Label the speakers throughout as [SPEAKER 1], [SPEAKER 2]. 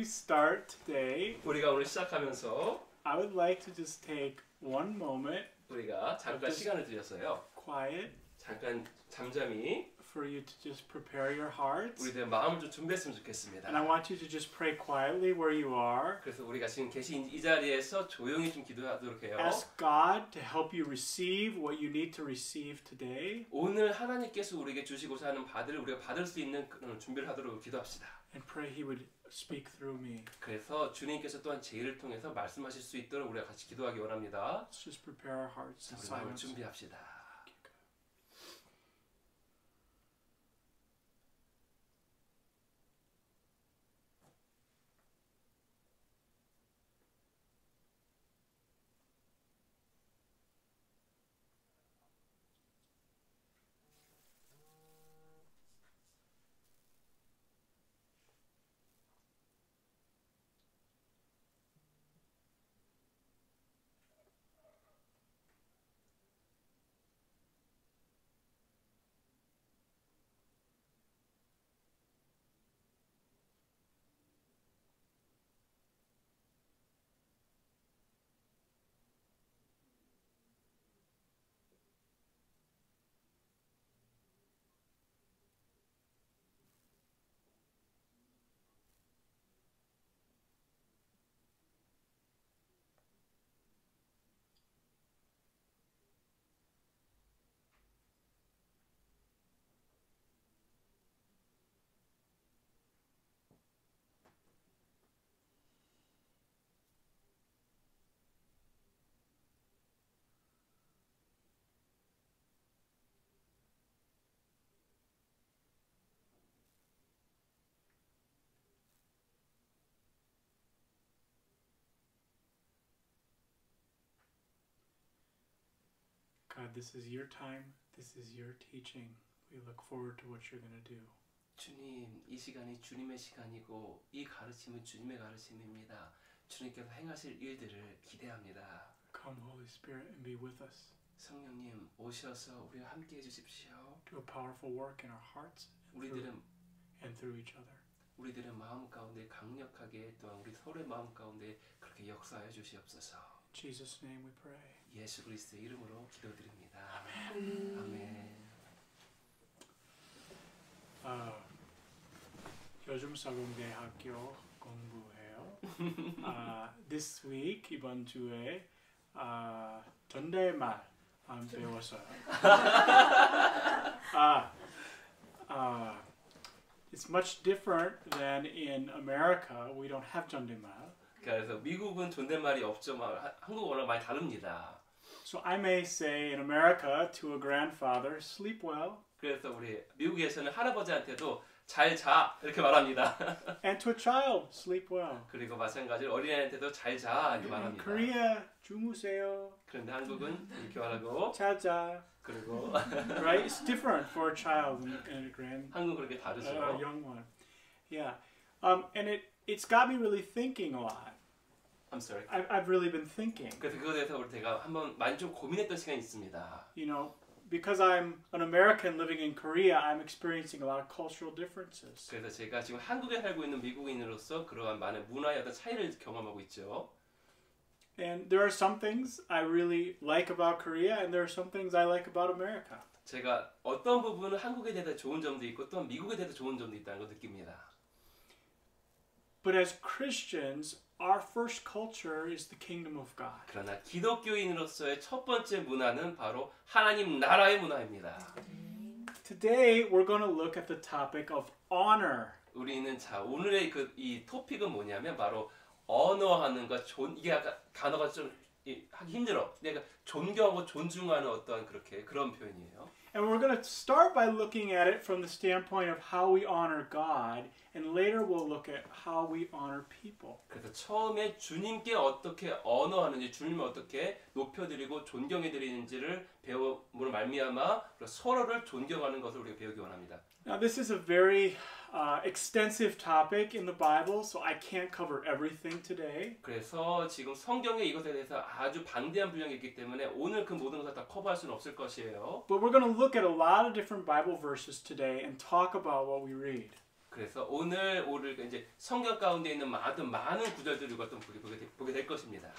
[SPEAKER 1] we start today,
[SPEAKER 2] 우리가 오늘 시작하면서
[SPEAKER 1] I would like to just take one moment
[SPEAKER 2] 우리가 잠깐 시간을 드렸어요.
[SPEAKER 1] quiet
[SPEAKER 2] 잠깐 잠잠히
[SPEAKER 1] for you to just prepare your hearts.
[SPEAKER 2] 우리들 마음을 좀 준비했으면 좋겠습니다.
[SPEAKER 1] And I want you to just pray quietly where you are.
[SPEAKER 2] 그래서 우리가 지금 계신 이 자리에서 조용히 좀 기도하도록 해요.
[SPEAKER 1] Ask God to help you receive what you need to receive today.
[SPEAKER 2] 오늘 하나님께서 우리에게 주시고자 하는 바들을 우리가 받을 수 있는 그런 준비를 하도록 기도합시다.
[SPEAKER 1] And pray He would speak through me.
[SPEAKER 2] 그래서 주님께서 또한 제 일을 통해서 말씀하실 수 있도록 우리가 같이 기도하기 원합니다.
[SPEAKER 1] Let's just prepare our hearts in
[SPEAKER 2] 우리 마음을
[SPEAKER 1] silence.
[SPEAKER 2] 준비합시다.
[SPEAKER 1] God, this is your time. This is your teaching. We look forward to what you're going to do.
[SPEAKER 2] 주님, 이 시간이 주님의 시간이고 이 가르침은 주님의 가르침입니다. 주님께서 행하실 일들을 기대합니다.
[SPEAKER 1] Come, Holy Spirit, and be with us.
[SPEAKER 2] 성령님 오셔서 우리와 함께 해주십시오.
[SPEAKER 1] Do a powerful work in our hearts and through each other.
[SPEAKER 2] 우리들의 마음 가운데 강력하게 또한 우리 서로의 마음 가운데 그렇게 역사해 주시옵소서.
[SPEAKER 1] In Jesus' name we pray.
[SPEAKER 2] 예수 그리스도의 이름으로 기도드립니다. 아멘. 아멘.
[SPEAKER 1] 요즘 사공대학교 공부해요. This week 이번 주에 존댓말 배웠어요. It's much different than in America. We don't have 존댓말.
[SPEAKER 2] 그래서 미국은 존댓말이 없죠. 한국어랑 많이 다릅니다.
[SPEAKER 1] So I may say in America to a grandfather, sleep well.
[SPEAKER 2] 그래서 우리 미국에서는 할아버지한테도 잘 자 이렇게 말합니다.
[SPEAKER 1] And to a child, sleep well.
[SPEAKER 2] 그리고 마찬가지로 어린애한테도 잘 자 이렇게 말합니다.
[SPEAKER 1] Korea, 주무세요.
[SPEAKER 2] 그런데 한국은 이렇게 말하고
[SPEAKER 1] 자자.
[SPEAKER 2] 그리고
[SPEAKER 1] Right? It's different for a child and a
[SPEAKER 2] 한국은 그렇게 다르죠.
[SPEAKER 1] young one. Yeah. And it's got me really thinking a lot.
[SPEAKER 2] I'm sorry.
[SPEAKER 1] I've really been thinking.
[SPEAKER 2] 그래서 그거에 대해서 우리 제가 한번 많이 좀 고민했던 시간이 있습니다.
[SPEAKER 1] You know, because I'm an American living in Korea, I'm experiencing a lot of cultural differences.
[SPEAKER 2] 그래서 제가 지금 한국에 살고 있는 미국인으로서 그러한 많은 문화의 어떤 차이를 경험하고 있죠.
[SPEAKER 1] And there are some things I really like about Korea, and there are some things I like about America.
[SPEAKER 2] 제가 어떤 부분은 한국에 대해서 좋은 점도 있고 또한 미국에 대해서 좋은 점도 있다는 걸 느낍니다.
[SPEAKER 1] But as Christians, our first culture is the kingdom of God.
[SPEAKER 2] 그러나 기독교인으로서의 첫 번째 문화는 바로 하나님 나라의 문화입니다.
[SPEAKER 1] Today, we're going to look at the topic of honor.
[SPEAKER 2] 우리는 자 오늘의 이 토픽은 뭐냐면 바로 언어하는 것, 이게 약간 단어가 좀 하기 힘들어. 내가 존경하고 존중하는 어떤 그런 표현이에요.
[SPEAKER 1] And we're going to start by looking at it from the standpoint of how we honor God, and later we'll look at how we honor people.
[SPEAKER 2] 그래서 처음에 주님께 어떻게 언어하는지, 주님을 어떻게 높여드리고 존경해드리는지를 배움으로 말미암아 서로를 존경하는 것을 우리가 배우기 원합니다.
[SPEAKER 1] Now this is a very extensive topic in the Bible, so I can't cover everything today.
[SPEAKER 2] 그래서 지금 성경에 이것에 대해서 아주 방대한 분량이 있기 때문에 오늘 그 모든 것을 다 커버할 수는 없을 것이에요.
[SPEAKER 1] But we're going to look at a lot of different Bible verses today and talk about what we read.
[SPEAKER 2] 그래서 오늘 이제 성경 가운데 있는 많은 구절들을 좀 보게 될 것입니다.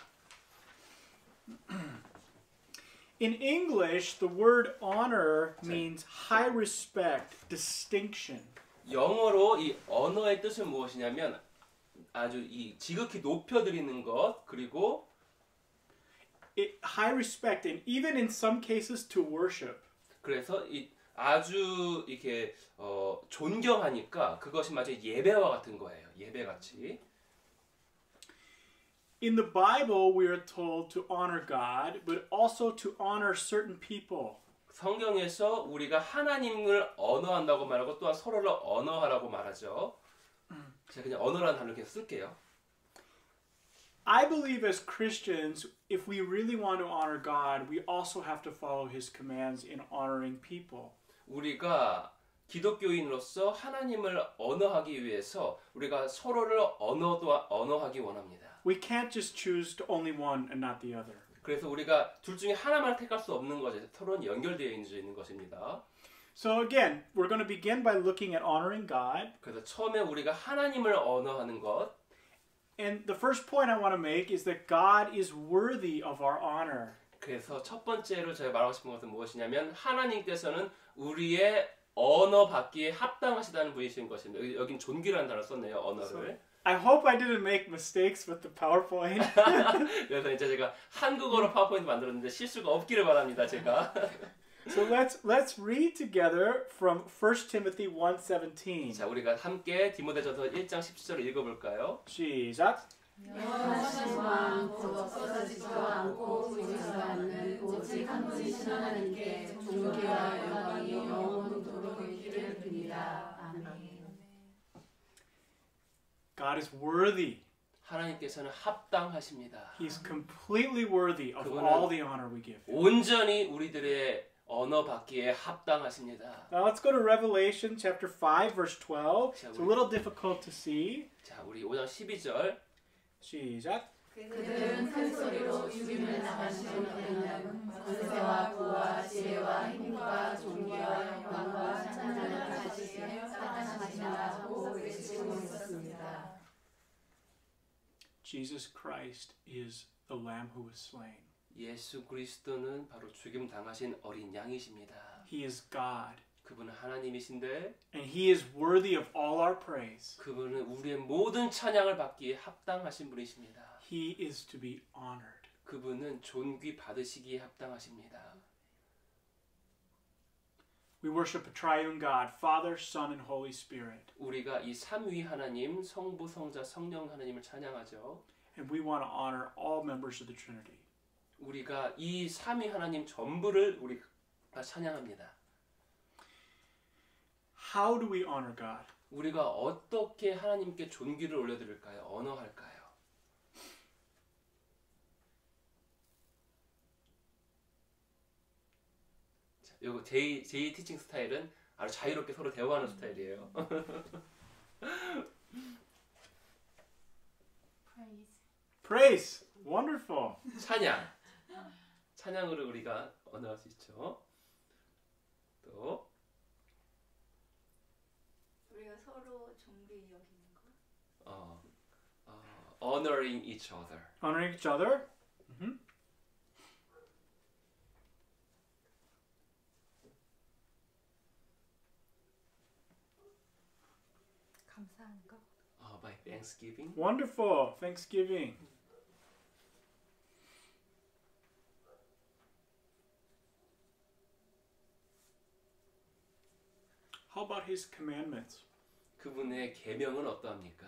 [SPEAKER 1] In English, the word honor means high respect, distinction.
[SPEAKER 2] 영어로 이 언어의 뜻은 무엇이냐면 아주 이 지극히 높여드리는 것 그리고
[SPEAKER 1] High respect, and even in some cases to worship.
[SPEAKER 2] 그래서 이 아주 이렇게 존경하니까 그것이 마치 예배와 같은 거예요. 예배같이.
[SPEAKER 1] In the Bible, we are told to honor God, but also to honor certain people.
[SPEAKER 2] 성경에서 우리가 하나님을 언어한다고 말하고 또한 서로를 언어하라고 말하죠. 제가 그냥 언어라는 단어를 계속 쓸게요.
[SPEAKER 1] I believe as Christians, if we really want to honor God, we also have to follow His commands in honoring people.
[SPEAKER 2] 우리가 기독교인으로서 하나님을 언어하기 위해서 우리가 서로를 언어하기 원합니다.
[SPEAKER 1] We can't just choose to only one and not the other.
[SPEAKER 2] 그래서 우리가 둘 중에 하나만 택할 수 없는 거죠. 서로는 연결되어 있는 것입니다.
[SPEAKER 1] So again, we're going to begin by looking at honoring God.
[SPEAKER 2] 그래서 처음에 우리가 하나님을 언어하는 것.
[SPEAKER 1] And the first point I want to make is that God is worthy of our honor.
[SPEAKER 2] 그래서 첫 번째로 제가 말하고 싶은 것은 무엇이냐면 하나님께서는 우리의 언어 받기에 합당하시다는 분이신 것입니다. 여긴 존귀라는 단어를 썼네요. 언어를.
[SPEAKER 1] I hope I didn't make mistakes with the PowerPoint.
[SPEAKER 2] 그래서 이제 제가 한국어로 파워포인트 만들었는데 실수가 없기를 바랍니다. 제가.
[SPEAKER 1] So let's read together from 1 Timothy 1:17.
[SPEAKER 2] 자, 우리가 함께 디모데전서 1장 17절을 읽어볼까요?
[SPEAKER 1] 시작.
[SPEAKER 3] 영원하신 왕 곧 없어지지도 않고 보이지도 않는 오직 한 분이신 하나님께 존귀와 영광이 영원토록 있기를 빕니다. 아멘.
[SPEAKER 1] God is worthy.
[SPEAKER 2] 하나님께서는 합당하십니다.
[SPEAKER 1] He's completely worthy of
[SPEAKER 2] 그분은
[SPEAKER 1] all the honor we give.
[SPEAKER 2] 온전히 우리들의 언어 받기에 합당하십니다.
[SPEAKER 1] Now let's go to Revelation chapter 5 verse 12. It's a little difficult to see.
[SPEAKER 2] 자, 우리 5장 12절.
[SPEAKER 1] 시작.
[SPEAKER 3] 그들은 큰 소리로 죽임을 나가시는 때는 권세와 부와 지혜와 힘과 존귀와 영광과 찬양을 가지시며 사랑하시나라고 외치고 있었습니다.
[SPEAKER 1] Jesus Christ is the lamb who was slain.
[SPEAKER 2] 예수 그리스도는 바로 죽임 당하신 어린 양이십니다.
[SPEAKER 1] He is God.
[SPEAKER 2] 그분은 하나님이신데
[SPEAKER 1] And he is worthy of all our praise.
[SPEAKER 2] 그분은 우리의 모든 찬양을 받기에 합당하신 분이십니다.
[SPEAKER 1] He is to be honored.
[SPEAKER 2] 그분은 존귀 받으시기에 합당하십니다.
[SPEAKER 1] We worship a triune God, Father, Son, and Holy Spirit.
[SPEAKER 2] 우리가 이 삼위 하나님, 성부, 성자, 성령 하나님을 찬양하죠.
[SPEAKER 1] And we want to honor all members of the Trinity.
[SPEAKER 2] 우리가 이 삼위 하나님 전부를 우리가 찬양합니다.
[SPEAKER 1] How do we honor God?
[SPEAKER 2] 우리가 어떻게 하나님께 존귀를 올려드릴까요? 언어할까요? 자, 요거 제이 티칭 스타일은 아주 자유롭게 서로 대화하는 스타일이에요.
[SPEAKER 1] Praise. Wonderful.
[SPEAKER 2] 찬양으로 우리가 언어할 수 있죠. 또
[SPEAKER 4] 우리가 서로 존귀 여기는 거.
[SPEAKER 2] honoring each other.
[SPEAKER 1] Honoring each other.
[SPEAKER 4] 감사한 거.
[SPEAKER 2] by Thanksgiving.
[SPEAKER 1] Wonderful. Thanksgiving. How about his commandments?
[SPEAKER 2] 그분의 계명은 어떠합니까?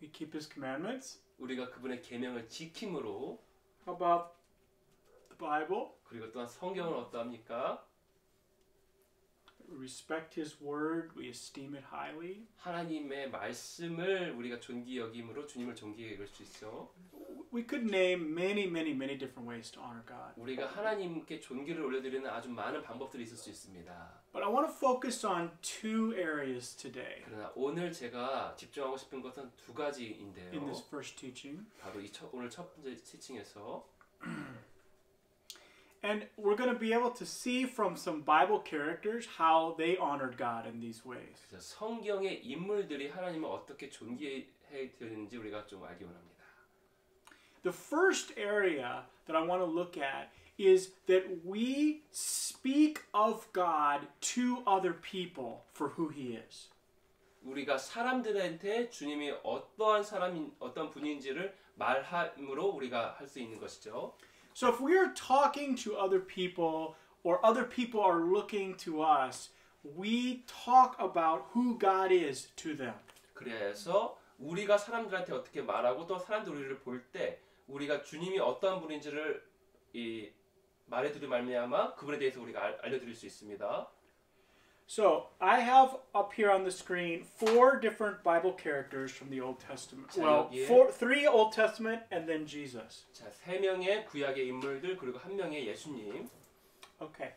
[SPEAKER 1] We keep his commandments.
[SPEAKER 2] 우리가 그분의 계명을 지킴으로
[SPEAKER 1] How about the Bible?
[SPEAKER 2] 그리고 또한 성경은 어떠합니까?
[SPEAKER 1] We respect his word. We esteem it highly.
[SPEAKER 2] 하나님의 말씀을 우리가 존귀 여김으로 주님을 존귀 여길 수 있어.
[SPEAKER 1] We could name many different ways to honor God.
[SPEAKER 2] 우리가 하나님께 존귀를 올려드리는 아주 많은 방법들이 있을 수 있습니다.
[SPEAKER 1] But I want to focus on two areas today
[SPEAKER 2] 그러나 오늘 제가 집중하고 싶은 것은 두 가지인데요.
[SPEAKER 1] in this first teaching.
[SPEAKER 2] 바로 오늘 첫 번째 티칭에서
[SPEAKER 1] And we're going to be able to see from some Bible characters how they honored God in these ways.
[SPEAKER 2] 그래서 성경의 인물들이 하나님을 어떻게 존귀해 드렸는지 우리가 좀 알기 원합니다.
[SPEAKER 1] The first area that I want to look at is that we speak of God to other people for who He is.
[SPEAKER 2] 우리가 사람들한테 주님이 어떠한 사람인 어떤 분인지를 말함으로 우리가 할 수 있는 것이죠.
[SPEAKER 1] So if we are talking to other people or other people are looking to us, we talk about who God is to them.
[SPEAKER 2] 그래서 우리가 사람들한테 어떻게 말하고 또 사람들이 우리를 볼 때 우리가 주님이 어떠한 분인지를 말해드릴 말미암아 그분에 대해서 우리가 알려드릴 수 있습니다.
[SPEAKER 1] So I have up here on the screen 4 different Bible characters from the Old Testament. Well, 3 Old Testament and then Jesus.
[SPEAKER 2] 자, 3명의 구약의 인물들 그리고 1명의 예수님.
[SPEAKER 1] Okay.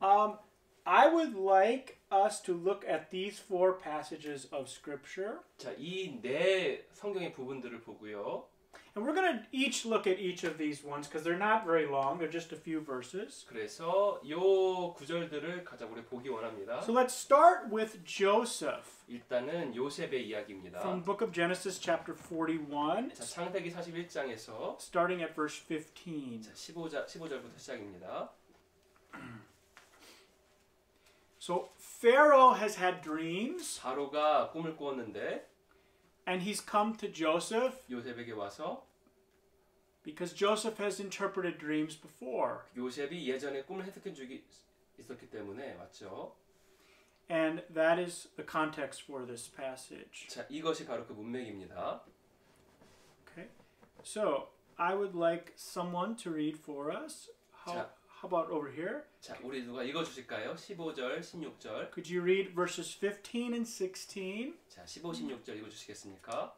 [SPEAKER 1] I would like us to look at these 4 passages of Scripture.
[SPEAKER 2] 자, 이 4 성경의 부분들을 보고요.
[SPEAKER 1] And we're going to each look at each of these ones because they're not very long. They're just a few verses.
[SPEAKER 2] 그래서 요 구절들을 가장 우리 보기 원합니다.
[SPEAKER 1] So let's start with Joseph
[SPEAKER 2] 일단은 요셉의 이야기입니다.
[SPEAKER 1] from the book of Genesis chapter 41,
[SPEAKER 2] 자, 창세기 41장에서
[SPEAKER 1] starting at verse 15.
[SPEAKER 2] 자, 15절부터 시작입니다.
[SPEAKER 1] So Pharaoh has had dreams
[SPEAKER 2] 바로가 꿈을 꾸었는데
[SPEAKER 1] and he's come to Joseph
[SPEAKER 2] 요셉에게 와서
[SPEAKER 1] because Joseph has interpreted dreams before.
[SPEAKER 2] 요셉이 예전에 꿈을 해석해 주기 있었기 때문에 왔죠.
[SPEAKER 1] And that is the context for this passage.
[SPEAKER 2] 자, 이것이 바로 그 문맥입니다.
[SPEAKER 1] Okay. So, I would like someone to read for us. How about over here?
[SPEAKER 2] 자, 우리 누가 읽어 주실까요? 15절, 16절.
[SPEAKER 1] Could you read verses 15 and 16?
[SPEAKER 2] 자, 15, 16절 읽어 주시겠습니까?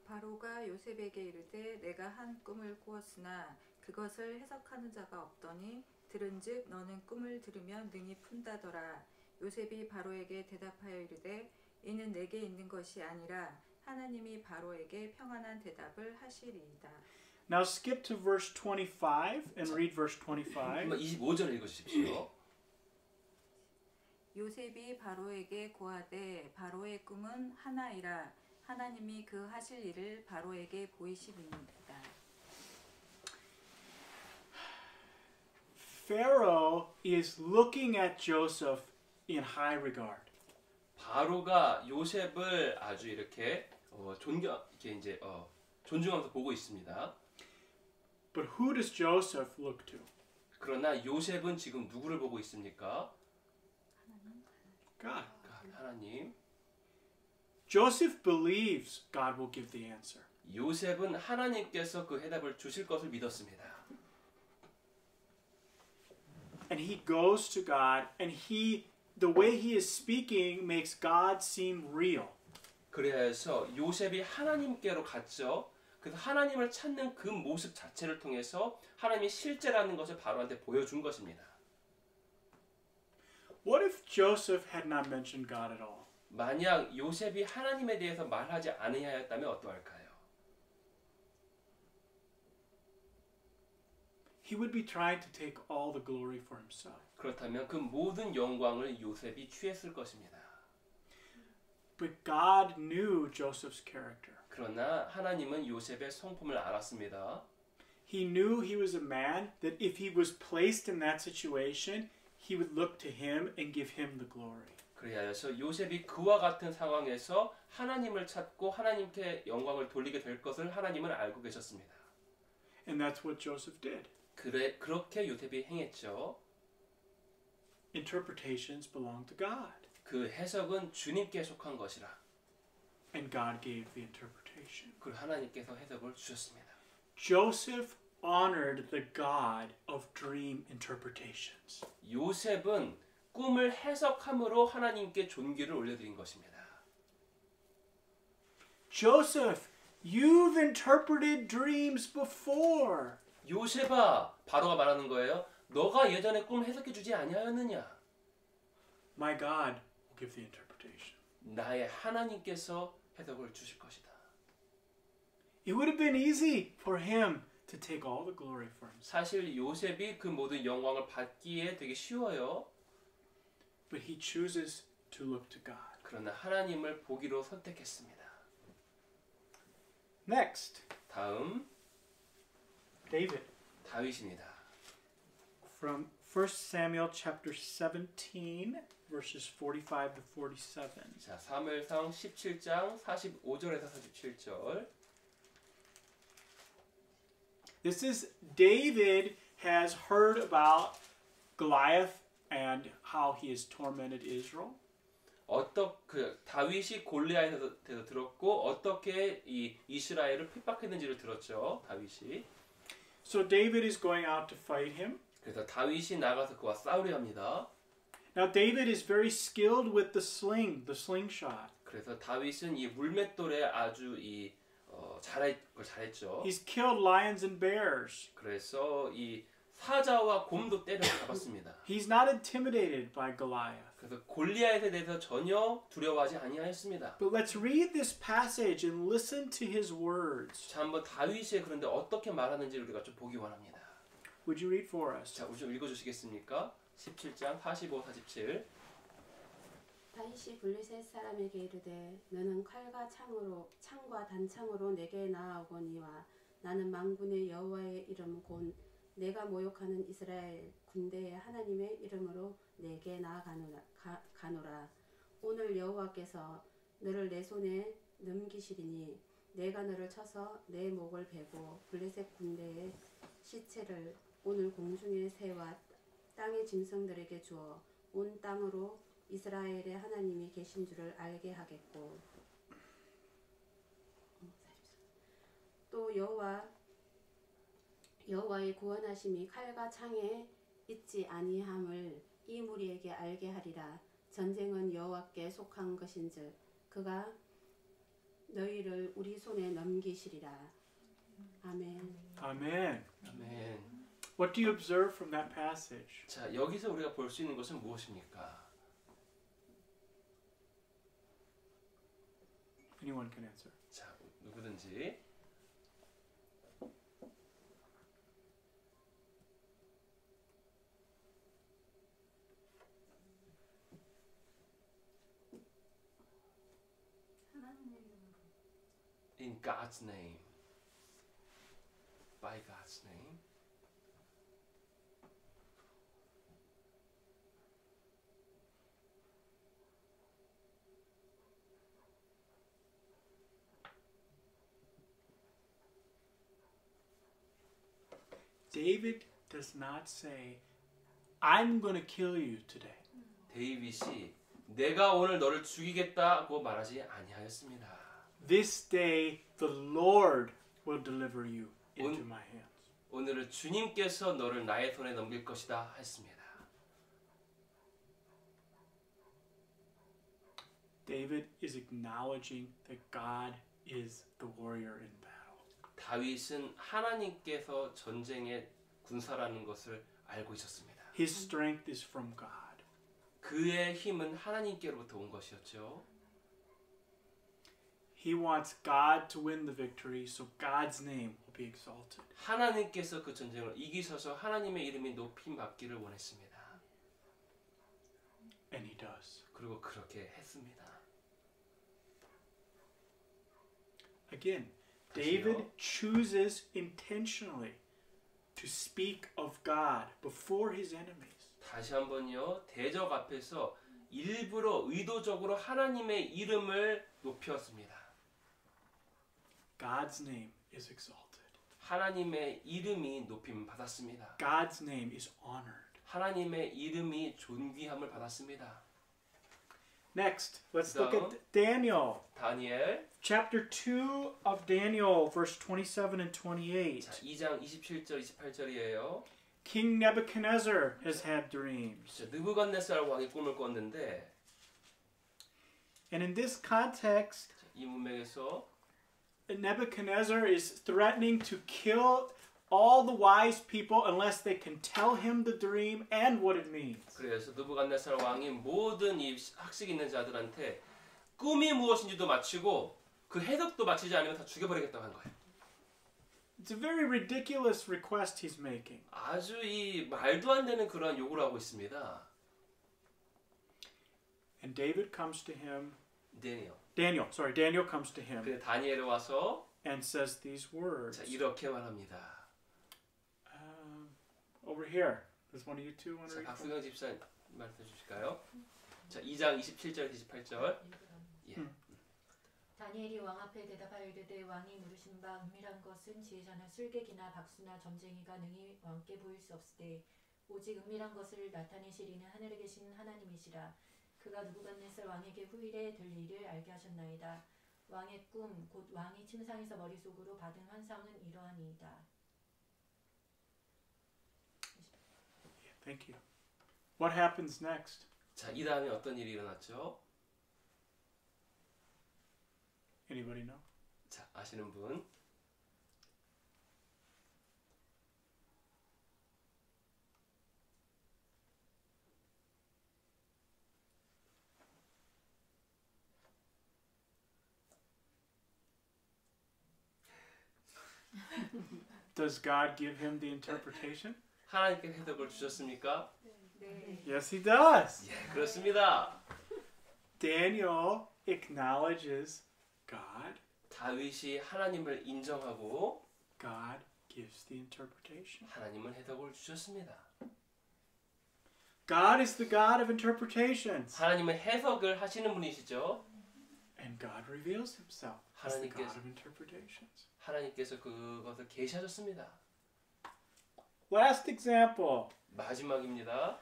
[SPEAKER 3] 바로가 요셉에게 이르되 내가 한 꿈을 꾸었으나 그것을 해석하는 자가 없더니 들은즉 너는 꿈을 들으면 능히 푼다더라. 요셉이 바로에게 대답하여 이르되 이는 내게 있는 것이 아니라 하나님이 바로에게 평안한 대답을 하시리이다.
[SPEAKER 1] Now skip to verse 25 and read verse 25.
[SPEAKER 2] 한번 25절 읽어 주십시오.
[SPEAKER 3] 요셉이 바로에게 고하되 바로의 꿈은 하나이라 하나님이 그 하실 일을 바로에게 보이시리이다.
[SPEAKER 1] Pharaoh is looking at Joseph in high regard.
[SPEAKER 2] 바로가 요셉을 아주 이렇게 존중하면서 보고 있습니다.
[SPEAKER 1] But who does Joseph look to?
[SPEAKER 2] 그러나 요셉은 지금 누구를 보고 있습니까?
[SPEAKER 1] God.
[SPEAKER 2] 하나님.
[SPEAKER 1] Joseph believes God will give the answer.
[SPEAKER 2] 요셉은 하나님께서 그 해답을 주실 것을 믿었습니다.
[SPEAKER 1] And he goes to God and the way he is speaking makes God seem real.
[SPEAKER 2] 그래서 요셉이 하나님께로 갔죠. 그래서 하나님을 찾는 그 모습 자체를 통해서 하나님이 실제라는 것을 바로한테 보여준 것입니다.
[SPEAKER 1] What if Joseph had not mentioned God at all?
[SPEAKER 2] 만약 요셉이 하나님에 대해서 말하지 아니하였다면 어떠할까요?
[SPEAKER 1] He would be trying to take all the glory for himself.
[SPEAKER 2] 그렇다면 그 모든 영광을 요셉이 취했을 것입니다.
[SPEAKER 1] But God knew Joseph's character.
[SPEAKER 2] 그러나 하나님은 요셉의 성품을 알았습니다.
[SPEAKER 1] He knew he was a man that if he was placed in that situation, he would look to him and give him the glory.
[SPEAKER 2] 그래서 요셉이 그와 같은 상황에서 하나님을 찾고 하나님께 영광을 돌리게 될 것을 하나님은 알고 계셨습니다.
[SPEAKER 1] And that's what Joseph did.
[SPEAKER 2] 그렇게 요셉이 행했죠.
[SPEAKER 1] Interpretations belong to God.
[SPEAKER 2] 그 해석은 주님께 속한 것이라.
[SPEAKER 1] And God gave the interpretation.
[SPEAKER 2] 그리고 하나님께서 해석을 주셨습니다.
[SPEAKER 1] Joseph honored the God of dream interpretations.
[SPEAKER 2] 요셉은 꿈을 해석함으로 하나님께 존귀를 올려드린 것입니다.
[SPEAKER 1] Joseph, you've interpreted dreams before.
[SPEAKER 2] 요셉아, 바로가 말하는 거예요. 너가 예전에 꿈 해석해 주지 아니하였느냐?
[SPEAKER 1] My God will give the interpretation.
[SPEAKER 2] 나의 하나님께서 해석을 주실 것이다.
[SPEAKER 1] It would have been easy for him to take all the glory for himself.
[SPEAKER 2] 사실 요셉이 그 모든 영광을 받기에 되게 쉬워요.
[SPEAKER 1] But he chooses to look to God.
[SPEAKER 2] 그러나 하나님을 보기로 선택했습니다.
[SPEAKER 1] Next,
[SPEAKER 2] 다음
[SPEAKER 1] David.
[SPEAKER 2] 다윗입니다.
[SPEAKER 1] From 1 Samuel chapter 17, verses 45 to 47.
[SPEAKER 2] 자, 사무엘상 17장 45절에서 47절.
[SPEAKER 1] This is David has heard about Goliath and how he has tormented Israel.
[SPEAKER 2] 다윗이 골리앗에 대해서 들었고 어떻게 이 이스라엘을 핍박했는지를 들었죠. 다윗이.
[SPEAKER 1] So David is going out to fight him.
[SPEAKER 2] 그래서 다윗이 나가서 그와 싸우려 합니다.
[SPEAKER 1] Now David is very skilled with the slingshot.
[SPEAKER 2] 그래서 다윗은 이 물맷돌에 아주 잘했죠.
[SPEAKER 1] He's killed lions and bears.
[SPEAKER 2] 그래서 이 사자와 곰도 때려 잡았습니다.
[SPEAKER 1] He's not intimidated by Goliath.
[SPEAKER 2] 그래서 골리앗에 대해서 전혀 두려워하지 아니하였습니다.
[SPEAKER 1] But let's read this passage and listen to his words.
[SPEAKER 2] 자, 한번 다윗이 그런데 어떻게 말하는지 우리가 좀 보기 원합니다.
[SPEAKER 1] Would you read for us?
[SPEAKER 2] 자, 우리 좀 읽어주시겠습니까? 17장 45, 47.
[SPEAKER 3] 다윗이 블레셋 사람에게 이르되 너는 칼과 창과 단창으로 내게 나아오거니와 나는 만군의 여호와의 이름 곧 내가 모욕하는 이스라엘 군대의 하나님의 이름으로 내게 나아가노라. 오늘 여호와께서 너를 내 손에 넘기시리니 내가 너를 쳐서 내 목을 베고 블레셋 군대의 시체를 오늘 공중의 새와 땅의 짐승들에게 주어 온 땅으로 이스라엘의 하나님이 계신 줄을 알게 하겠고 또 여호와의 구원하심이 칼과 창에 있지 아니함을 이 무리에게 알게 하리라. 전쟁은 여호와께 속한 것인즉 그가 너희를 우리 손에 넘기시리라. 아멘.
[SPEAKER 1] Amen.
[SPEAKER 2] 아멘.
[SPEAKER 1] What do you observe from that passage?
[SPEAKER 2] 자, 여기서 우리가 볼 수 있는 것은 무엇입니까?
[SPEAKER 1] Anyone can answer.
[SPEAKER 2] 자, 누구든지. In God's name. By God's name.
[SPEAKER 1] David does not say, I'm going to kill you today.
[SPEAKER 2] 데이빗이 내가 오늘 너를 죽이겠다고 말하지 아니하였습니다.
[SPEAKER 1] This day the Lord will deliver you into my hands.
[SPEAKER 2] 오늘은 주님께서 너를 나의 손에 넘길 것이다 했습니다.
[SPEAKER 1] David is acknowledging that God is the warrior in battle.
[SPEAKER 2] 다윗은 하나님께서 전쟁의 군사라는 것을 알고 있었습니다.
[SPEAKER 1] His strength is from God.
[SPEAKER 2] 그의 힘은 하나님께로부터 온 것이었죠.
[SPEAKER 1] He wants God to win the victory, so God's name will be exalted.
[SPEAKER 2] 하나님께서 그 전쟁을 이기셔서 하나님의 이름이 높임 받기를 원했습니다.
[SPEAKER 1] And he does.
[SPEAKER 2] 그리고 그렇게 했습니다.
[SPEAKER 1] Again, David chooses intentionally to speak of God before his enemies.
[SPEAKER 2] 다시 한번요. 대적 앞에서 일부러 의도적으로 하나님의 이름을 높였습니다.
[SPEAKER 1] God's name is exalted.
[SPEAKER 2] 하나님의 이름이 높임 받았습니다.
[SPEAKER 1] God's name is honored.
[SPEAKER 2] 하나님의 이름이 존귀함을 받았습니다.
[SPEAKER 1] Next, let's look at Daniel.
[SPEAKER 2] 다니엘
[SPEAKER 1] Chapter 2 of Daniel, verse 27 and 28.
[SPEAKER 2] 자, 2장 27절 28절이에요.
[SPEAKER 1] King Nebuchadnezzar has had dreams.
[SPEAKER 2] 느부갓네살 왕이 꿈을 꿨는데
[SPEAKER 1] And in this context,
[SPEAKER 2] 이 문맥에서
[SPEAKER 1] Nebuchadnezzar is threatening to kill all the wise people unless they can tell him the dream and what it means.
[SPEAKER 2] 그래서 느부갓네살 왕이 모든 이 학식 있는 자들한테 꿈이 무엇인지도 맞히고 그 해석도 맞히지 않으면 다 죽여버리겠다고 한 거예요.
[SPEAKER 1] It's a very ridiculous request he's making.
[SPEAKER 2] 아주 이 말도 안 되는 그런 요구를 하고 있습니다.
[SPEAKER 1] And David comes to him.
[SPEAKER 2] Daniel.
[SPEAKER 1] Daniel comes to him.
[SPEAKER 2] 그 다니엘이 와서
[SPEAKER 1] And says these words.
[SPEAKER 2] 자, 이렇게 말합니다.
[SPEAKER 1] Over here. Does one of you two want to
[SPEAKER 2] 자,
[SPEAKER 1] read?
[SPEAKER 2] 박수경 집사 말씀해 주실까요? 자, 2장 27절 28절. 예.
[SPEAKER 3] 다니엘이 왕 앞에 대답하여 이르되 왕이 물으신 바 은밀한 것은 지혜자나 술객이나 박수나 점쟁이가 능히 왕께 보일 수 없으되 오직 은밀한 것을 나타내시리는 하늘에 계신 하나님이시라. 그가 느부갓네살 왕에게 후일에 될 일을 알게 하셨나이다. 왕의 꿈 곧 왕이 침상에서 머릿속으로 받은 환상은 이러하니이다.
[SPEAKER 1] Thank you. What happens next?
[SPEAKER 2] 자, 이 다음에 어떤 일이 일어났죠?
[SPEAKER 1] Anybody know?
[SPEAKER 2] 자, 아시는 분?
[SPEAKER 1] Does God give him the interpretation?
[SPEAKER 2] 하나님께 해답을 주셨습니까?
[SPEAKER 3] 네.
[SPEAKER 1] Yes, he does.
[SPEAKER 2] 예, 그렇습니다.
[SPEAKER 1] Daniel acknowledges God.
[SPEAKER 2] 다윗이 하나님을 인정하고
[SPEAKER 1] God gives the interpretation.
[SPEAKER 2] 하나님은 해답을 주셨습니다.
[SPEAKER 1] God is the God of interpretations.
[SPEAKER 2] 하나님은 해석을 하시는 분이시죠.
[SPEAKER 1] And God reveals himself as the God
[SPEAKER 2] 하나님께서-
[SPEAKER 1] of interpretations.
[SPEAKER 2] 하나님께서 그것을 계시하셨습니다.
[SPEAKER 1] Last example.
[SPEAKER 2] 마지막입니다.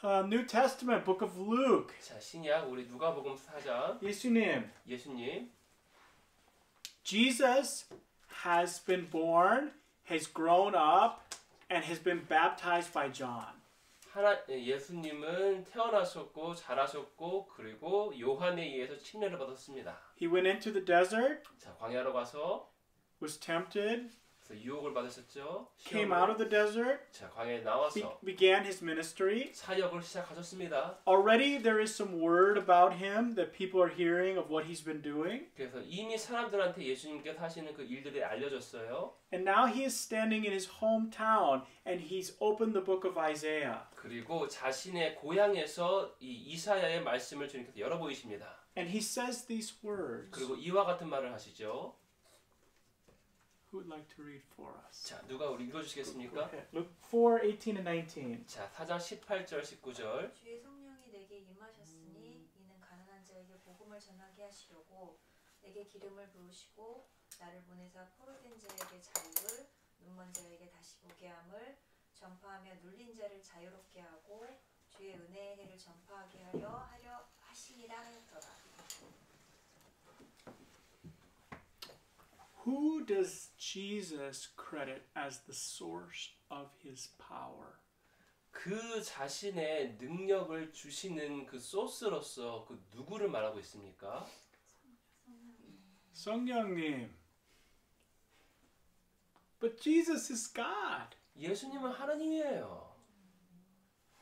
[SPEAKER 1] New Testament, book of Luke.
[SPEAKER 2] 자, 신약 우리 누가복음 4장
[SPEAKER 1] 예수님.
[SPEAKER 2] 예수님
[SPEAKER 1] Jesus has been born, has grown up, and has been baptized by John.
[SPEAKER 2] 예수님은 태어나셨고 자라셨고 그리고 요한에 의해서 침례를 받았습니다.
[SPEAKER 1] He went into the desert,
[SPEAKER 2] 자, 광야로 가서
[SPEAKER 1] was tempted,
[SPEAKER 2] 그래서 유혹을 받으셨죠.
[SPEAKER 1] came out of the desert,
[SPEAKER 2] 자, 광야에 나와서
[SPEAKER 1] began his ministry.
[SPEAKER 2] 사역을 시작하셨습니다.
[SPEAKER 1] Already there is some word about him that people are hearing of what he's been doing.
[SPEAKER 2] 그래서 이미 사람들한테 예수님께서 하시는 그 일들이 알려졌어요.
[SPEAKER 1] And now he is standing in his hometown and he's opened the book of Isaiah.
[SPEAKER 2] 그리고 자신의 고향에서 이 이사야의 말씀을 주님께서 열어 보이십니다.
[SPEAKER 1] And he says these words.
[SPEAKER 2] 그리고 이와 같은 말을 하시죠.
[SPEAKER 1] Who would like to read for us?
[SPEAKER 2] 자, 누가 우리 읽어 주시겠습니까?
[SPEAKER 1] Okay. Luke 4:18 and 19.
[SPEAKER 2] 자, 4장 18절 19절.
[SPEAKER 5] 주의 성령이 내게 임하셨으니 이는 가난한 자에게 복음을 전하게 하시려고 내게 기름을 부으시고 나를 보내사 포로된 자에게 자유를 눈먼 자에게 다시 보게 함을 전파하며 눌린 자를 자유롭게 하고 주의 은혜의 해를 전파하게 하려 하시니라 하였더라.
[SPEAKER 1] Who does Jesus credit as the source of his power?
[SPEAKER 2] 그 자신의 능력을 주시는 그 소스로서 그 누구를 말하고 있습니까?
[SPEAKER 1] 성령님. But Jesus is God.
[SPEAKER 2] 예수님은 하나님이에요.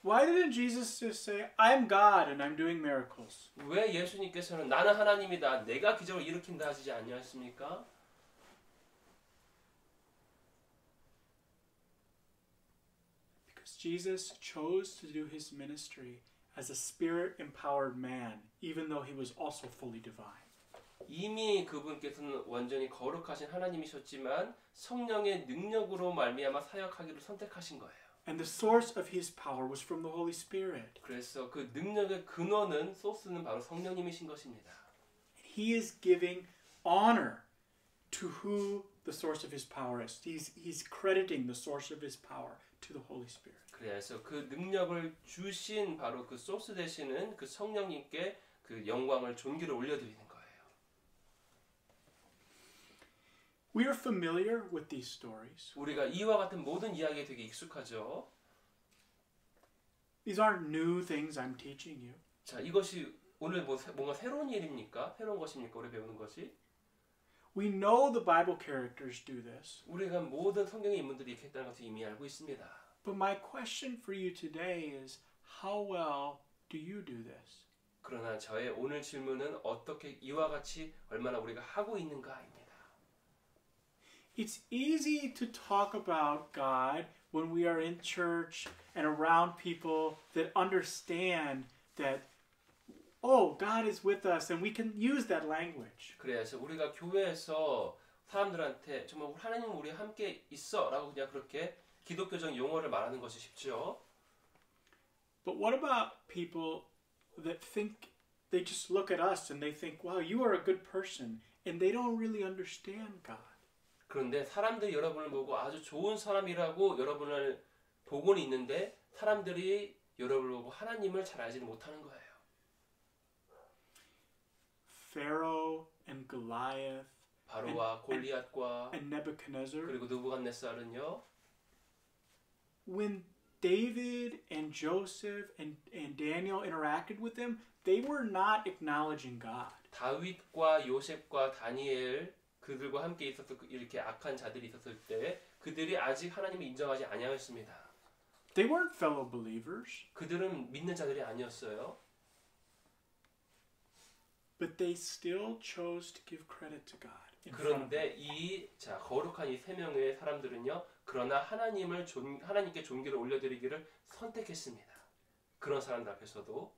[SPEAKER 1] Why didn't Jesus just say, I'm God and I'm doing miracles?
[SPEAKER 2] 왜 예수님께서는 나는 하나님이다, 내가 기적을 일으킨다 하시지 아니하십니까?
[SPEAKER 1] Because Jesus chose to do his ministry as a spirit-empowered man, even though he was also fully divine.
[SPEAKER 2] 이미 그분께서는 완전히 거룩하신 하나님이셨지만 성령의 능력으로 말미암아 사역하기를 선택하신 거예요.
[SPEAKER 1] And the source of his power was from the Holy Spirit.
[SPEAKER 2] 그래서 그 능력의 근원은 소스는 바로 성령님이신 것입니다.
[SPEAKER 1] He is giving honor to who the source of his power is. He's crediting the source of his power to the Holy Spirit.
[SPEAKER 2] 그래서 그 능력을 주신 바로 그 소스 되시는 그 성령님께 그 영광을 존귀를 올려드리는 거예요.
[SPEAKER 1] We are familiar with these stories.
[SPEAKER 2] 우리가 이와 같은 모든 이야기에 되게 익숙하죠.
[SPEAKER 1] These aren't new things I'm teaching you.
[SPEAKER 2] 자, 이것이 오늘 뭔가 새로운 일입니까? 새로운 것입니까? 우리 배우는 것이?
[SPEAKER 1] We know the Bible characters do this.
[SPEAKER 2] 우리가 모든 성경의 인물들이 이렇게 했다는 것을 이미 알고 있습니다.
[SPEAKER 1] But my question for you today is, how well do you do this?
[SPEAKER 2] 그러나 저의 오늘 질문은 어떻게 이와 같이 얼마나 우리가 하고 있는가입니다.
[SPEAKER 1] it's easy to talk about God when we are in church and around people that understand that, oh, God is with us, and we can use that language.
[SPEAKER 2] 그래서 우리가 교회에서 사람들한테 정말 하나님 우리 함께 있어라고 그냥 그렇게 기독교적 용어를 말하는 것이 쉽죠.
[SPEAKER 1] But what about people that think, they just look at us and they think, wow, you are a good person, and they don't really understand God.
[SPEAKER 2] 그런데 사람들이 여러분을 보고 아주 좋은 사람이라고 여러분을 보고는 있는데 사람들이 여러분을 보고 하나님을 잘 알지 못하는 거예요.
[SPEAKER 1] Pharaoh and Goliath
[SPEAKER 2] 바로와 골리앗과
[SPEAKER 1] and Nebuchadnezzar,
[SPEAKER 2] 그리고 느부갓네살은요.
[SPEAKER 1] when David and Joseph and Daniel interacted with them, they were not acknowledging God.
[SPEAKER 2] 다윗과 요셉과 다니엘 그들과 함께 있어서 이렇게 악한 자들이 있었을 때 그들이 아직 하나님을 인정하지 아니하였습니다.
[SPEAKER 1] They weren't fellow believers,
[SPEAKER 2] 그들은 믿는 자들이 아니었어요.
[SPEAKER 1] but they still chose to give credit to God. in front of them.
[SPEAKER 2] 그런데 이 거룩한 이 세 명의 사람들은요. 그러나 하나님께 존귀를 올려드리기를 선택했습니다. 그런 사람들 앞에서도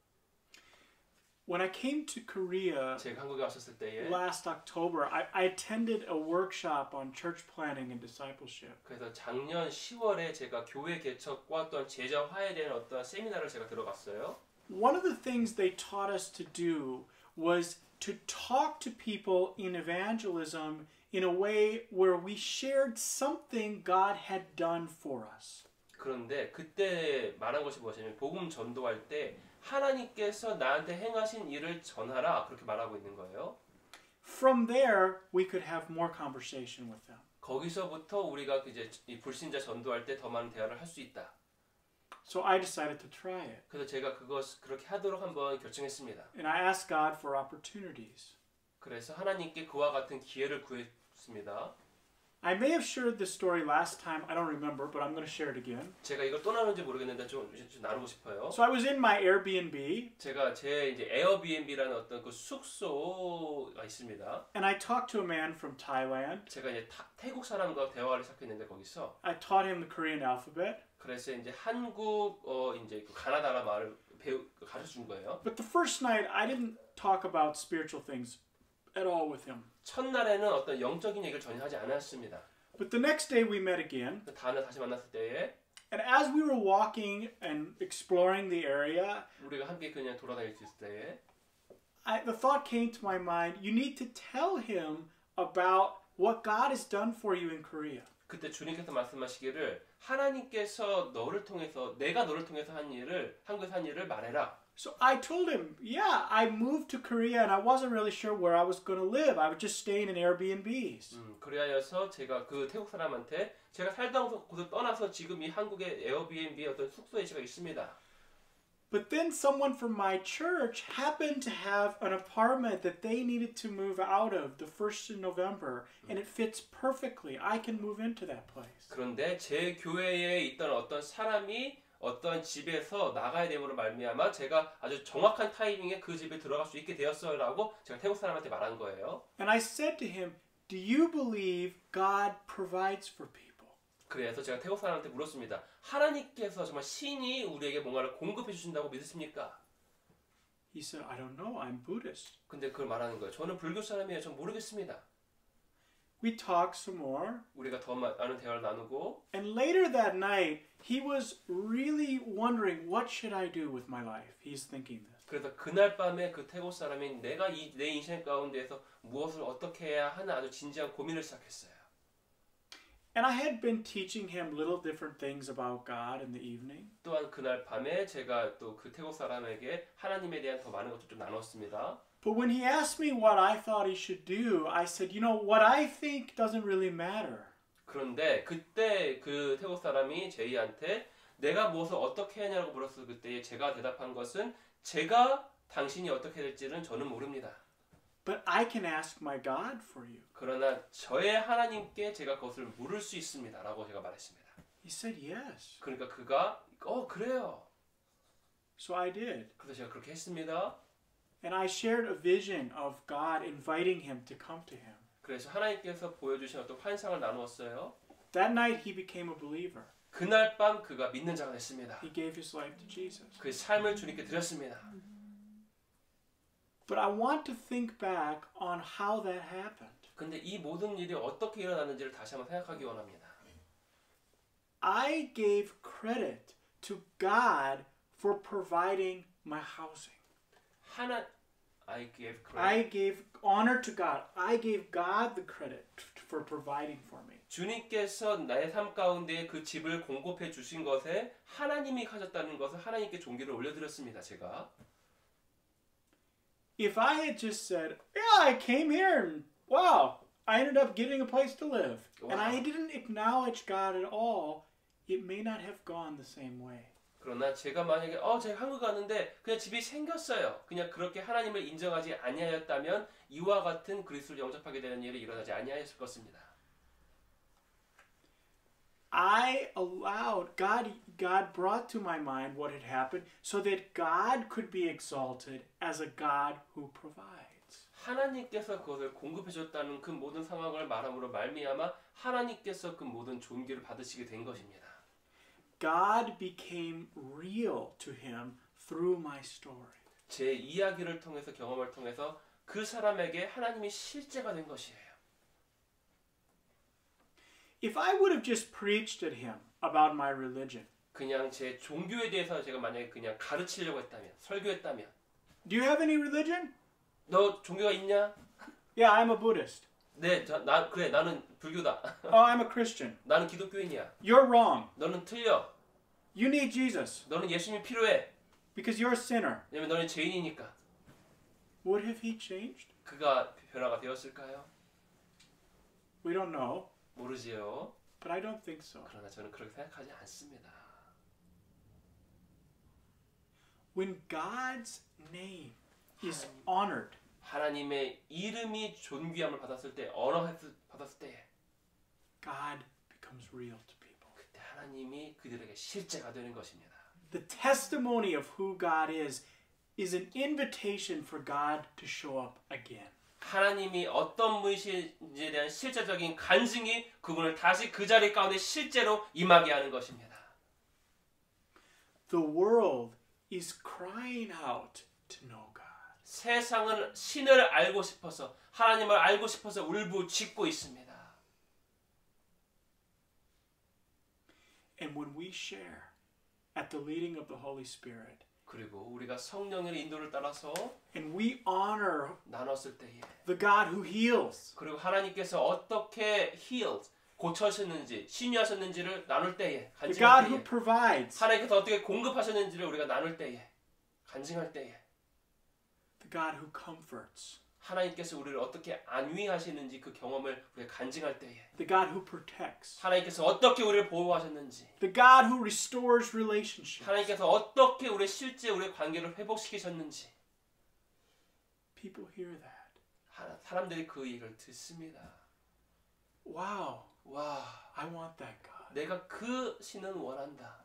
[SPEAKER 1] When I came to Korea
[SPEAKER 2] 제가 한국에 왔었을 때에
[SPEAKER 1] last October, I attended a workshop on church planning and discipleship.
[SPEAKER 2] 그래서 작년 10월에 제가 교회 개척과 또한 제자 화해에 대한 어떤 세미나를 제가 들어갔어요.
[SPEAKER 1] One of the things they taught us to do was to talk to people in evangelism in a way where we shared something God had done for us.
[SPEAKER 2] 그런데 그때 말한 것이 무엇이냐면 복음 전도할 때 하나님께서 나한테 행하신 일을 전하라 그렇게 말하고 있는 거예요.
[SPEAKER 1] From there, we could have more conversation with them.
[SPEAKER 2] 거기서부터 우리가 이제 이 불신자 전도할 때 더 많은 대화를 할 수 있다.
[SPEAKER 1] So I decided to try it.
[SPEAKER 2] 그래서 제가 그렇게 하도록 한번 결정했습니다.
[SPEAKER 1] And I asked God for opportunities.
[SPEAKER 2] 그래서 하나님께 그와 같은 기회를 구했습니다.
[SPEAKER 1] I may have shared this story last time, I don't remember, but I'm going to share it again.
[SPEAKER 2] 제가 이걸 또 나누는지 모르겠는데 좀 나누고 싶어요.
[SPEAKER 1] So I was in my Airbnb,
[SPEAKER 2] 제가 제 이제 에어비앤비라는 어떤 그 숙소가 있습니다.
[SPEAKER 1] and I talked to a man from Thailand.
[SPEAKER 2] 제가 이제 태국 사람과 대화를 시작했는데 거기서
[SPEAKER 1] I taught him the Korean alphabet.
[SPEAKER 2] 그래서 이제 한국 이제 그 가나다라 말을 가르쳐 준 거예요.
[SPEAKER 1] But the first night, I didn't talk about spiritual things at all with him.
[SPEAKER 2] 첫날에는 어떤 영적인 얘기를 전혀 하지 않았습니다.
[SPEAKER 1] But the next day we met again,
[SPEAKER 2] 다음날 다시 만났을 때에
[SPEAKER 1] and as we were walking and exploring the area,
[SPEAKER 2] 우리가 함께 그냥 돌아다닐 수 있을 때에
[SPEAKER 1] the thought came to my mind, you need to tell him about what God has done for you in Korea.
[SPEAKER 2] 그때 주님께서 말씀하시기를 하나님께서 내가 너를 통해서 한 일을 한국에서 한 일을 말해라.
[SPEAKER 1] So I told him, yeah, I moved to Korea and I wasn't really sure where I was going to live. I was just staying in Airbnbs.
[SPEAKER 2] 그래야여서 제가 그 태국 사람한테 제가 살던 곳을 떠나서 지금 이 한국의 에어비앤비 어떤 숙소에 제가 있습니다.
[SPEAKER 1] But then someone from my church happened to have an apartment that they needed to move out of the 1st of November, and it fits perfectly. I can move into that place.
[SPEAKER 2] 그런데 제 교회에 있던 어떤 사람이 어떤 집에서 나가야 됨으로 말미암아 제가 아주 정확한 타이밍에 그 집에 들어갈 수 있게 되었어요라고 제가 태국 사람한테 말한 거예요.
[SPEAKER 1] And I said to him, do you believe God provides for people?
[SPEAKER 2] 그래서 제가 태국 사람한테 물었습니다. 하나님께서 정말 신이 우리에게 뭔가를 공급해 주신다고 믿으십니까?
[SPEAKER 1] He said, I don't know, I'm Buddhist.
[SPEAKER 2] 근데 그걸 말하는 거예요. 저는 불교 사람이에요. 전 모르겠습니다.
[SPEAKER 1] We talked some more.
[SPEAKER 2] 우리가 더 많은 대화를 나누고
[SPEAKER 1] And later that night, he was really wondering, what should I do with my life? He's thinking this.
[SPEAKER 2] 그래서 그날 밤에 그 태국 사람이 내가 내 인생 가운데에서 무엇을 어떻게 해야 하나 아주 진지한 고민을 시작했어요.
[SPEAKER 1] And I had been teaching him little different things about God in the evening.
[SPEAKER 2] 또한 그날 밤에 제가 또 그 태국 사람에게 하나님에 대한 더 많은 것을 좀 나눴습니다.
[SPEAKER 1] But when he asked me what I thought he should do, I said, you know, what I think doesn't really matter.
[SPEAKER 2] 그런데 그때 그 태국 사람이 제이한테 내가 무엇을 어떻게 하냐고 물었을 그때 제가 대답한 것은 제가 당신이 어떻게 될지는 저는 모릅니다.
[SPEAKER 1] But I can ask my God for you.
[SPEAKER 2] 그러나 저의 하나님께 제가 그것을 물을 수 있습니다. 라고 제가 말했습니다.
[SPEAKER 1] He said yes.
[SPEAKER 2] 그러니까 그가 그래요.
[SPEAKER 1] So I did.
[SPEAKER 2] 그래서 제가 그렇게 했습니다.
[SPEAKER 1] And I shared a vision of God inviting him to come to him.
[SPEAKER 2] 그래서 하나님께서 보여주신 어떤 환상을 나누었어요.
[SPEAKER 1] That night he became a believer.
[SPEAKER 2] 그날 밤 그가 믿는 자가 됐습니다.
[SPEAKER 1] He gave his life to Jesus.
[SPEAKER 2] 그 삶을 주님께 드렸습니다.
[SPEAKER 1] But I want to think back on how that happened.
[SPEAKER 2] 근데 이 모든 일이 어떻게 일어났는지를 다시 한번 생각하기 원합니다.
[SPEAKER 1] I gave credit to God for providing my housing.
[SPEAKER 2] I gave credit.
[SPEAKER 1] I gave honor to God. I gave God the credit for providing for me.
[SPEAKER 2] 주님께서 나의 삶 가운데 그 집을 공급해 주신 것에 하나님이 하셨다는 것을 하나님께 존귀를 올려드렸습니다. 제가.
[SPEAKER 1] If I had just said, yeah, I came here and wow, I ended up getting a place to live.
[SPEAKER 2] Wow.
[SPEAKER 1] And I didn't acknowledge God at all, it may not have gone the same way.
[SPEAKER 2] 그러나 제가 만약에 제가 한국 갔는데 그냥 집이 생겼어요. 그냥 그렇게 하나님을 인정하지 아니하였다면 이와 같은 그리스도를 영접하게 되는 일이 일어나지 아니하였을 것입니다.
[SPEAKER 1] I allowed God brought to my mind what had happened so that God could be exalted as a God who provides.
[SPEAKER 2] 하나님께서 그것을 공급해 줬다는 그 모든 상황을 말함으로 말미암아 하나님께서 그 모든 존귀를 받으시게 된 것입니다.
[SPEAKER 1] God became real to him through my story.
[SPEAKER 2] 제 이야기를 통해서 경험을 통해서 그 사람에게 하나님이 실제가 된 것이에요.
[SPEAKER 1] If I would have just preached at him about my religion,
[SPEAKER 2] 그냥 제 종교에 대해서 제가 만약에 그냥 가르치려고 했다면, 설교했다면,
[SPEAKER 1] do you have any religion?
[SPEAKER 2] 너 종교가 있냐?
[SPEAKER 1] Yeah, I'm a Buddhist.
[SPEAKER 2] 네, 그래, 나는 불교다.
[SPEAKER 1] Oh, I'm a Christian.
[SPEAKER 2] 나는 기독교인이야.
[SPEAKER 1] You're wrong.
[SPEAKER 2] 너는 틀려.
[SPEAKER 1] You need Jesus
[SPEAKER 2] 너는 예수님이 필요해.
[SPEAKER 1] because you're a sinner.
[SPEAKER 2] 왜냐면 너는 죄인이니까.
[SPEAKER 1] Would have he changed?
[SPEAKER 2] 그가 변화가 되었을까요?
[SPEAKER 1] We don't know,
[SPEAKER 2] 모르지요.
[SPEAKER 1] but I don't think so.
[SPEAKER 2] 그러나 저는 그렇게 생각하지 않습니다.
[SPEAKER 1] When God's name is honored,
[SPEAKER 2] 하나님의 이름이 존귀함을 받았을 때, 받았을 때에
[SPEAKER 1] God becomes real to people.
[SPEAKER 2] 그때 하나님이 그들에게 실제가 되는 것입니다.
[SPEAKER 1] The testimony of who God is an invitation for God to show up again.
[SPEAKER 2] 하나님이 어떤 분이신지에 대한 실제적인 간증이 그분을 다시 그 자리 가운데 실제로 임하게 하는 것입니다.
[SPEAKER 1] The world is crying out to know God.
[SPEAKER 2] 세상은 신을 알고 싶어서 하나님을 알고 싶어서 울부짖고 있습니다.
[SPEAKER 1] And when we share at the leading of the Holy Spirit,
[SPEAKER 2] 그리고 우리가 성령의 인도를 따라서
[SPEAKER 1] and we honor
[SPEAKER 2] 나눴을 때에
[SPEAKER 1] the God who heals,
[SPEAKER 2] 그리고 하나님께서 어떻게 고쳐셨는지 신유하셨는지를 나눌 때에
[SPEAKER 1] the God
[SPEAKER 2] 간증할
[SPEAKER 1] who
[SPEAKER 2] 때에
[SPEAKER 1] provides,
[SPEAKER 2] 하나님께서 어떻게 공급하셨는지를 우리가 나눌 때에 간증할 때에
[SPEAKER 1] the God who comforts,
[SPEAKER 2] 하나님께서 우리를 어떻게 안위하시는지 그 경험을 우리가 간증할 때에
[SPEAKER 1] the God who protects,
[SPEAKER 2] 하나님께서 어떻게 우리를 보호하셨는지
[SPEAKER 1] the God who restores relationships.
[SPEAKER 2] 하나님께서 어떻게 우리의 관계를 회복시키셨는지
[SPEAKER 1] People hear that.
[SPEAKER 2] 사람들이 그 얘기를 듣습니다.
[SPEAKER 1] Wow,
[SPEAKER 2] 와,
[SPEAKER 1] I want that God.
[SPEAKER 2] 내가 그 신은 원한다.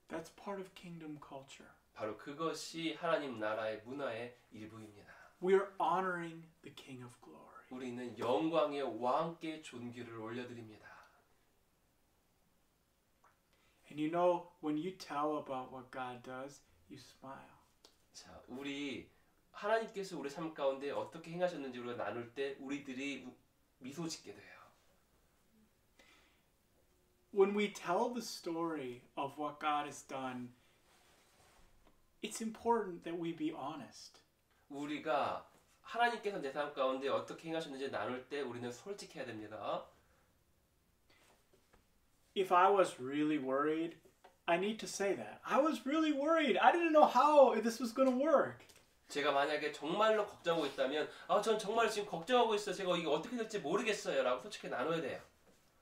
[SPEAKER 1] That's part of kingdom culture.
[SPEAKER 2] 바로 그것이 하나님 나라의 문화의 일부입니다.
[SPEAKER 1] We are honoring the King of Glory.
[SPEAKER 2] 우리는 영광의 왕께 존귀를 올려드립니다.
[SPEAKER 1] And you know, when you tell about what God does, you smile.
[SPEAKER 2] 자, 우리 하나님께서 우리 삶 가운데 어떻게 행하셨는지 우리가 나눌 때 우리들이 미소 짓게 돼요.
[SPEAKER 1] When we tell the story of what God has done, it's important that we be honest.
[SPEAKER 2] 우리가 하나님께서 내 삶 가운데 어떻게 행하셨는지 나눌 때 우리는 솔직해야 됩니다.
[SPEAKER 1] If I was really worried, I need to say that. I was really worried. I didn't know how this was going to work.
[SPEAKER 2] 제가 만약에 정말로 걱정하고 있다면 전 정말 지금 걱정하고 있어요. 제가 이게 어떻게 될지 모르겠어요. 라고 솔직히 나눠야 돼요.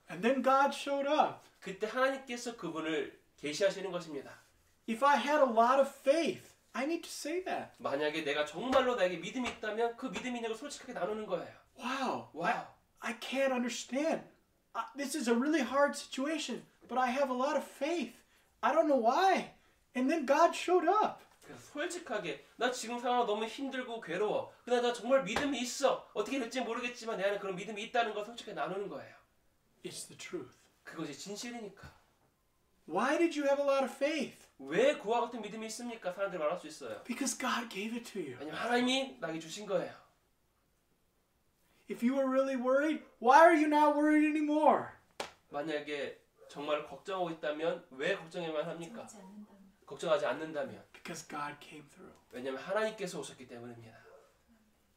[SPEAKER 1] And then God showed up.
[SPEAKER 2] 그때 하나님께서 그분을 계시하시는 것입니다.
[SPEAKER 1] If I had a lot of faith, I need to say that.
[SPEAKER 2] 만약에 내가 정말로 나에게 믿음이 있다면 그 믿음이 있는 걸 솔직하게 나누는 거예요.
[SPEAKER 1] Wow.
[SPEAKER 2] 와우.
[SPEAKER 1] I can't understand. This is a really hard situation, but I have a lot of faith. I don't know why. And then God showed up.
[SPEAKER 2] 그래서 솔직하게 나 지금 상황 너무 힘들고 괴로워. 그러나 나 정말 믿음이 있어. 어떻게 될지 모르겠지만 내 안에 그런 믿음이 있다는 걸 솔직하게 나누는 거예요.
[SPEAKER 1] It's the truth.
[SPEAKER 2] 그것이 진실이니까.
[SPEAKER 1] Why did you have a lot of faith?
[SPEAKER 2] 왜 그와 같은 믿음이 있습니까? 사람들이 말할 수 있어요.
[SPEAKER 1] Because God gave it to you.
[SPEAKER 2] 왜냐면 하나님이 나에게 주신 거예요.
[SPEAKER 1] If you were really worried, why are you not worried anymore?
[SPEAKER 2] 만약에 정말 걱정하고 있다면 왜 걱정해야만 합니까? 걱정하지 않는다면.
[SPEAKER 1] Because God came through.
[SPEAKER 2] 왜냐면 하나님께서 오셨기 때문입니다.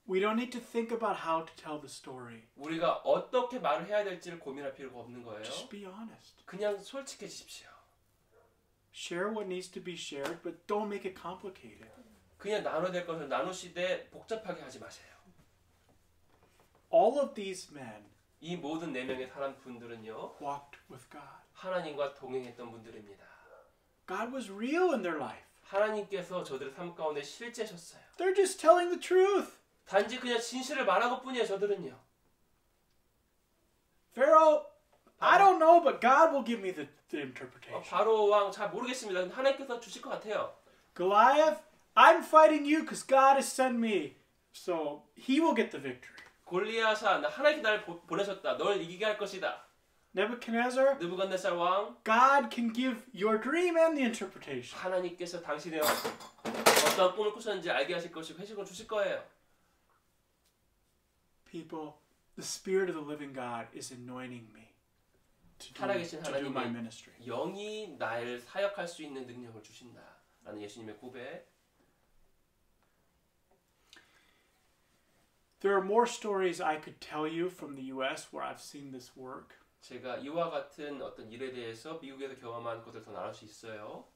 [SPEAKER 1] We don't need to think about how to tell the story.
[SPEAKER 2] 우리가 어떻게 말을 해야 될지를 고민할 필요가 없는 거예요.
[SPEAKER 1] Just be honest.
[SPEAKER 2] 그냥 솔직해지십시오.
[SPEAKER 1] Share what needs to be shared, but don't make it complicated.
[SPEAKER 2] 그냥 나눠야 될 것을 나누시되 복잡하게 하지 마세요.
[SPEAKER 1] All of these men
[SPEAKER 2] 이 모든 4명의 사람분들은요.
[SPEAKER 1] walked with God.
[SPEAKER 2] 하나님과 동행했던 분들입니다.
[SPEAKER 1] God was real in their life.
[SPEAKER 2] 하나님께서 저들의 삶 가운데 실제셨어요.
[SPEAKER 1] They're just telling the truth.
[SPEAKER 2] 단지 그냥 진실을 말한 것뿐이에요. 저들은요.
[SPEAKER 1] Pharaoh, I don't know, but God will give me the interpretation.
[SPEAKER 2] 바로 왕 잘 모르겠습니다. 근데 하나님께서 주실 것 같아요.
[SPEAKER 1] Goliath, I'm fighting you because God has sent me. So he will get the victory.
[SPEAKER 2] 골리앗아, 나 하나님께 나를 보내셨다. 널 이기게 할 것이다.
[SPEAKER 1] Nebuchadnezzar,
[SPEAKER 2] 느부갓네살 왕,
[SPEAKER 1] God can give your dream and the interpretation.
[SPEAKER 2] 하나님께서 당신의 어떠한 꿈을 꾸셨는지 알게 하실 것이고 회식을 주실 거예요.
[SPEAKER 1] People, the Spirit of the living God is anointing me to
[SPEAKER 2] 살아계신
[SPEAKER 1] do my
[SPEAKER 2] 하나님이
[SPEAKER 1] ministry.
[SPEAKER 2] 영이 나를 사역할 수 있는 능력을 주신다. 라는 예수님의 고백.
[SPEAKER 1] There are more stories I could tell you from the U.S. where I've seen this work.
[SPEAKER 2] 제가 이와 같은 어떤 일에 대해서 미국에서 경험한 것을 더 나눌 수 있어요.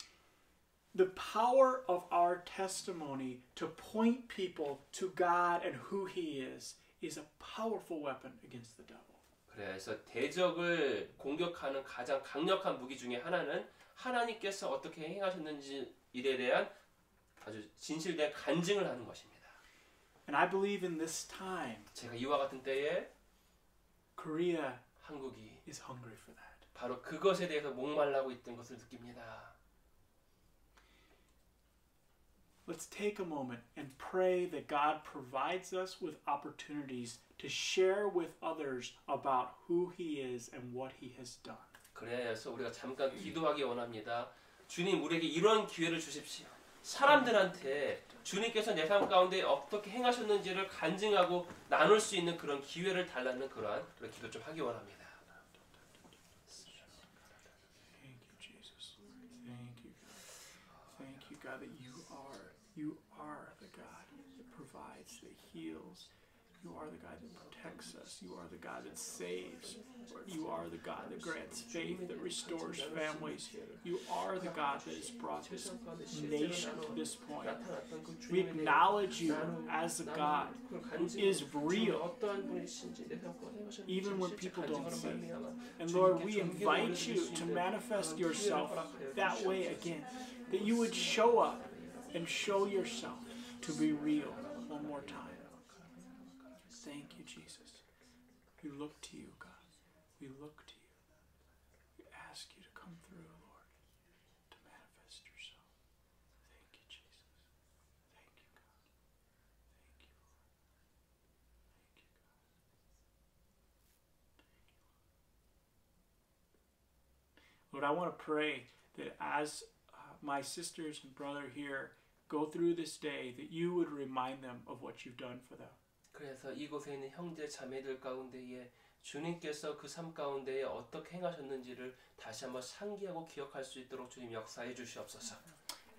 [SPEAKER 1] The power of our testimony to point people to God and who He is a powerful weapon against the devil.
[SPEAKER 2] 그래서 대적을 공격하는 가장 강력한 무기 중에 하나는 하나님께서 어떻게 행하셨는지 일에 대한 아주 진실된 간증을 하는 것입니다.
[SPEAKER 1] And I believe in this time,
[SPEAKER 2] 제가 이와 같은 때에
[SPEAKER 1] Korea
[SPEAKER 2] 한국이
[SPEAKER 1] is hungry for that.
[SPEAKER 2] 바로 그것에 대해서 목말라고 있던 것을 느낍니다.
[SPEAKER 1] Let's take a moment and pray that God provides us with opportunities to share with others about who He is and what He has done.
[SPEAKER 2] 그래서 우리가 잠깐 기도하기 원합니다. 주님 우리에게 이런 기회를 주십시오. 사람들한테 주님께서 내 삶 가운데 어떻게 행하셨는지를 간증하고 나눌 수 있는 그런 기회를 달라는 그런 기도 좀 하기 원합니다.
[SPEAKER 1] Thank you, Jesus. Thank you, God. Thank you, God, that you are the God that provides, that heals. You are the God that protects us. You are the God that saves. You are the God that grants faith, that restores families. You are the God that has brought this nation to this point. We acknowledge you as a God who is real, even when people don't see. And Lord, we invite you to manifest yourself that way again, that you would show up and show yourself to be real one more time. Thank you, Jesus. We look to you, God. We look to you. We ask you to come through, Lord, to manifest yourself. Thank you, Jesus. Thank you, God. Thank you, Lord. Thank you, God. Lord, I want to pray that as my sisters and brother here go through this day, that you would remind them of what you've done for them.
[SPEAKER 2] 그래서 이곳에 있는 형제 자매들 가운데에 주님께서 그 삶 가운데에 어떻게 행하셨는지를 다시 한번 상기하고 기억할 수 있도록 주님 역사해 주시옵소서.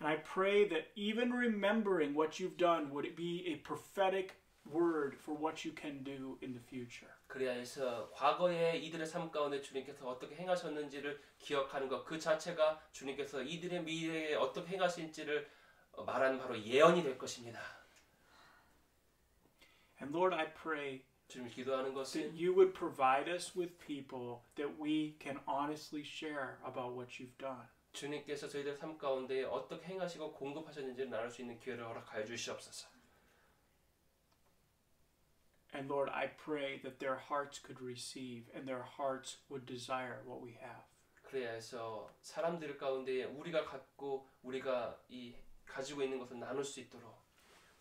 [SPEAKER 1] And I pray that even remembering what you've done would it be a prophetic word for what you can do in the future.
[SPEAKER 2] 그래야 해서 과거에 이들의 삶 가운데 주님께서 어떻게 행하셨는지를 기억하는 것 그 자체가 주님께서 이들의 미래에 어떻게 행하실지를 말하는 바로 예언이 될 것입니다.
[SPEAKER 1] And Lord, I pray
[SPEAKER 2] 주님 기도하는
[SPEAKER 1] that
[SPEAKER 2] 것은
[SPEAKER 1] you would provide us with people that we can honestly share about what you've done.
[SPEAKER 2] 주님께서 저희들 삶 가운데 어떻게 행하시고 공급하셨는지를 나눌 수 있는 기회를 허락하여 주시옵소서.
[SPEAKER 1] And Lord, I pray that their hearts could receive and their hearts would desire what we have.
[SPEAKER 2] 그래서 사람들 가운데 우리가 가지고 있는 것을 나눌 수 있도록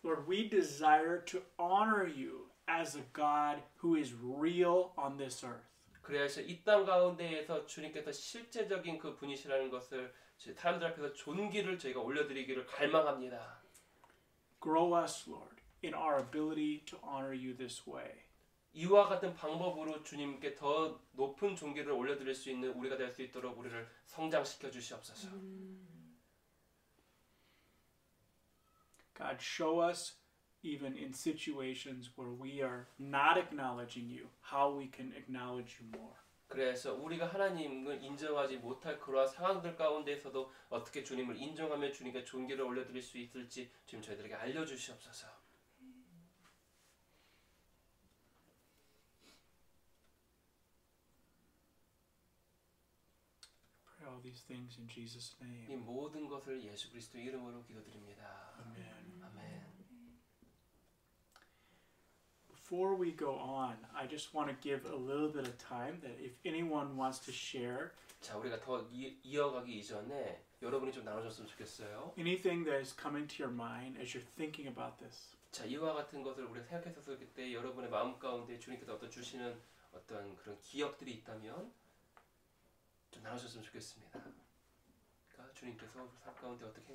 [SPEAKER 1] Lord, we desire to honor you as a God who is real on this earth.
[SPEAKER 2] 그래서 이 땅 가운데에서 주님께서 실제적인 그 분이시라는 것을 사람들 앞에서 존귀를 저희가 올려드리기를 갈망합니다.
[SPEAKER 1] Grow us, Lord, in our ability to honor you this way.
[SPEAKER 2] 이와 같은 방법으로 주님께 더 높은 존귀를 올려드릴 수 있는 우리가 될 수 있도록 우리를 성장시켜 주시옵소서.
[SPEAKER 1] God, show us even in situations where we are not acknowledging you, how we can acknowledge you more.
[SPEAKER 2] 그래서 우리가 하나님을 인정하지 못할 그러한 상황들 가운데에서도 어떻게 주님을 인정하며 주님께 존귀를 올려드릴 수 있을지 주님 저희들에게 알려주시옵소서.
[SPEAKER 1] Pray all these things in Jesus' name.
[SPEAKER 2] 이 모든 것을 예수 그리스도 이름으로 기도드립니다.
[SPEAKER 1] Amen.
[SPEAKER 2] 아멘.
[SPEAKER 1] Before we go on, I just want to give a little bit of time that if anyone wants to share
[SPEAKER 2] 자, 우리가 더 이어가기 이전에 여러분이 좀 나눠줬으면 좋겠어요.
[SPEAKER 1] anything that is coming to your mind as you're thinking about this.
[SPEAKER 2] 자, 이와 같은 것을 우리가 생각했었을 때 여러분의 마음 가운데 주님께서 어떤 주시는 어떤 그런 기억들이 있다면 좀 나눠줬으면 좋겠습니다. 그러니까 주님께서 삶 가운데 어떻게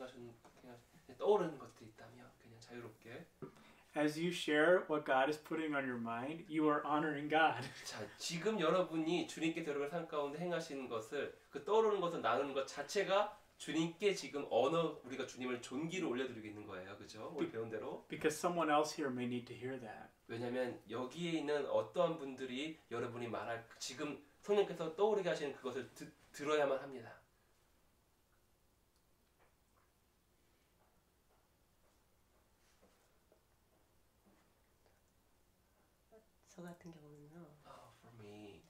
[SPEAKER 2] 떠오르는 것들이 있다면 그냥 자유롭게.
[SPEAKER 1] As you share what God is putting on your mind, you are honoring God.
[SPEAKER 2] 자, 지금 여러분이 주님께서 여러분의 삶 가운데 행하시는 것을 그 떠오르는 것을 나누는 것 자체가 주님께 지금 우리가 주님을 존귀를 올려드리고 있는 거예요, 그죠? 우리 배운 대로.
[SPEAKER 1] Because someone else here may need to hear that.
[SPEAKER 2] 왜냐하면 여기에 있는 어떠한 분들이 여러분이 말할 지금 성령께서 떠오르게 하시는 그것을 들어야만 합니다.
[SPEAKER 6] 저 같은 경우는요.
[SPEAKER 2] For me.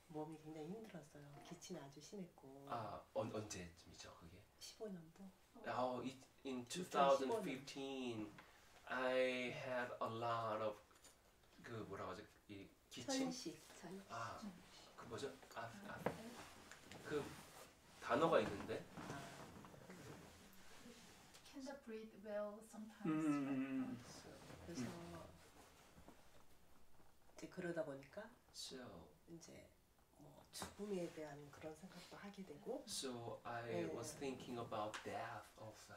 [SPEAKER 6] 몸이 굉장히 힘들었어요. 기침이 아주 심했고.
[SPEAKER 2] 언제쯤이죠, 그게?
[SPEAKER 6] 15년도.
[SPEAKER 2] In 2015, I had a lot of 그 뭐라고 하죠? 이 기침.
[SPEAKER 6] 천식.
[SPEAKER 2] 그 뭐죠? 그 단어가 있는데.
[SPEAKER 3] Cannot breathe well sometimes.
[SPEAKER 6] 그래서 이제 그러다 보니까
[SPEAKER 2] So
[SPEAKER 6] 이제 뭐 죽음에 대한 그런 생각도 하게 되고.
[SPEAKER 2] So I was thinking about death also.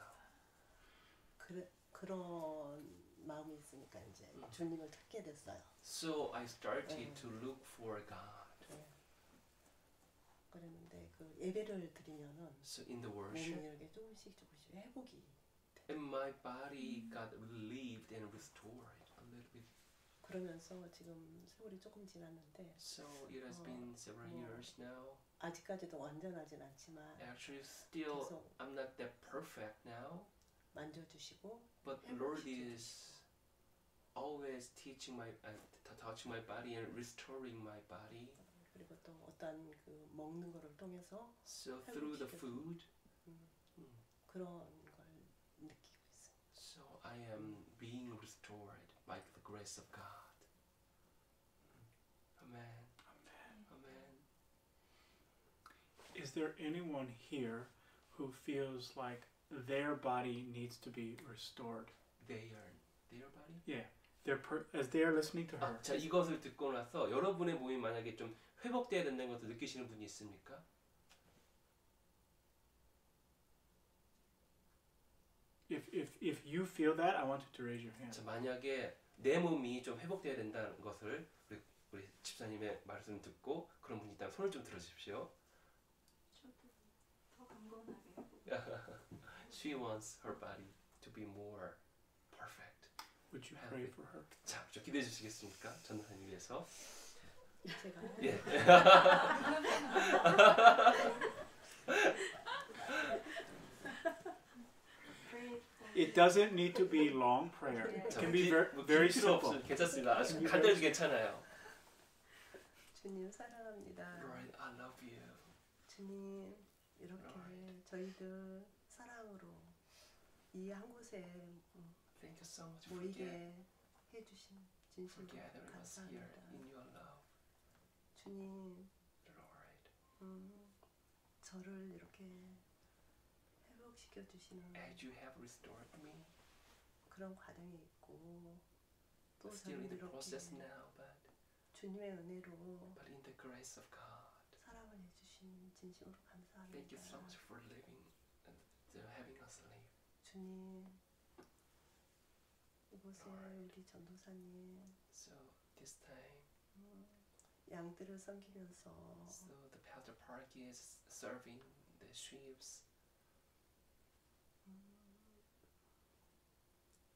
[SPEAKER 6] 그런 마음이 있으니까 이제 주님을 찾게 됐어요.
[SPEAKER 2] So I started to look for God.
[SPEAKER 6] 그랬는데 그 예배를 드리면은
[SPEAKER 2] So in the
[SPEAKER 6] 몸이
[SPEAKER 2] worship,
[SPEAKER 6] 이렇게 조금씩 회복이.
[SPEAKER 2] and my body got relieved and restored a little bit.
[SPEAKER 6] 그러면서 지금 세월이 조금 지났는데.
[SPEAKER 2] So it has been several years now.
[SPEAKER 6] 아직까지도 완전하진 않지만.
[SPEAKER 2] Actually, still I'm not that perfect now.
[SPEAKER 6] 만져주시고.
[SPEAKER 2] But Lord is always touching my body and restoring my body.
[SPEAKER 6] 그리고 또 어떤 그 먹는 거를 통해서.
[SPEAKER 2] So through the food.
[SPEAKER 6] 그런 걸 느끼고 있어요.
[SPEAKER 2] So I am being restored by the grace of God. Amen. Amen.
[SPEAKER 1] Is there anyone here who feels like their body needs to be restored?
[SPEAKER 2] Their body?
[SPEAKER 1] Yeah. As they are listening to her.
[SPEAKER 2] 자, 이것을 듣고 나서 여러분의 몸이 만약에 좀 회복돼야 된다는 것을 느끼시는 분이 있습니까?
[SPEAKER 1] If you feel that, I want you to raise your hand.
[SPEAKER 2] 자, 만약에 내 몸이 좀 회복돼야 된다는 것을 우리 집사님의 말씀 듣고 그런 분이 있다면 손을 좀 들어주십시오.
[SPEAKER 4] 저도 더 강건하게.
[SPEAKER 2] She wants her body to be more perfect.
[SPEAKER 1] Would you pray for her?
[SPEAKER 2] 자, 저 기대해 주시겠습니까? 전도사님 위해서.
[SPEAKER 6] 제가.
[SPEAKER 2] 예.
[SPEAKER 1] It doesn't need to be long prayer. It can be very simple.
[SPEAKER 2] 괜찮습니다. 아주 간단해도 괜찮아요.
[SPEAKER 6] 주님 사랑합니다.
[SPEAKER 2] Lord, I love you.
[SPEAKER 6] 주님 이렇게 저희들 사랑으로 이 한 곳에
[SPEAKER 2] Thank you so much for
[SPEAKER 6] 모이게 해주신 진심으로
[SPEAKER 2] gathering us here
[SPEAKER 6] 감사합니다.
[SPEAKER 2] in your love,
[SPEAKER 6] 주님
[SPEAKER 2] Lord.
[SPEAKER 6] 저를 이렇게 회복시켜 주시는
[SPEAKER 2] As you have restored me,
[SPEAKER 6] 그런 과정이 있고 또
[SPEAKER 2] still
[SPEAKER 6] 저를
[SPEAKER 2] in the
[SPEAKER 6] 이렇게
[SPEAKER 2] process now, but
[SPEAKER 6] 주님의 은혜로
[SPEAKER 2] in the grace of God.
[SPEAKER 6] 사랑을 해주신 진심으로 감사합니다.
[SPEAKER 2] Thank you so much for living and having us live.
[SPEAKER 6] 주님 이곳에
[SPEAKER 2] Lord.
[SPEAKER 6] 우리 전도사님
[SPEAKER 2] So this time,
[SPEAKER 6] 양들을 섬기면서
[SPEAKER 2] so the Pastor Park is serving the sheep.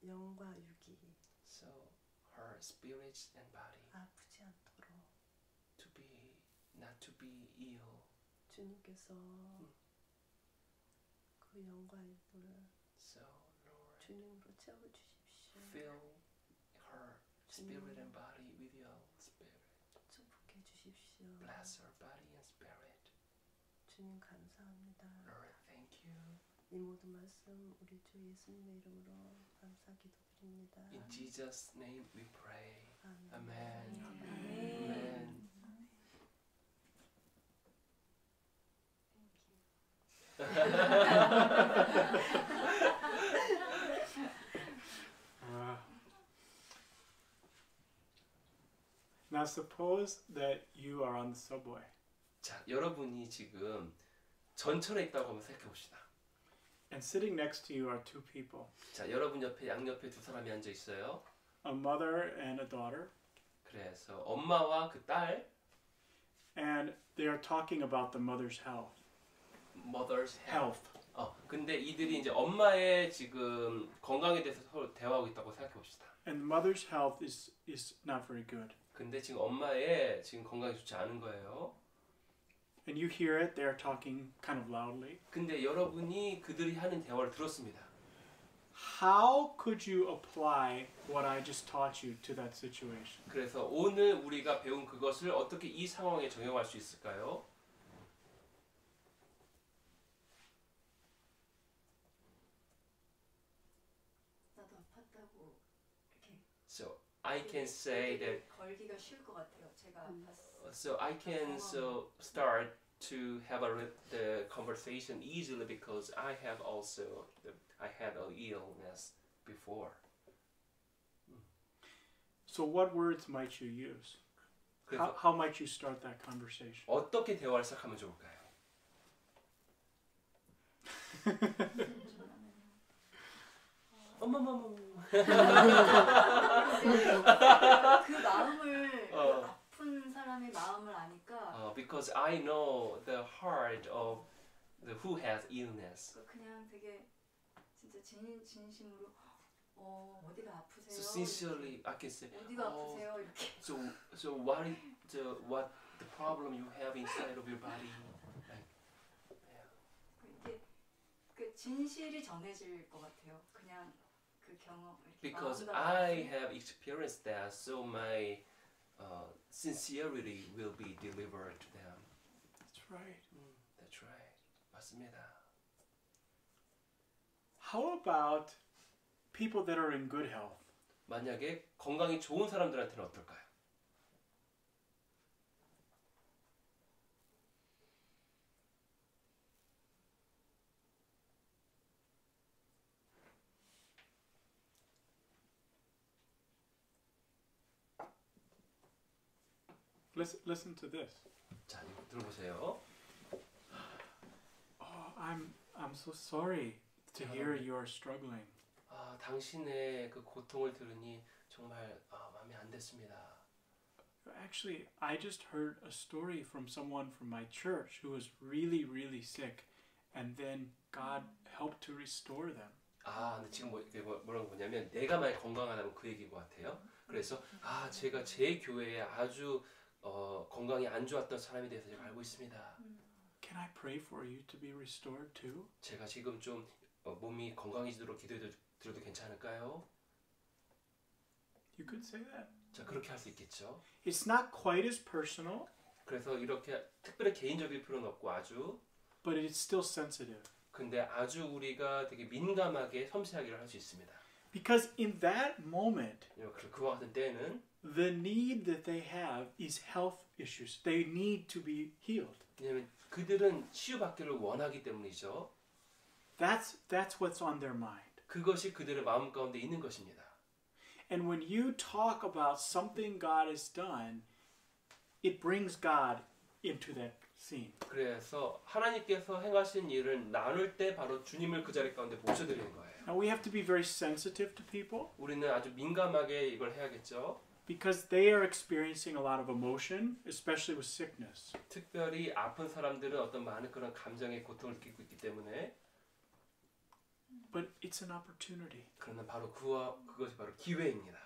[SPEAKER 6] 영과 육이
[SPEAKER 2] So her spirit and body
[SPEAKER 6] 아프지 않도록
[SPEAKER 2] to be not to be ill.
[SPEAKER 6] 주님께서 그 영과 육을
[SPEAKER 2] So Lord,
[SPEAKER 6] 주님으로 채워주십시오.
[SPEAKER 2] fill her spirit and body with your spirit.
[SPEAKER 6] 축복해 주십시오.
[SPEAKER 2] Bless her body and spirit.
[SPEAKER 6] 주님 감사합니다.
[SPEAKER 2] Lord, thank you.
[SPEAKER 6] 이 모든 말씀 우리 주 예수님의 이름으로 감사 기도드립니다.
[SPEAKER 2] In Jesus' name we pray.
[SPEAKER 6] 아멘.
[SPEAKER 2] Amen. Amen.
[SPEAKER 1] Now suppose that you are on the subway
[SPEAKER 2] 자, 여러분이 지금 전철에 있다고 한번 생각해 봅시다.
[SPEAKER 1] and sitting next to you are two people,
[SPEAKER 2] 자, 여러분 옆에 양옆에 두 사람이 앉아 있어요.
[SPEAKER 1] a mother and a daughter,
[SPEAKER 2] 그래서 엄마와 그 딸,
[SPEAKER 1] and they are talking about the mother's health.
[SPEAKER 2] mother's health.
[SPEAKER 1] Health.
[SPEAKER 2] 근데 이들이 이제 엄마의 지금 건강에 대해서 서로 대화하고 있다고 생각해 봅시다.
[SPEAKER 1] And the mother's health is not very good.
[SPEAKER 2] 근데 지금 엄마의 지금 건강이 좋지 않은 거예요.
[SPEAKER 1] And you hear it, they are talking kind of loudly.
[SPEAKER 2] 근데 여러분이 그들이 하는 대화를 들었습니다.
[SPEAKER 1] How could you apply what I just taught you to that situation?
[SPEAKER 2] 그래서 오늘 우리가 배운 그것을 어떻게 이 상황에 적용할 수 있을까요?
[SPEAKER 3] 나도 아팠다고 이렇게
[SPEAKER 2] So I can say that
[SPEAKER 3] 걸기가 쉬울 것 같아요. 제가 아팠어.
[SPEAKER 2] so I can so start to have the conversation easily because I have also I had an illness before.
[SPEAKER 1] So what words might you use?
[SPEAKER 2] 그래서
[SPEAKER 1] How might you start that conversation?
[SPEAKER 2] 어떻게 대화를 시작하면 좋을까요? 어머머머.
[SPEAKER 3] 그 마음을 그 아픈 사람의 마음을 아니까
[SPEAKER 2] Because I know the heart of the who has illness.
[SPEAKER 3] 그냥 되게 진짜 진심으로 어디가 아프세요?
[SPEAKER 2] So sincerely, I can say,
[SPEAKER 3] 어디가 아프세요? 이렇게
[SPEAKER 2] so what is what the problem you have inside of your body? Like,
[SPEAKER 3] 이게 그 진실이 전해질 것 같아요. 그냥 그 경험 이렇게
[SPEAKER 2] because
[SPEAKER 3] 마음과
[SPEAKER 2] I
[SPEAKER 3] 마음이.
[SPEAKER 2] have experienced that, so my sincerity will be delivered to them.
[SPEAKER 1] That's right.
[SPEAKER 2] That's right. 맞습니다.
[SPEAKER 1] How about people that are in good health?
[SPEAKER 2] 만약에 건강이 좋은 사람들한테는 어떨까요?
[SPEAKER 1] Listen to this.
[SPEAKER 2] 자, 이거 들어보세요.
[SPEAKER 1] Oh, I'm so sorry to hear you are struggling.
[SPEAKER 2] 아, 당신의 그 고통을 들으니 정말 마음에 안 됐습니다.
[SPEAKER 1] Actually, I just heard a story from someone from my church who was really, really sick, and then God helped to restore them.
[SPEAKER 2] 아, 근데 지금 뭐라는 거냐면 내가 만약 건강하다면 그 얘기인 것 같아요. 그래서 제가 제 교회에 아주 건강이 안 좋았던 사람에 대해서 제가 알고 있습니다.
[SPEAKER 1] Can I pray for you to be restored too?
[SPEAKER 2] 제가 지금 좀 몸이 건강해지도록 기도해드려도 괜찮을까요?
[SPEAKER 1] You could say that.
[SPEAKER 2] 자, 그렇게 할 수 있겠죠.
[SPEAKER 1] It's not quite as personal,
[SPEAKER 2] 그래서 이렇게 특별히 개인적일 필요는 없고 아주
[SPEAKER 1] but it's still sensitive.
[SPEAKER 2] 근데 아주 우리가 되게 민감하게 섬세하기를 할 수 있습니다.
[SPEAKER 1] Because in that moment,
[SPEAKER 2] 그와 같은 때는
[SPEAKER 1] the need that they have is health issues. They need to be healed.
[SPEAKER 2] 왜냐하면 그들은 치유받기를 원하기 때문이죠.
[SPEAKER 1] That's what's on their mind.
[SPEAKER 2] 그것이 그들의 마음 가운데 있는 것입니다.
[SPEAKER 1] And when you talk about something God has done, it brings God into that scene.
[SPEAKER 2] 그래서 하나님께서 행하신 일을 나눌 때 바로 주님을 그 자리 가운데 모셔드리는 거예요.
[SPEAKER 1] Now we have to be very sensitive to people
[SPEAKER 2] 우리는 아주 민감하게 이걸 해야겠죠.
[SPEAKER 1] because they are experiencing a lot of emotion, especially with sickness.
[SPEAKER 2] 특별히 아픈 사람들은 어떤 많은 그런 감정의 고통을 느끼고 있기 때문에
[SPEAKER 1] But it's an opportunity.
[SPEAKER 2] 그러나 바로 그것이 바로 기회입니다.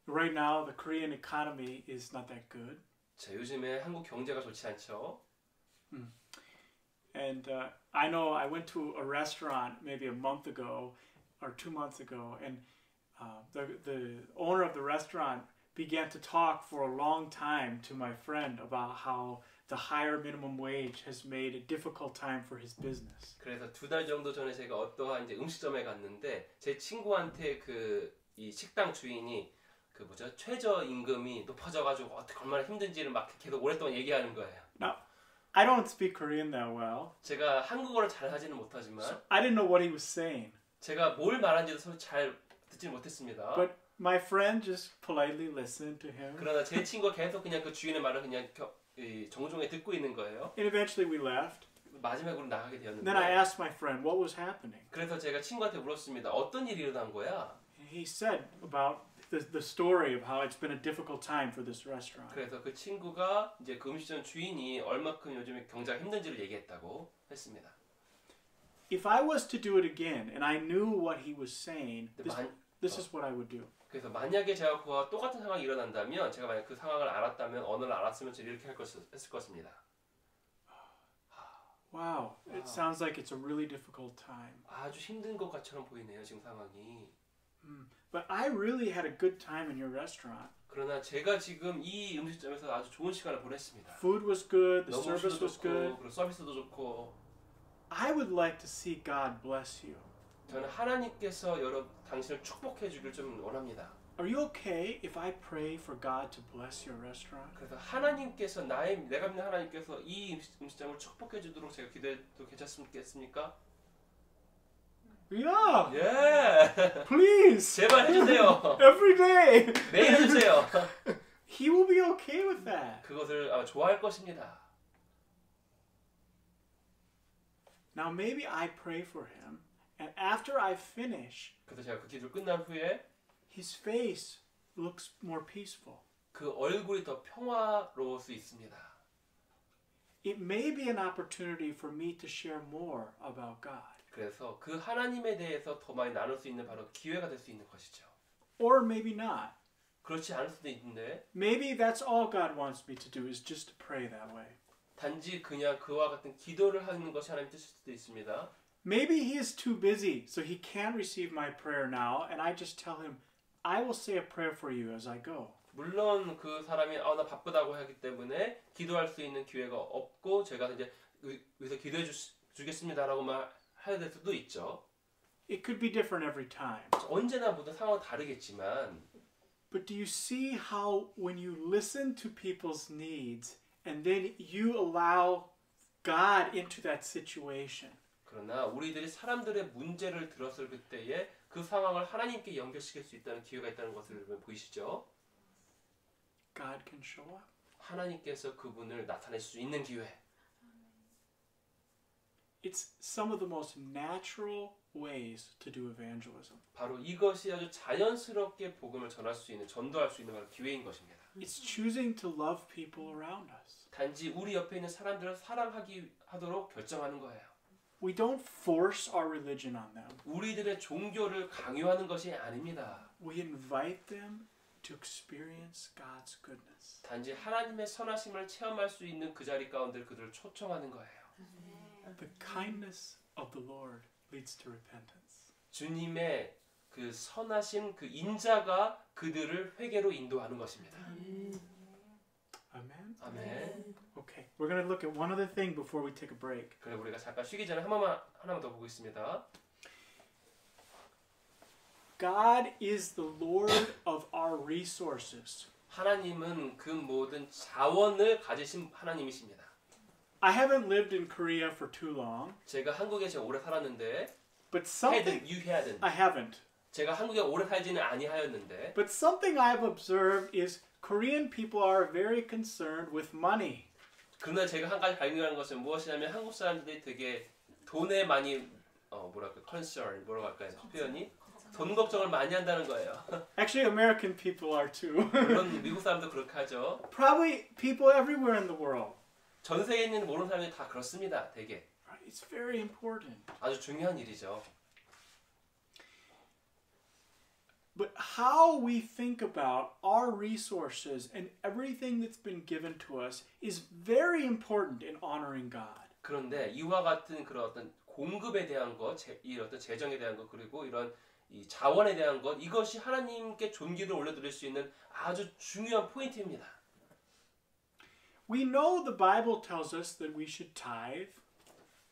[SPEAKER 1] Right now, the Korean economy is not that good.
[SPEAKER 2] 자, 요즘에 한국 경제가 좋지 않죠.
[SPEAKER 1] And I know I went to a restaurant maybe a month ago or 2 months ago, and the owner of the restaurant began to talk for a long time to my friend about how the higher minimum wage has made a difficult time for his business.
[SPEAKER 2] 그래서 2달 정도 전에 제가 어떠한 이제 음식점에 갔는데 제 친구한테 이 식당 주인이 최저 임금이 높아져가지고 어떻게 얼마나 힘든지를 막 계속 오랫동안 얘기하는 거예요.
[SPEAKER 1] Now, I don't speak Korean that well.
[SPEAKER 2] 제가 한국어를 잘 하지는 못하지만
[SPEAKER 1] So I didn't know what he was saying.
[SPEAKER 2] 제가 뭘 말하는지도 서로 잘 듣지 못했습니다.
[SPEAKER 1] But my friend just politely listened to him.
[SPEAKER 2] 그러나 제 친구가 계속 그냥 그 주인의 말을 그냥 정중하게 듣고 있는 거예요.
[SPEAKER 1] And eventually we left.
[SPEAKER 2] 마지막으로 나가게 되었는데
[SPEAKER 1] Then I asked my friend what was happening.
[SPEAKER 2] 그래서 제가 친구한테 물었습니다. 어떤 일이 일어난 거야?
[SPEAKER 1] He said about the story of how it's been a difficult time for this restaurant.
[SPEAKER 2] 그래서 그 친구가 이제 그 음식점 주인이 얼마큼 요즘에 경제가 힘든지를 얘기했다고 했습니다.
[SPEAKER 1] If I was to do it again and I knew what he was saying,
[SPEAKER 2] 근데
[SPEAKER 1] this is what I would do.
[SPEAKER 2] 그래서 만약에 제가 그와 똑같은 상황이 일어난다면 제가 만약 그 상황을 알았다면 언어를 알았으면 제가 이렇게 했을 것입니다.
[SPEAKER 1] Wow, it sounds like it's a really difficult time.
[SPEAKER 2] 아주 힘든 것처럼 보이네요, 지금 상황이.
[SPEAKER 1] But I really had a good time in your restaurant.
[SPEAKER 2] 그러나 제가 지금 이 음식점에서 아주 좋은 시간을 보냈습니다.
[SPEAKER 1] Food was good, the
[SPEAKER 2] 너무
[SPEAKER 1] service
[SPEAKER 2] 음식도
[SPEAKER 1] was
[SPEAKER 2] 좋고
[SPEAKER 1] good.
[SPEAKER 2] 그리고 서비스도 좋고.
[SPEAKER 1] I would like to see God bless you.
[SPEAKER 2] 저는 하나님께서 당신을 축복해 주길 좀 원합니다.
[SPEAKER 1] Are you okay if I pray for God to bless your restaurant?
[SPEAKER 2] 그래서 하나님께서 내가 믿는 하나님께서 이 음식점을 축복해 주도록 제가 기도해도 괜찮겠습니까?
[SPEAKER 1] Yeah,
[SPEAKER 2] 예.
[SPEAKER 1] please.
[SPEAKER 2] 제발 해주세요.
[SPEAKER 1] Every day.
[SPEAKER 2] 매일 해주세요.
[SPEAKER 1] He will be okay with that.
[SPEAKER 2] 그것을 좋아할 것입니다.
[SPEAKER 1] Now maybe I pray for him, and after I finish,
[SPEAKER 2] 그래서 제가 그 기도를 끝난 후에
[SPEAKER 1] his face looks more peaceful.
[SPEAKER 2] 그 얼굴이 더 평화로울 수 있습니다.
[SPEAKER 1] It may be an opportunity for me to share more about God.
[SPEAKER 2] 그래서 그 하나님에 대해서 더 많이 나눌 수 있는 바로 기회가 될 수 있는 것이죠.
[SPEAKER 1] Or maybe not.
[SPEAKER 2] 그렇지 않을 수도 있는데
[SPEAKER 1] Maybe that's all God wants me to do is just to pray that way.
[SPEAKER 2] 단지 그냥 그와 같은 기도를 하는 것이 하나님 뜻일 수도 있습니다.
[SPEAKER 1] Maybe he is too busy, so he can't receive my prayer now, and I just tell him, I will say a prayer for you as I go.
[SPEAKER 2] 물론 그 사람이 나 바쁘다고 하기 때문에 기도할 수 있는 기회가 없고 제가 이제 여기서 기도해 주겠습니다라고 해야 될 수도 있죠.
[SPEAKER 1] It could be different every time.
[SPEAKER 2] 언제나 모든 상황은 다르겠지만
[SPEAKER 1] But do you see how when you listen to people's needs and then you allow God into that situation,
[SPEAKER 2] 그러나 우리들이 사람들의 문제를 들었을 그때에 그 상황을 하나님께 연결시킬 수 있다는 기회가 있다는 것을 보이시죠?
[SPEAKER 1] God can show up.
[SPEAKER 2] 하나님께서 그분을 나타낼 수 있는 기회.
[SPEAKER 1] It's some of the most natural ways to do evangelism.
[SPEAKER 2] 바로 이것이 아주 자연스럽게 복음을 전할 수 있는, 전도할 수 있는 바로 기회인 것입니다.
[SPEAKER 1] It's choosing to love people around us.
[SPEAKER 2] 단지 우리 옆에 있는 사람들을 사랑하도록 결정하는 거예요.
[SPEAKER 1] We don't force our religion on them.
[SPEAKER 2] 우리들의 종교를 강요하는 것이 아닙니다.
[SPEAKER 1] We invite them to experience God's goodness.
[SPEAKER 2] 단지 하나님의 선하심을 체험할 수 있는 그 자리 가운데 그들을 초청하는 거예요.
[SPEAKER 1] The kindness of the Lord leads to repentance.
[SPEAKER 2] 주님의 그 선하심, 그 인자가 그들을 회개로 인도하는 것입니다.
[SPEAKER 1] Amen.
[SPEAKER 2] 아멘.
[SPEAKER 1] Okay, we're going to look at one other thing before we take a break.
[SPEAKER 2] 그래 우리가 잠깐 쉬기 전에 하나만 더 보고 있습니다.
[SPEAKER 1] God is the Lord of our resources.
[SPEAKER 2] 하나님은 그 모든 자원을 가지신 하나님이십니다.
[SPEAKER 1] I haven't lived in Korea for too long,
[SPEAKER 2] 제가 한국에 제가 오래 살았는데
[SPEAKER 1] but something
[SPEAKER 2] hadn't, you hadn't.
[SPEAKER 1] I haven't.
[SPEAKER 2] 제가 한국에 오래 살지는 아니하였는데
[SPEAKER 1] But something I've observed is Korean people are very concerned with money.
[SPEAKER 2] 그러나 제가 한 가지 발견한 것은 무엇이냐면 한국 사람들이 되게 돈에 많이 뭐랄까 concern 뭐라고 할까요? 표현이 돈 걱정을 많이 한다는 거예요.
[SPEAKER 1] Actually, American people are too.
[SPEAKER 2] 물론 미국 사람도 그렇게 하죠.
[SPEAKER 1] Probably people everywhere in the world.
[SPEAKER 2] 전 세계에 있는 모르는 사람들이 다 그렇습니다. 되게
[SPEAKER 1] Right? It's very important.
[SPEAKER 2] 아주 중요한 일이죠.
[SPEAKER 1] But how we think about our resources and everything that's been given to us is very important in honoring God.
[SPEAKER 2] 그런데 이와 같은 그런 어떤 공급에 대한 것, 이 어떤 재정에 대한 것, 그리고 이런 이 자원에 대한 것, 이것이 하나님께 존귀를 올려드릴 수 있는 아주 중요한 포인트입니다.
[SPEAKER 1] We know the Bible tells us that we should tithe.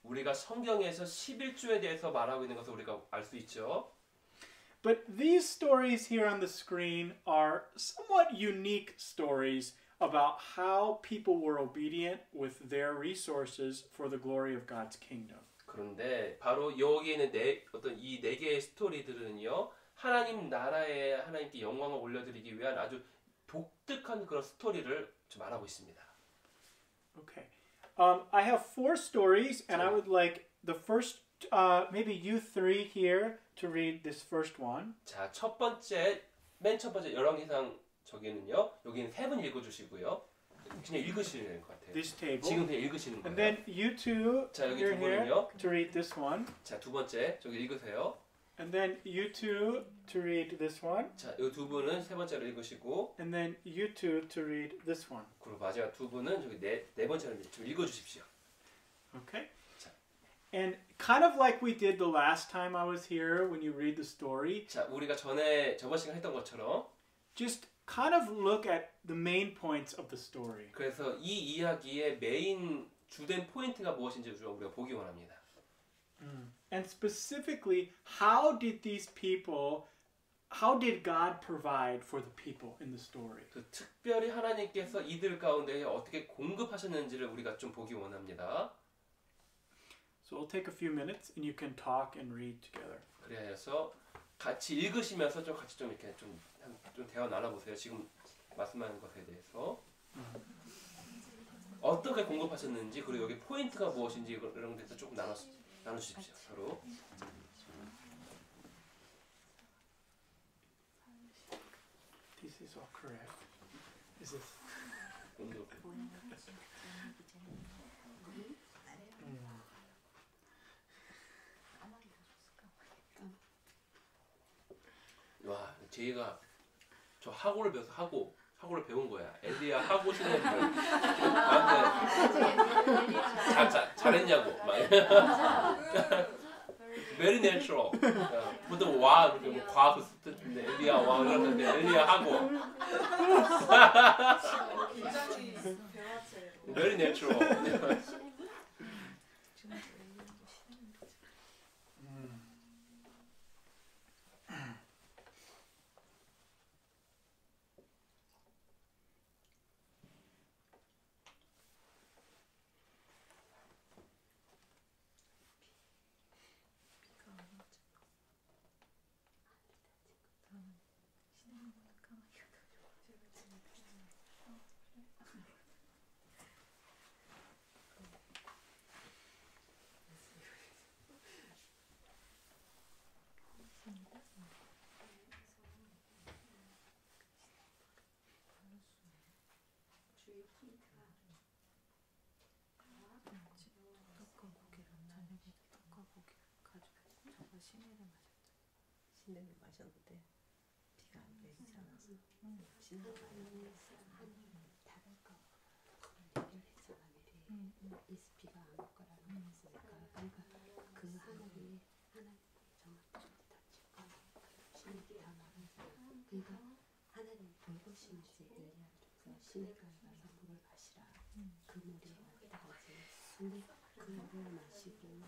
[SPEAKER 2] 우리가 성경에서 11조에 대해서 말하고 있는 것을 우리가 알 수 있죠.
[SPEAKER 1] But these stories here on the screen are somewhat unique stories about how people were obedient with their resources for the glory of God's kingdom.
[SPEAKER 2] 그런데 바로 여기에 있는 어떤 이 네 개의 스토리들은요, 하나님 나라에 하나님께 영광을 올려드리기 위한 아주 독특한 그런 스토리를 좀 말하고 있습니다.
[SPEAKER 1] Okay. I have 4 stories, and I would like the first, maybe you 3 here to read this first one.
[SPEAKER 2] 자, 첫 번째, 맨 첫 번째 열왕기상 저기는요, 여기는 3분 읽어주시고요. 그냥 읽으시는 것 같아요.
[SPEAKER 1] This table.
[SPEAKER 2] 지금 그냥 읽으시는
[SPEAKER 1] And
[SPEAKER 2] 거예요.
[SPEAKER 1] then you two,
[SPEAKER 2] 자, 여기
[SPEAKER 1] you're
[SPEAKER 2] 두
[SPEAKER 1] here
[SPEAKER 2] 분은요.
[SPEAKER 1] to read this one.
[SPEAKER 2] 자, 두 번째, 저기 읽으세요.
[SPEAKER 1] And then you two to read this one.
[SPEAKER 2] 자, 이 두 분은 세 번째로 읽으시고,
[SPEAKER 1] And then you two to read this one.
[SPEAKER 2] 그리고 마지막 두 분은 저기 네 번째로 좀 읽어주십시오.
[SPEAKER 1] Okay? And kind of like we did the last time I was here when you read the story,
[SPEAKER 2] 자, 우리가 저번 시간 했던 것처럼
[SPEAKER 1] just kind of look at the main points of the story.
[SPEAKER 2] 그래서 이 이야기의 메인 주된 포인트가 무엇인지 우리가 보기 원합니다.
[SPEAKER 1] And specifically, how did God provide for the people in the story?
[SPEAKER 2] 그 특별히 하나님께서 이들 가운데 어떻게 공급하셨는지를 우리가 좀 보기 원합니다.
[SPEAKER 1] So we'll take a few minutes and you can talk and read together.
[SPEAKER 2] 그래야 해서 같이 읽으시면서 좀 같이 좀 이렇게 좀 대화 나눠보세요. 지금 말씀하는 것에 대해서 어떻게 공급하셨는지, 그리고 여기 포인트가 무엇인지 이런 데서 조금 나눠주십시오. 서로.
[SPEAKER 1] This is all correct. Is this?
[SPEAKER 2] 와, 제이가 저 학고를 배워서 학고를 배운 거야. 엘리야 하고 싶은 분 나한테 잘했냐고 막. Very natural. 보통 와 이렇게 뭐 과학을 쓰는데 엘리야 와 이러는데 엘리야 하고.
[SPEAKER 4] 굉장히 대화체.
[SPEAKER 2] Very natural.
[SPEAKER 6] 시내를 마셨는데 비가 내리지 않아서 시내를
[SPEAKER 3] 비가 안 올 거라는 거 있으니까 그러니까 그 하늘이 하나님 정말 좀 다칠 거 시내가 다 말하잖아. 그러니까 하나님 돌보시면서 엘리야께서 시내가 가서 물을 마시라. 그 물이 나타나지. 근데 그 물을 마시고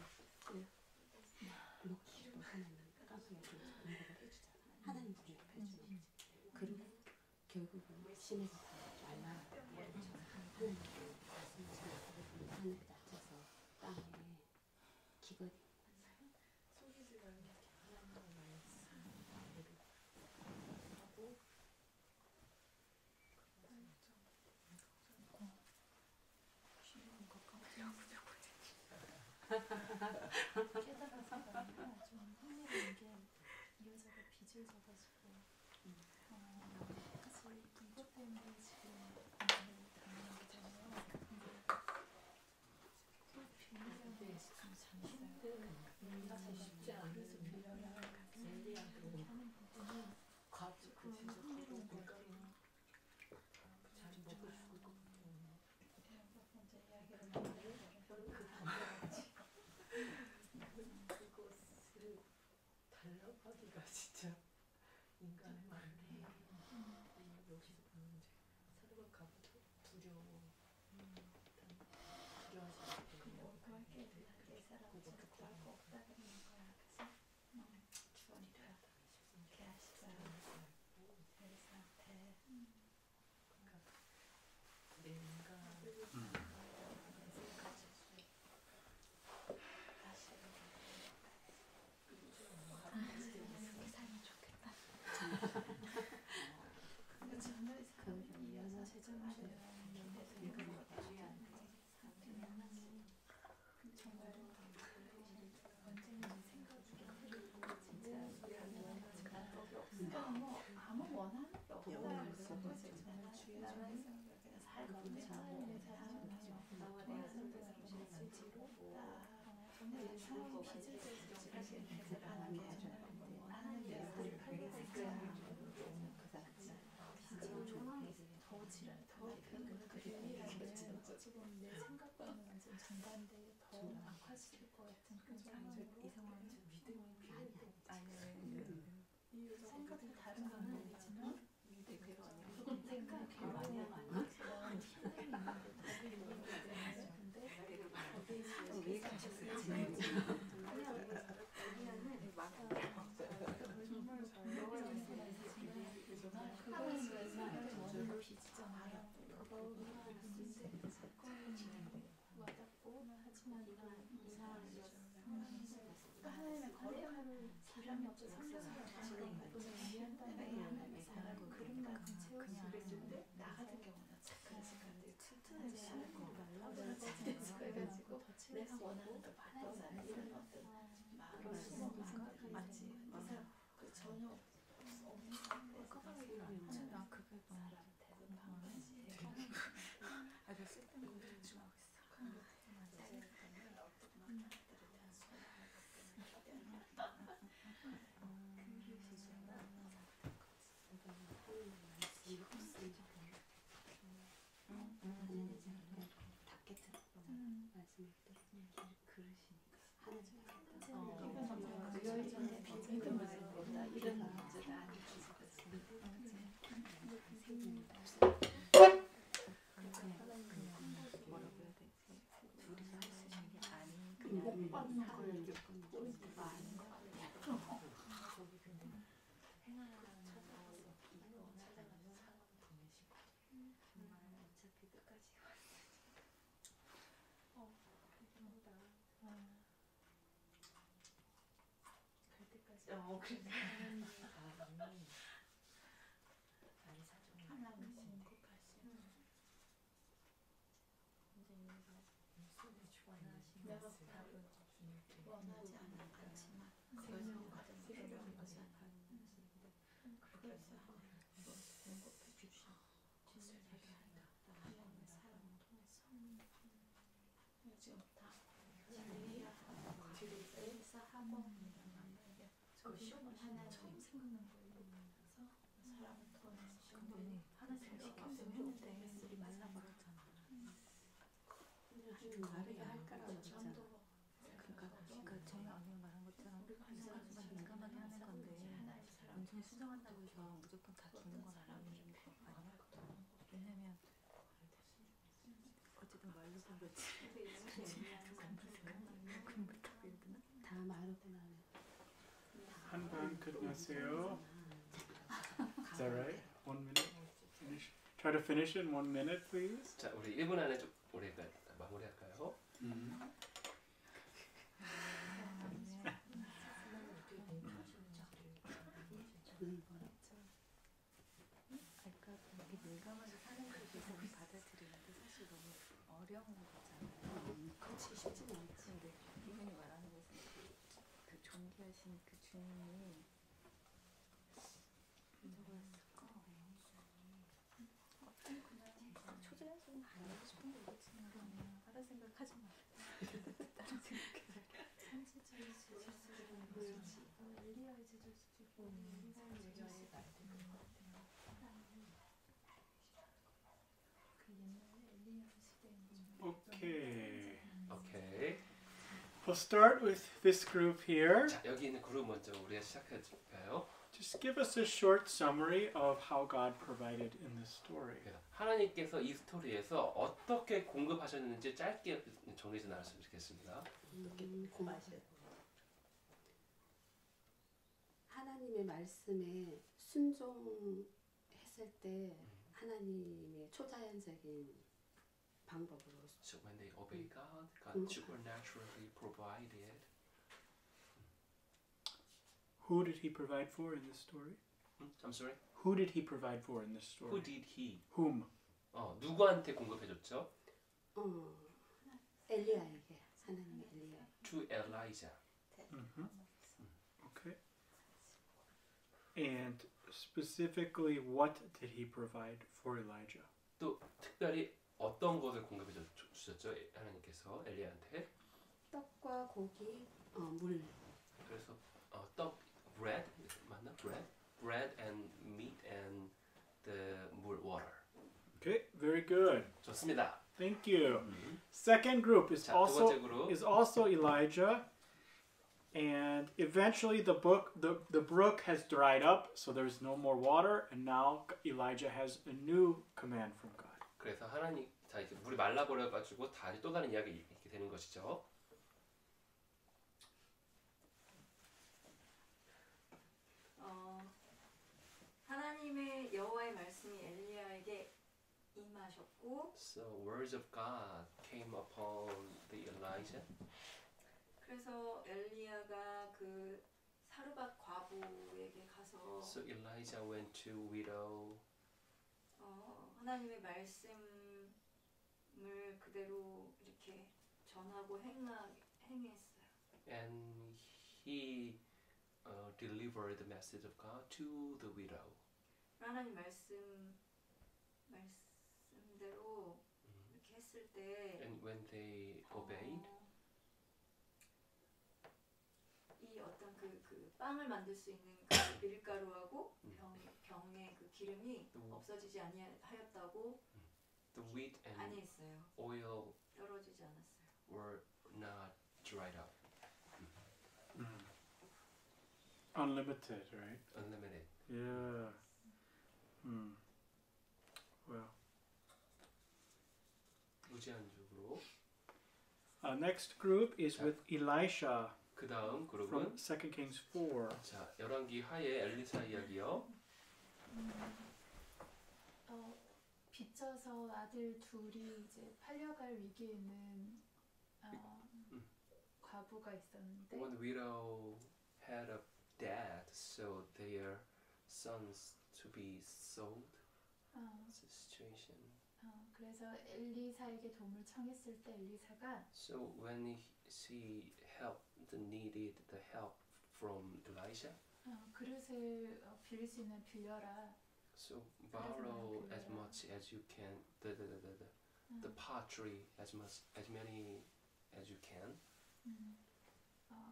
[SPEAKER 3] 먹기도 하나님 까마귀 공급을 해주잖아. 하나님 공급해주는 거지. 그리고 결국은 심해서 말라 하늘을 낮춰서 땅에 기껏
[SPEAKER 7] 깨달아서 좀 흥미로운 게 이 여자가 빚을 져가지고 사실 이것 때문에 지금 고난을 당하는 거잖아요. 근데 빌려고 지금 잠시만 사실 쉽지 않아서 빌려야 이렇게 하는 부분은 조금 흥미로운 것 같아요. 잘 먹고 싶고 먼저 이야기를 하는데 그 반대같이
[SPEAKER 6] 그것을 달라하기가 진짜 인간의 마음이 여기서 보는 사도가 가보다 두려워. 두려워하시기 때문에
[SPEAKER 7] 그렇게 내 사람처럼 구할 거 없다 그러는 거야. 그래서 주원이라 개하시자 대리사한테
[SPEAKER 6] 내가
[SPEAKER 7] 이렇게 살면 좋겠다. 근데 저는 이 여자 제정신을 정말 언제든지 생각이 진짜 그러니까 뭐 아무 원하는 게 없다 그런 거지. 정말 주의하면서 살고 살아야 사람이죠. 정말 이 사람이 빚을 져서 대단하게 하나님의 나를 팔겠으니까 더 지랄 더 지금 내 생각과는 완전 정반대에 더 악화시킬 것 같은 그런 상황으로 이 상황을 믿음이 아니 생각이 다른 건 아니지만 생각이 많이 하면 힘듦이 있는데 답이 있는데 근데 왜 가셨을지 그거는 원인은 빚이잖아요. 그거로 있는데 사건이 와닿고 하지만 하나님의 거룩함을 사람이 없어 성경을 가지는 부분을 이해한다는 게 하나님의 사람을 그림같이 채워주겠을 때 나 같은 경우는 착해서 튼튼히 살고 말라버려 해가지고 내가 원하는 걸 받아서 이런 어떤 마음을 수많은 생각이 맞지 그 전혀 없는 상태에서 나 그게 사람한테 방황하지 아주 쓸데없는 거 주고 못 받는 걸 포인트가 아닌 것 같아요.
[SPEAKER 6] 거기 근데 행하라는 찾아가서 이거 찾아가서 상황 보내시고 정말 어차피 끝까지 왔으니까 힘들다 갈 때까지 그래서 하나님이 많이 사정을
[SPEAKER 7] 하나님 공급하시는
[SPEAKER 6] 손에 주관하시는
[SPEAKER 7] 내가
[SPEAKER 6] 것을
[SPEAKER 7] 답을
[SPEAKER 6] 주님께
[SPEAKER 7] 원하지 않지만 생명과는 필요한 거잖아. 그래서 하나님 공급해 주셔. 진실하게 하나님의 사랑을 통해서 지금 다 자리야 에리사 학원이란 말이야. 그 시험을 하나 처음 생각난 거예요. 그래서 사람을 통해서 시험을 하나씩 이렇게 했는데 우리 만나고 다르게 할까라고 전도
[SPEAKER 8] 그러니까 저희 언니가 말한 것처럼
[SPEAKER 7] 우리가
[SPEAKER 8] 이상하지만 민감하게 하는 건데
[SPEAKER 7] 하나의 사람
[SPEAKER 8] 완전히 수정한다고 해서 무조건 다 주는 건 아니거든요. 왜냐면 어쨌든 말로 그렇지
[SPEAKER 3] 다 말하고 나면
[SPEAKER 1] 한 번 끝났어요. Is that right? 1 minute? Finish? Try to finish it in 1 minute, please.
[SPEAKER 2] 자, 우리 1분 안에 좀 우리 마무리할까요?
[SPEAKER 8] 그러니까 이렇게 민감하게 사는 것을 받아들이는데 사실 너무 어려운 거잖아요.
[SPEAKER 3] 그렇지 쉽지는 않지.
[SPEAKER 8] 근데 이분이 말하는 것은 그 존귀하신 그 주님이 저거였을까? 어떤 그냥 초자연스러운 말하고 싶은 거 있겠지만 그냥 다른 생각하지 마. 다른 생각해서 산지주의 제주스러운 거지. 엘리야의 제주일 수도 있고 엘리사의 제주일 수도 있고 그 옛날에 엘리야 시대에
[SPEAKER 1] Okay.
[SPEAKER 2] 오케이.
[SPEAKER 1] We'll start with this group here.
[SPEAKER 2] 자, 여기 있는 그룹 먼저 우리가 시작할까요?
[SPEAKER 1] Just give us a short summary of how God provided in this story.
[SPEAKER 2] 하나님께서 이 스토리에서 어떻게 공급하셨는지 짧게 정리해서 나눴으면 좋겠습니다.
[SPEAKER 3] 하나님의 말씀에 순종했을 때 하나님의 초자연적인 방법으로
[SPEAKER 2] So when they obey God, God supernaturally provided.
[SPEAKER 1] Who did he provide for in this story?
[SPEAKER 2] I'm sorry.
[SPEAKER 1] Who did he provide for in this story?
[SPEAKER 2] Who did he?
[SPEAKER 1] Whom?
[SPEAKER 2] 누구한테 공급해줬죠?
[SPEAKER 3] 엘리야에게 하나님의 엘리야.
[SPEAKER 2] To Elijah.
[SPEAKER 1] Okay. And specifically, what did he provide for Elijah?
[SPEAKER 2] 또 특별히 어떤 것을 공급해 주셨죠? 하나님께서 엘리야한테.
[SPEAKER 3] 떡과 고기, 물.
[SPEAKER 2] 그래서 떡, bread 맞나? bread and meat and the 물, water.
[SPEAKER 1] Okay, very good.
[SPEAKER 2] 좋습니다.
[SPEAKER 1] Thank you. Second group is
[SPEAKER 2] 자, 두 번째 그룹.
[SPEAKER 1] also Elijah, and eventually the brook has dried up, so there's no more water, and now Elijah has a new command from God.
[SPEAKER 2] 그래서 하나님 자 이제 물이 말라버려 가지고 다시 또 다른 이야기 이렇게 되는 것이죠.
[SPEAKER 8] 하나님의 여호와의 말씀이 엘리야에게 임하셨고
[SPEAKER 2] So words of God came upon the Elijah.
[SPEAKER 8] 그래서 엘리야가 그 사르밧 과부에게 가서
[SPEAKER 2] So Elijah went to widow.
[SPEAKER 8] 하나님의 말씀을 그대로 이렇게 전하고 행했어요.
[SPEAKER 2] And he delivered the message of God to the widow.
[SPEAKER 8] 하나님 말씀대로 이렇게 했을 때
[SPEAKER 2] And when they obeyed,
[SPEAKER 8] 이 어떤 그 빵을 만들 수 있는 그 밀가루하고 병의 그 기름이 없어지지 아니하였다고
[SPEAKER 2] the wheat and
[SPEAKER 8] 아니했어요.
[SPEAKER 2] oil
[SPEAKER 8] 떨어지지 않았어요.
[SPEAKER 2] were not dried up.
[SPEAKER 1] Unlimited, right?
[SPEAKER 2] Unlimited.
[SPEAKER 1] Yeah. Well.
[SPEAKER 2] 무제한적으로.
[SPEAKER 1] Next group is with Elisha
[SPEAKER 2] 그 다음
[SPEAKER 1] from
[SPEAKER 2] 그룹은
[SPEAKER 1] 2 Kings 4.
[SPEAKER 2] 자 열왕기 하의 엘리사 이야기요.
[SPEAKER 7] 빚져서 아들 둘이 이제 팔려갈 위기에 있는 과부가 있었는데
[SPEAKER 2] One widow had a debt, so their sons to be sold. It's a situation.
[SPEAKER 7] 그래서 엘리사에게 도움을 청했을 때 엘리사가
[SPEAKER 2] So when she needed the help from Elijah,
[SPEAKER 7] 그릇을 빌릴 수 있는 빌려라.
[SPEAKER 2] so borrow as much as you can, the pottery as many as you can.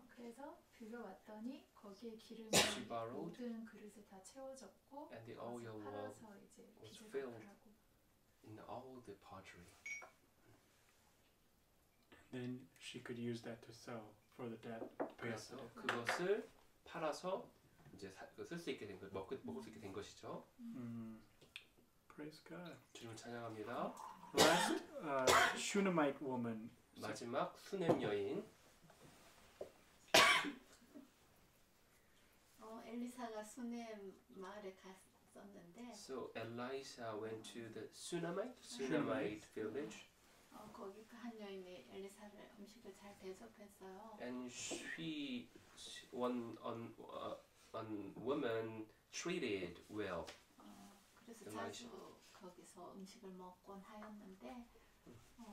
[SPEAKER 7] 그래서 빌려왔더니 거기에 기름이
[SPEAKER 2] She borrowed,
[SPEAKER 7] 모든 그릇에 다 채워졌고
[SPEAKER 2] and the
[SPEAKER 7] 그것을
[SPEAKER 2] oil
[SPEAKER 7] 팔아서 이제
[SPEAKER 2] was
[SPEAKER 7] 빚을
[SPEAKER 2] filled.
[SPEAKER 7] 갚으라고.
[SPEAKER 2] in all the pottery.
[SPEAKER 1] Then she could use that to sell for the debt. Pay off
[SPEAKER 2] 그래서
[SPEAKER 1] the debt.
[SPEAKER 2] 그것을 팔아서 이제 쓸 수 있게 된 것, 먹을 수 있게 된 것이죠.
[SPEAKER 1] Praise God.
[SPEAKER 2] 주님을 찬양합니다.
[SPEAKER 1] Last, Shunammite woman.
[SPEAKER 2] 마지막 수넴 여인.
[SPEAKER 3] 엘리사가 수넴 마을에
[SPEAKER 8] 있었는데
[SPEAKER 2] So Elisha went to the Sunamite village,
[SPEAKER 8] 거기 그 한 여인이 엘리사를 음식을 잘 대접했어요.
[SPEAKER 2] and one woman treated well.
[SPEAKER 8] 그래서
[SPEAKER 2] 엘리샤.
[SPEAKER 8] 자주 거기서 음식을 먹곤 하였는데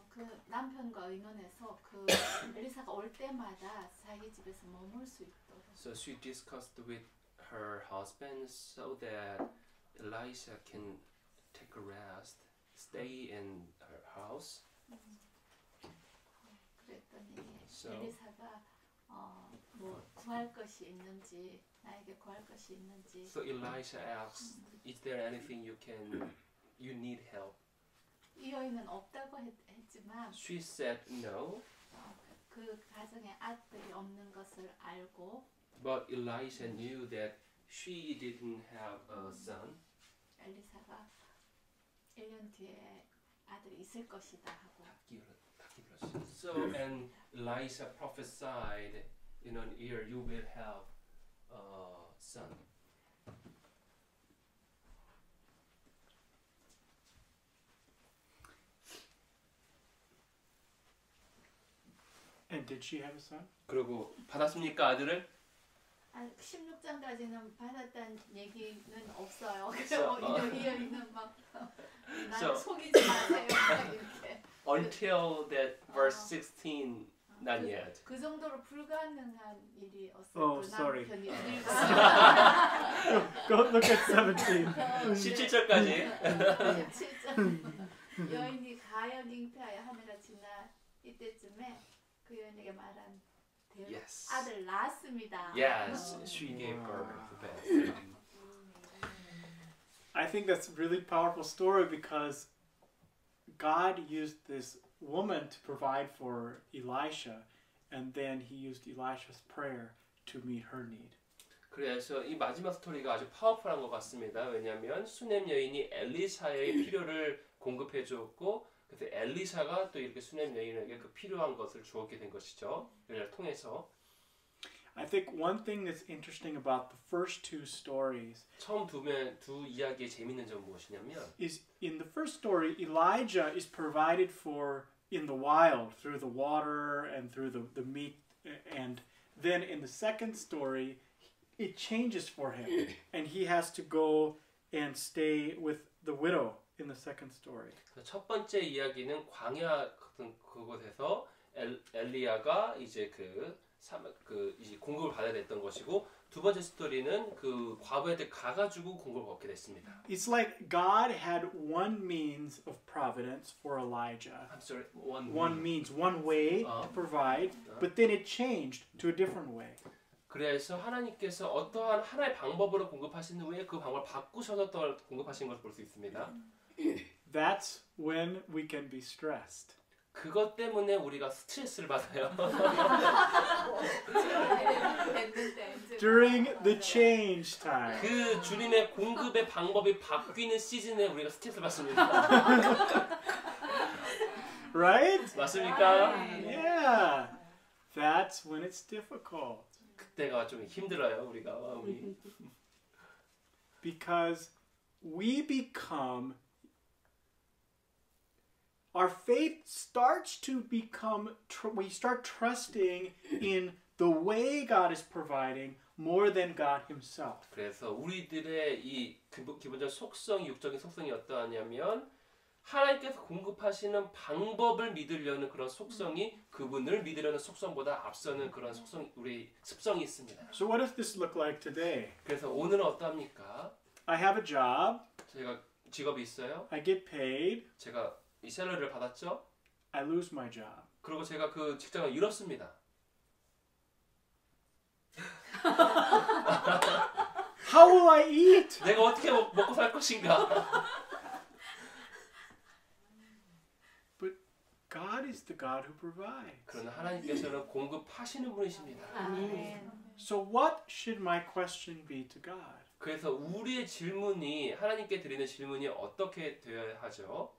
[SPEAKER 8] 그 남편과 의논해서 그 엘리사가 올 때마다 자기 집에서 머물 수 있도록.
[SPEAKER 2] So she discussed with her husband so that Elisha can take a rest, stay in her house.
[SPEAKER 8] 그랬더니
[SPEAKER 2] So-
[SPEAKER 8] 엘리사가 뭐 구할 것이 있는지 나에게 구할 것이 있는지
[SPEAKER 2] So Elisha asked, "Is there anything you need help?"
[SPEAKER 8] 이 여인은 없다고 했지만
[SPEAKER 2] She said no,
[SPEAKER 8] 그 가정에 아들이 없는 것을 알고
[SPEAKER 2] but Elisha knew that she didn't have a son.
[SPEAKER 8] 엘리사가 1년 뒤에 아들이 있을 것이다 하고
[SPEAKER 2] So and Elisha prophesied, in an year you will have a son.
[SPEAKER 1] And did she have a son?
[SPEAKER 2] 그리고 받았습니까 아들을?
[SPEAKER 8] 16장까지는 받았다는 얘기는 없어요.
[SPEAKER 2] So,
[SPEAKER 8] 그래서 이 여인은 막 나를
[SPEAKER 2] So-
[SPEAKER 8] 속이지 마세요 막 이렇게
[SPEAKER 2] Until that verse 16, not yet.
[SPEAKER 8] 그 정도로 불가능한 일이었어요.
[SPEAKER 1] Oh,
[SPEAKER 8] 그
[SPEAKER 1] sorry.
[SPEAKER 8] 남편이
[SPEAKER 1] Go look at 17.
[SPEAKER 2] 17절까지.
[SPEAKER 8] 17장 여인이 가연 잉태하여 한 해가 지나 이때쯤에 그 여인에게 말한 대로
[SPEAKER 2] Yes.
[SPEAKER 8] 아들 낳았습니다.
[SPEAKER 2] Yes, she gave birth to Beth.
[SPEAKER 1] I think that's a really powerful story because God used this woman to provide for Elisha, and then he used Elisha's prayer to meet her need.
[SPEAKER 2] 그래서 이 마지막 스토리가 아주 파워풀한 것 같습니다. 왜냐하면 수넴 여인이 엘리사의 필요를 공급해 주었고, 그래서 엘리사가 또 이렇게 수넴 여인에게 그 필요한 것을 주었게 된 것이죠. 이를 통해서
[SPEAKER 1] I think one thing that's interesting about the first two stories
[SPEAKER 2] 처음 두 이야기의 재밌는 점은 무엇이냐면
[SPEAKER 1] is in the first story, Elijah is provided for in the wild through the water and through the meat, and then in the second story, it changes for him, and he has to go and stay with the widow in the second story.
[SPEAKER 2] 첫 번째 이야기는 광야 같은 그곳에서 엘리야가 이제 이제 공급을 받아야 됐던 것이고, 두 번째 스토리는 그 과부한테 가가지고 공급을 얻게 됐습니다.
[SPEAKER 1] It's like God had one means of providence for Elijah.
[SPEAKER 2] I'm sorry,
[SPEAKER 1] One means, one way to provide, but then it changed to a different way.
[SPEAKER 2] 그래서 하나님께서 어떠한 하나의 방법으로 공급하신 후에 그 방법을 바꾸셔서 또 공급하신 것을 볼 수 있습니다.
[SPEAKER 1] That's when we can be stressed.
[SPEAKER 2] 그것 때문에 우리가 스트레스를 받아요.
[SPEAKER 1] During the change time.
[SPEAKER 2] 그 주님의 공급의 방법이 바뀌는 시즌에 우리가 스트레스를 받습니다.
[SPEAKER 1] Right?
[SPEAKER 2] 맞습니까?
[SPEAKER 1] Yeah. That's when it's difficult.
[SPEAKER 2] 그때가 좀 힘들어요, 우리가 마음이.
[SPEAKER 1] Because we become, our faith starts to become, we start trusting in the way God is providing more than God Himself.
[SPEAKER 2] 그래서 우리들의 이 기본적인 속성이, 육적인 속성이 어떠하냐면 하나님께서 공급하시는 방법을 믿으려는 그런 속성이 그분을 믿으려는 속성보다 앞서는 그런 속성, 우리 습성이 있습니다.
[SPEAKER 1] So what does this look like today?
[SPEAKER 2] 그래서 오늘은 어떠합니까?
[SPEAKER 1] I have a job,
[SPEAKER 2] 제가 직업이 있어요.
[SPEAKER 1] I get paid,
[SPEAKER 2] 제가 이 샐러리를 받았죠.
[SPEAKER 1] I lose my job.
[SPEAKER 2] 그리고 제가 그 직장을 잃었습니다.
[SPEAKER 1] How will I eat?
[SPEAKER 2] 내가 어떻게 먹고 살 것인가?
[SPEAKER 1] God is the God who provides.
[SPEAKER 2] 그러나 하나님께서는 공급하시는 분이십니다.
[SPEAKER 8] 아멘.
[SPEAKER 1] So what should my question be to God?
[SPEAKER 2] 그래서 우리의 질문이, 하나님께 드리는 질문이 어떻게 되어야 하죠?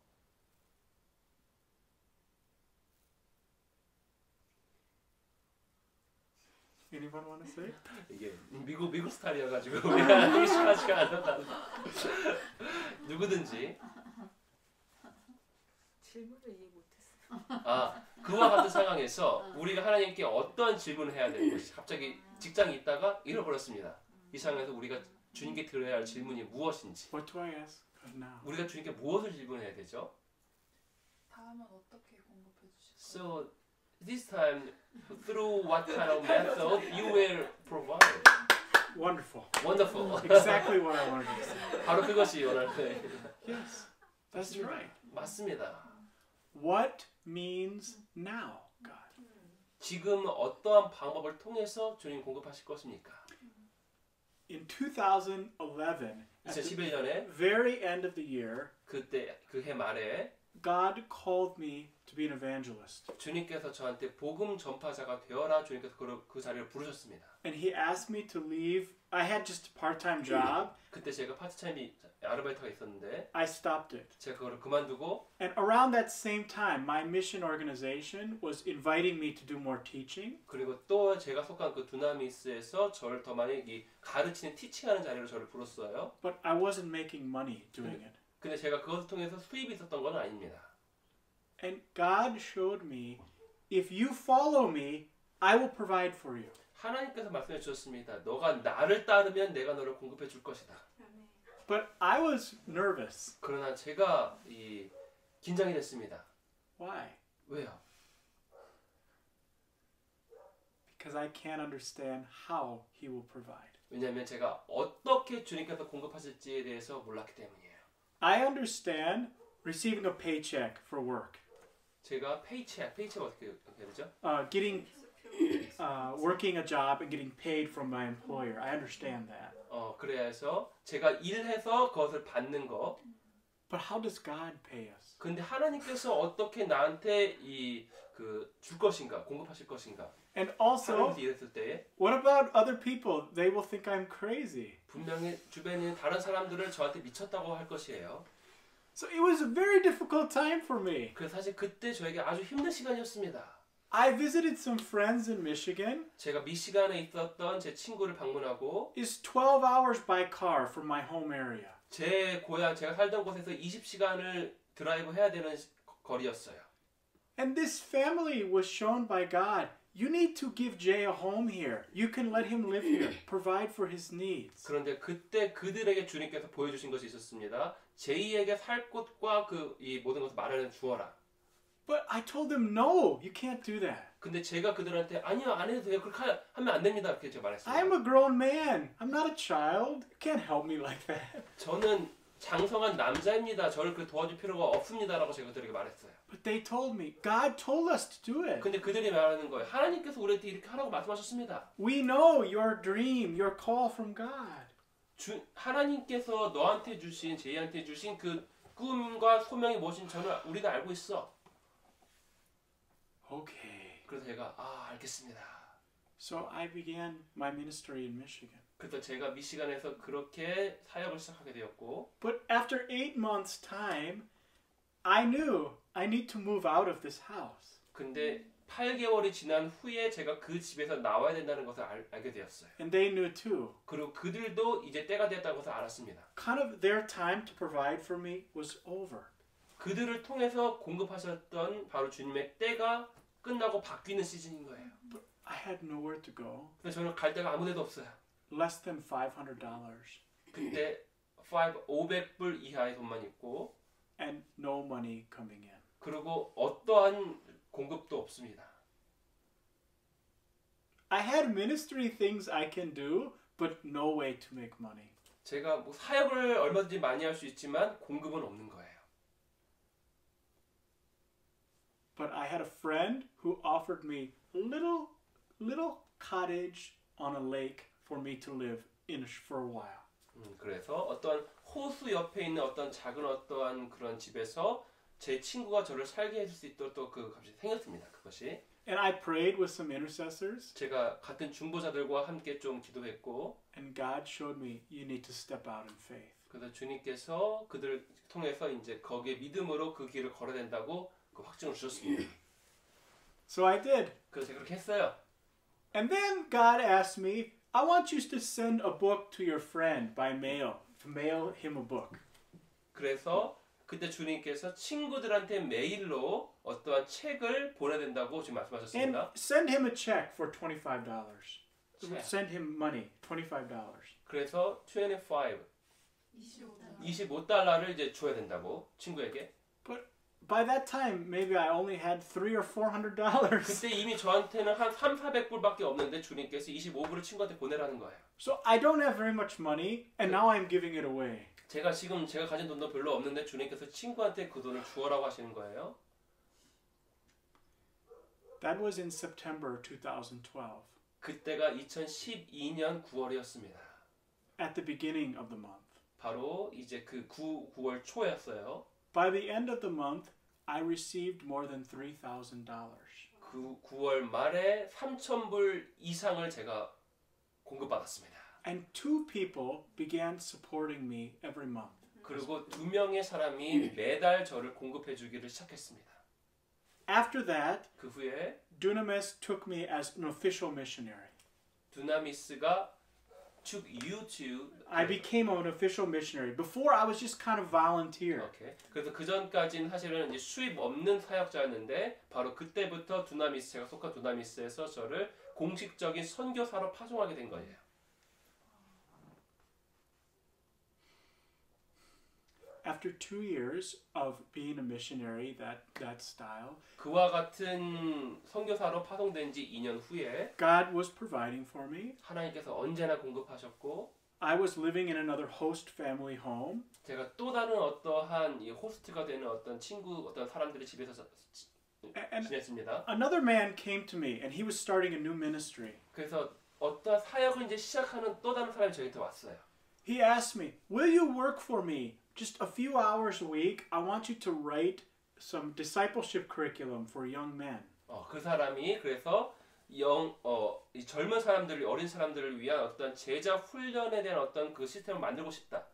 [SPEAKER 1] Anyone want to say?
[SPEAKER 2] 이게 미국 스타일이어가지고 우리가 익숙하지가 않았다. 누구든지
[SPEAKER 8] 질문을 이해 못했어요.
[SPEAKER 2] 그와 같은 상황에서 우리가 하나님께 어떤 질문을 해야 되는 것이 갑자기 직장에 있다가 잃어버렸습니다. 이 상황에서 우리가 주님께 드려야 할 질문이 무엇인지
[SPEAKER 1] What do I ask God now?
[SPEAKER 2] 우리가 주님께 무엇을 질문해야 되죠?
[SPEAKER 4] 다음은 어떻게 공급해 주실
[SPEAKER 2] So this time through what kind of method you will provide?
[SPEAKER 1] Wonderful.
[SPEAKER 2] Wonderful.
[SPEAKER 1] Exactly what I wanted to say.
[SPEAKER 2] 바로 그것이 원하는
[SPEAKER 1] Yes, that's right.
[SPEAKER 2] 맞습니다.
[SPEAKER 1] What means now, God?
[SPEAKER 2] 지금 어떠한 방법을 통해서 주님 공급하실 것입니까?
[SPEAKER 1] In 2011, at the
[SPEAKER 2] 2011년에
[SPEAKER 1] very end of the year,
[SPEAKER 2] 그때 그 해 말에
[SPEAKER 1] God called me to be an evangelist.
[SPEAKER 2] 주님께서 저한테 복음 전파자가 되어라 주님께서 그 자리를 부르셨습니다.
[SPEAKER 1] And he asked me to leave. I had just a part-time job.
[SPEAKER 2] 그때 제가 파트타임 아르바이트가 있었는데
[SPEAKER 1] I stopped it.
[SPEAKER 2] 제가 그거를 그만두고
[SPEAKER 1] And around that same time, my mission organization was inviting me to do more teaching.
[SPEAKER 2] 그리고 또 제가 속한 그 두나미스에서 저를 더 많이 이 가르치는 티칭하는 자리로 저를 불렀어요.
[SPEAKER 1] But I wasn't making money doing it.
[SPEAKER 2] 근데 제가 그것을 통해서 수입이 있었던 건 아닙니다.
[SPEAKER 1] And God showed me, if you follow me, I will provide for you.
[SPEAKER 2] 하나님께서 말씀해 주셨습니다. 너가 나를 따르면 내가 너를 공급해 줄 것이다.
[SPEAKER 1] But I was nervous.
[SPEAKER 2] 그러나 제가 긴장이 됐습니다.
[SPEAKER 1] Why?
[SPEAKER 2] 왜요?
[SPEAKER 1] Because I can't understand how he will provide.
[SPEAKER 2] 왜냐하면 제가 어떻게 주님께서 공급하실지에 대해서 몰랐기 때문이에요.
[SPEAKER 1] I understand receiving a paycheck for work.
[SPEAKER 2] 제가 페이체크 어떻게 해야 되죠?
[SPEAKER 1] Working a job and getting paid from my employer. I understand that.
[SPEAKER 2] 그래야 해서 제가 일해서 그것을 받는 거.
[SPEAKER 1] But how does God pay us?
[SPEAKER 2] 근데 하나님께서 어떻게 나한테 줄 것인가, 공급하실 것인가?
[SPEAKER 1] And also,
[SPEAKER 2] 하나님께서 일했을 때에
[SPEAKER 1] what about other people? They will think I'm crazy.
[SPEAKER 2] 분명히 주변에 있는 다른 사람들을 저한테 미쳤다고 할 것이에요.
[SPEAKER 1] So it was a very difficult time for me.
[SPEAKER 2] 그래서 사실 그때 저에게 아주 힘든 시간이었습니다.
[SPEAKER 1] I visited some friends in Michigan.
[SPEAKER 2] 제가 미시간에 있었던 제 친구를 방문하고
[SPEAKER 1] It's 12 hours by car from my home area.
[SPEAKER 2] 제 고향, 제가 살던 곳에서 20시간을 드라이브 해야 되는 거리였어요.
[SPEAKER 1] And this family was shown by God. You need to give Jay a home here. You can let him live here. Provide for his needs.
[SPEAKER 2] 그런데 그때 그들에게 주님께서 보여주신 것이 있었습니다. 제이에게 살 곳과 이 모든 것을 마련해 주어라.
[SPEAKER 1] But I told them, no, you can't do that.
[SPEAKER 2] 근데 제가 그들한테 아니요, 안 해도 돼요. 그렇게 하면 안 됩니다. 이렇게 제가 말했어요.
[SPEAKER 1] I'm a grown man. I'm not a child. You can't help me like that.
[SPEAKER 2] 저는 장성한 남자입니다. 저를 그 도와줄 필요가 없습니다라고 제가 그들에게 말했어요.
[SPEAKER 1] But they told me, God told us to do it.
[SPEAKER 2] 근데 그들이 말하는 거예요. 하나님께서 우리한테 이렇게 하라고 말씀하셨습니다.
[SPEAKER 1] We know your dream, your call from God.
[SPEAKER 2] 하나님께서 너한테 주신, 제이한테 주신 그 꿈과 소명이 무엇인지 우리가 알고 있어.
[SPEAKER 1] Okay.
[SPEAKER 2] 그래서 제가 알겠습니다.
[SPEAKER 1] So I began my ministry in Michigan.
[SPEAKER 2] 그래서 제가 미시간에서 그렇게 사역을 시작하게 되었고
[SPEAKER 1] But after 8 months' time, I knew I need to move out of this house.
[SPEAKER 2] 근데 8개월이 지난 후에 제가 그 집에서 나와야 된다는 것을 알게 되었어요.
[SPEAKER 1] And they knew too.
[SPEAKER 2] 그리고 그들도 이제 때가 되었다는 것을 알았습니다.
[SPEAKER 1] Kind of their time to provide for me was over.
[SPEAKER 2] 그들을 통해서 공급하셨던 바로 주님의 때가 끝나고 바뀌는 시즌인 거예요.
[SPEAKER 1] But I had nowhere to go.
[SPEAKER 2] 그래서 저는 갈 데가 아무 데도 없어요.
[SPEAKER 1] Less than $500.
[SPEAKER 2] 그때 500불 이하의 돈만 있고
[SPEAKER 1] And no money coming in.
[SPEAKER 2] 그리고 어떠한 공급도 없습니다.
[SPEAKER 1] I had ministry things I can do, but no way to make money.
[SPEAKER 2] 제가 뭐 사역을 얼마든지 많이 할 수 있지만 공급은 없는 거예요.
[SPEAKER 1] But I had a friend who offered me a little cottage on a lake for me to live in for a while.
[SPEAKER 2] 그래서 어떤 호수 옆에 있는 어떤 작은 어떠한 그런 집에서 제 친구가 저를 살게 해줄 수 있도록 또 그 값이 생겼습니다. 그것이.
[SPEAKER 1] And I prayed with some intercessors.
[SPEAKER 2] 제가 같은 중보자들과 함께 좀 기도했고.
[SPEAKER 1] And God showed me you need to step out in faith.
[SPEAKER 2] 그래서 주님께서 그들을 통해서 이제 거기에 믿음으로 그 길을 걸어야 된다고 그 확증을 주셨습니다.
[SPEAKER 1] So I did.
[SPEAKER 2] 그래서 제가 그렇게 했어요.
[SPEAKER 1] And then God asked me, I want you to send a book to your friend by mail. To mail him a book.
[SPEAKER 2] 그래서 그때 주님께서 친구들한테 메일로 어떠한 책을 보내야 된다고 지금
[SPEAKER 1] And
[SPEAKER 2] 말씀하셨습니다.
[SPEAKER 1] send him a check for $25.
[SPEAKER 2] Check.
[SPEAKER 1] Send him money, $25.
[SPEAKER 2] 그래서 25달러를 이제 줘야 된다고 친구에게.
[SPEAKER 1] By that time, maybe I only had $300 or $400.
[SPEAKER 2] 그때 이미 저한테는 한 300~400불밖에 없는데 주님께서 25불을 친구한테 보내라는 거예요.
[SPEAKER 1] So I don't have very much money, and now I'm giving it away.
[SPEAKER 2] 제가 가진 돈도 별로 없는데 주님께서 친구한테 그 돈을 주어라고 하시는 거예요.
[SPEAKER 1] That was in September 2012,
[SPEAKER 2] 그때가 2012년 9월이었습니다.
[SPEAKER 1] at the beginning of the month.
[SPEAKER 2] 바로 이제 그 9월 초였어요.
[SPEAKER 1] By the end of the month, I received more than $3,000.
[SPEAKER 2] 그 9월 말에 3,000불 이상을 제가 공급받았습니다.
[SPEAKER 1] And 2 people began supporting me every month.
[SPEAKER 2] 그리고 2명의 사람이 매달 저를 공급해 주기를 시작했습니다.
[SPEAKER 1] After that,
[SPEAKER 2] 그 후에
[SPEAKER 1] Dunamis took me as an official missionary.
[SPEAKER 2] 두나미스가 took you to
[SPEAKER 1] I became an official missionary. Before, I was just kind of volunteer.
[SPEAKER 2] 오케이. 그래서 그 전까지는 사실은 이제 수입 없는 사역자였는데 바로 그때부터 제가 속한 두나미스에서 저를 공식적인 선교사로 파송하게 된 거예요.
[SPEAKER 1] After 2 years of being a missionary, that style,
[SPEAKER 2] 그와 같은 선교사로 파송된 지 2년 후에
[SPEAKER 1] God was providing for me.
[SPEAKER 2] 하나님께서 언제나 공급하셨고
[SPEAKER 1] I was living in another host family home.
[SPEAKER 2] 제가 또 다른 어떠한 이 호스트가 되는 어떤 사람들의 집에서
[SPEAKER 1] And
[SPEAKER 2] 지냈습니다.
[SPEAKER 1] another man came to me, and he was starting a new ministry.
[SPEAKER 2] 그래서 어떠한 사역을 이제 시작하는 또 다른 사람이 저희한테 왔어요.
[SPEAKER 1] He asked me, "Will you work for me just a few hours a week? I want you to write some discipleship curriculum for young men."
[SPEAKER 2] 그 사람이 그래서 이 젊은 사람들을 어린 사람들을 위한 어떤 제자 훈련에 대한 어떤 그 시스템을 만들고 싶다.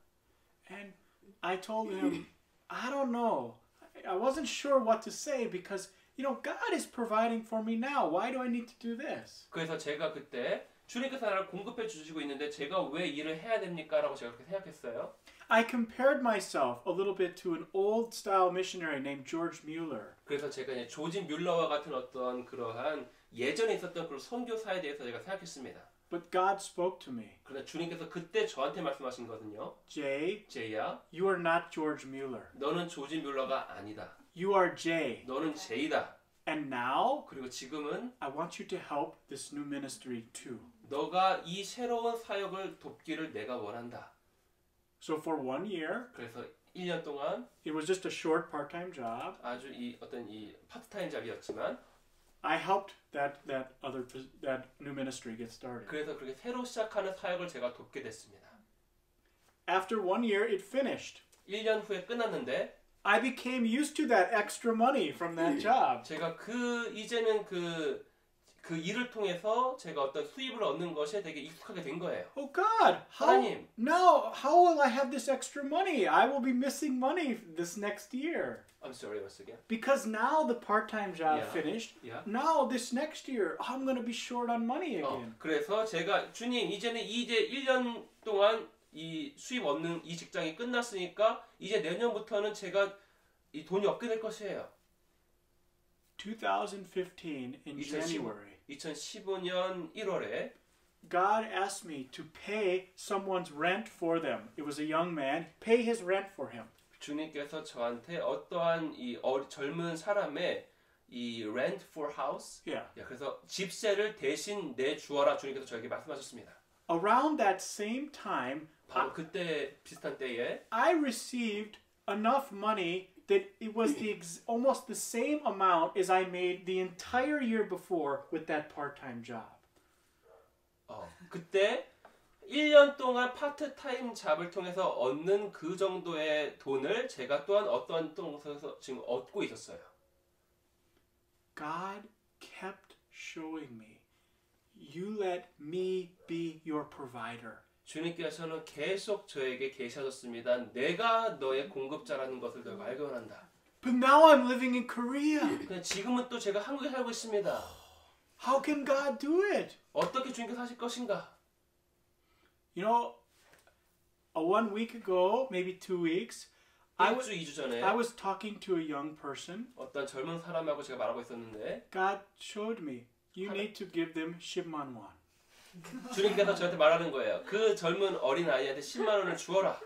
[SPEAKER 1] And I told him, "I don't know. I wasn't sure what to say because, God is providing for me now. Why do I need to do this?"
[SPEAKER 2] 그래서 제가 그때 주님께서 나를 공급해 주시고 있는데 제가 왜 일을 해야 됩니까? 라고 제가 그렇게 생각했어요.
[SPEAKER 1] I compared myself a little bit to an old style missionary named George Mueller.
[SPEAKER 2] 그래서 제가 이제 조지 뮬러와 같은 어떤 그러한 예전에 있었던 그런 선교사에 대해서 제가 생각했습니다.
[SPEAKER 1] But God spoke to me.
[SPEAKER 2] 그러나 주님께서 그때 저한테 말씀하신 거거든요.
[SPEAKER 1] Jay,
[SPEAKER 2] 제이야,
[SPEAKER 1] you are not George Mueller.
[SPEAKER 2] 너는 조지 뮬러가 아니다.
[SPEAKER 1] You are Jay.
[SPEAKER 2] 너는 제이다.
[SPEAKER 1] And now,
[SPEAKER 2] 그리고 지금은
[SPEAKER 1] I want you to help this new ministry too.
[SPEAKER 2] 너가 이 새로운 사역을 돕기를 내가 원한다.
[SPEAKER 1] So for 1 year,
[SPEAKER 2] 그래서 1년 동안
[SPEAKER 1] it was just a short part-time job.
[SPEAKER 2] 아주 이 파트타임 잡이었지만
[SPEAKER 1] I helped that new ministry get started.
[SPEAKER 2] 그래서 그렇게 새로 시작하는 사역을 제가 돕게 됐습니다.
[SPEAKER 1] After 1 year, it finished.
[SPEAKER 2] 1년 후에 끝났는데
[SPEAKER 1] I became used to that extra money from that job.
[SPEAKER 2] 제가 이제는 그 일을 통해서 제가 어떤 수입을 얻는 것에 되게 익숙하게 된 거예요.
[SPEAKER 1] Oh God,
[SPEAKER 2] 하나님,
[SPEAKER 1] how will I have this extra money? I will be missing money this next year.
[SPEAKER 2] I'm sorry, once again.
[SPEAKER 1] Because now the part-time job
[SPEAKER 2] Yeah.
[SPEAKER 1] finished.
[SPEAKER 2] Yeah.
[SPEAKER 1] Now this next year, I'm going to be short on money again.
[SPEAKER 2] 그래서 제가 주님 이제 1년 동안 이 수입 없는 이 직장이 끝났으니까 이제 내년부터는 제가 이 돈이 없게 될 것이에요.
[SPEAKER 1] 2015 in January,
[SPEAKER 2] 2015년 1월에
[SPEAKER 1] God asked me to pay someone's rent for them. It was a young man. Pay his rent for him.
[SPEAKER 2] 주님께서 저한테 어떠한 이 젊은 사람의 이 rent for house,
[SPEAKER 1] Yeah.
[SPEAKER 2] 그래서 집세를 대신 내주어라 주님께서 저에게 말씀하셨습니다.
[SPEAKER 1] Around that same time,
[SPEAKER 2] 바로 그때 비슷한 때에
[SPEAKER 1] I received enough money that it was almost the same amount as I made the entire year before with that part-time job.
[SPEAKER 2] 그때 1년 동안 파트타임 잡을 통해서 얻는 그 정도의 돈을 제가 또한 어떠한 곳에서 지금 얻고 있었어요.
[SPEAKER 1] God kept showing me, you let me be your provider.
[SPEAKER 2] 주님께서는 계속 저에게 계시하셨습니다. 내가 너의 공급자라는 것을 너가 알기 원한다.
[SPEAKER 1] But now I'm living in Korea.
[SPEAKER 2] 근데 지금은 또 제가 한국에 살고 있습니다.
[SPEAKER 1] How can God do it?
[SPEAKER 2] 어떻게 주님께서 하실 것인가?
[SPEAKER 1] You know, 1 week ago, maybe 2 weeks, I
[SPEAKER 2] 1주, 2주 전에
[SPEAKER 1] was talking to a young person.
[SPEAKER 2] 어떤 젊은 사람하고 제가 말하고 있었는데
[SPEAKER 1] God showed me, you need to give them 10만 원.
[SPEAKER 2] 주님께서 저한테 말하는 거예요. 그 젊은 어린 아이한테 10만 원을 주어라.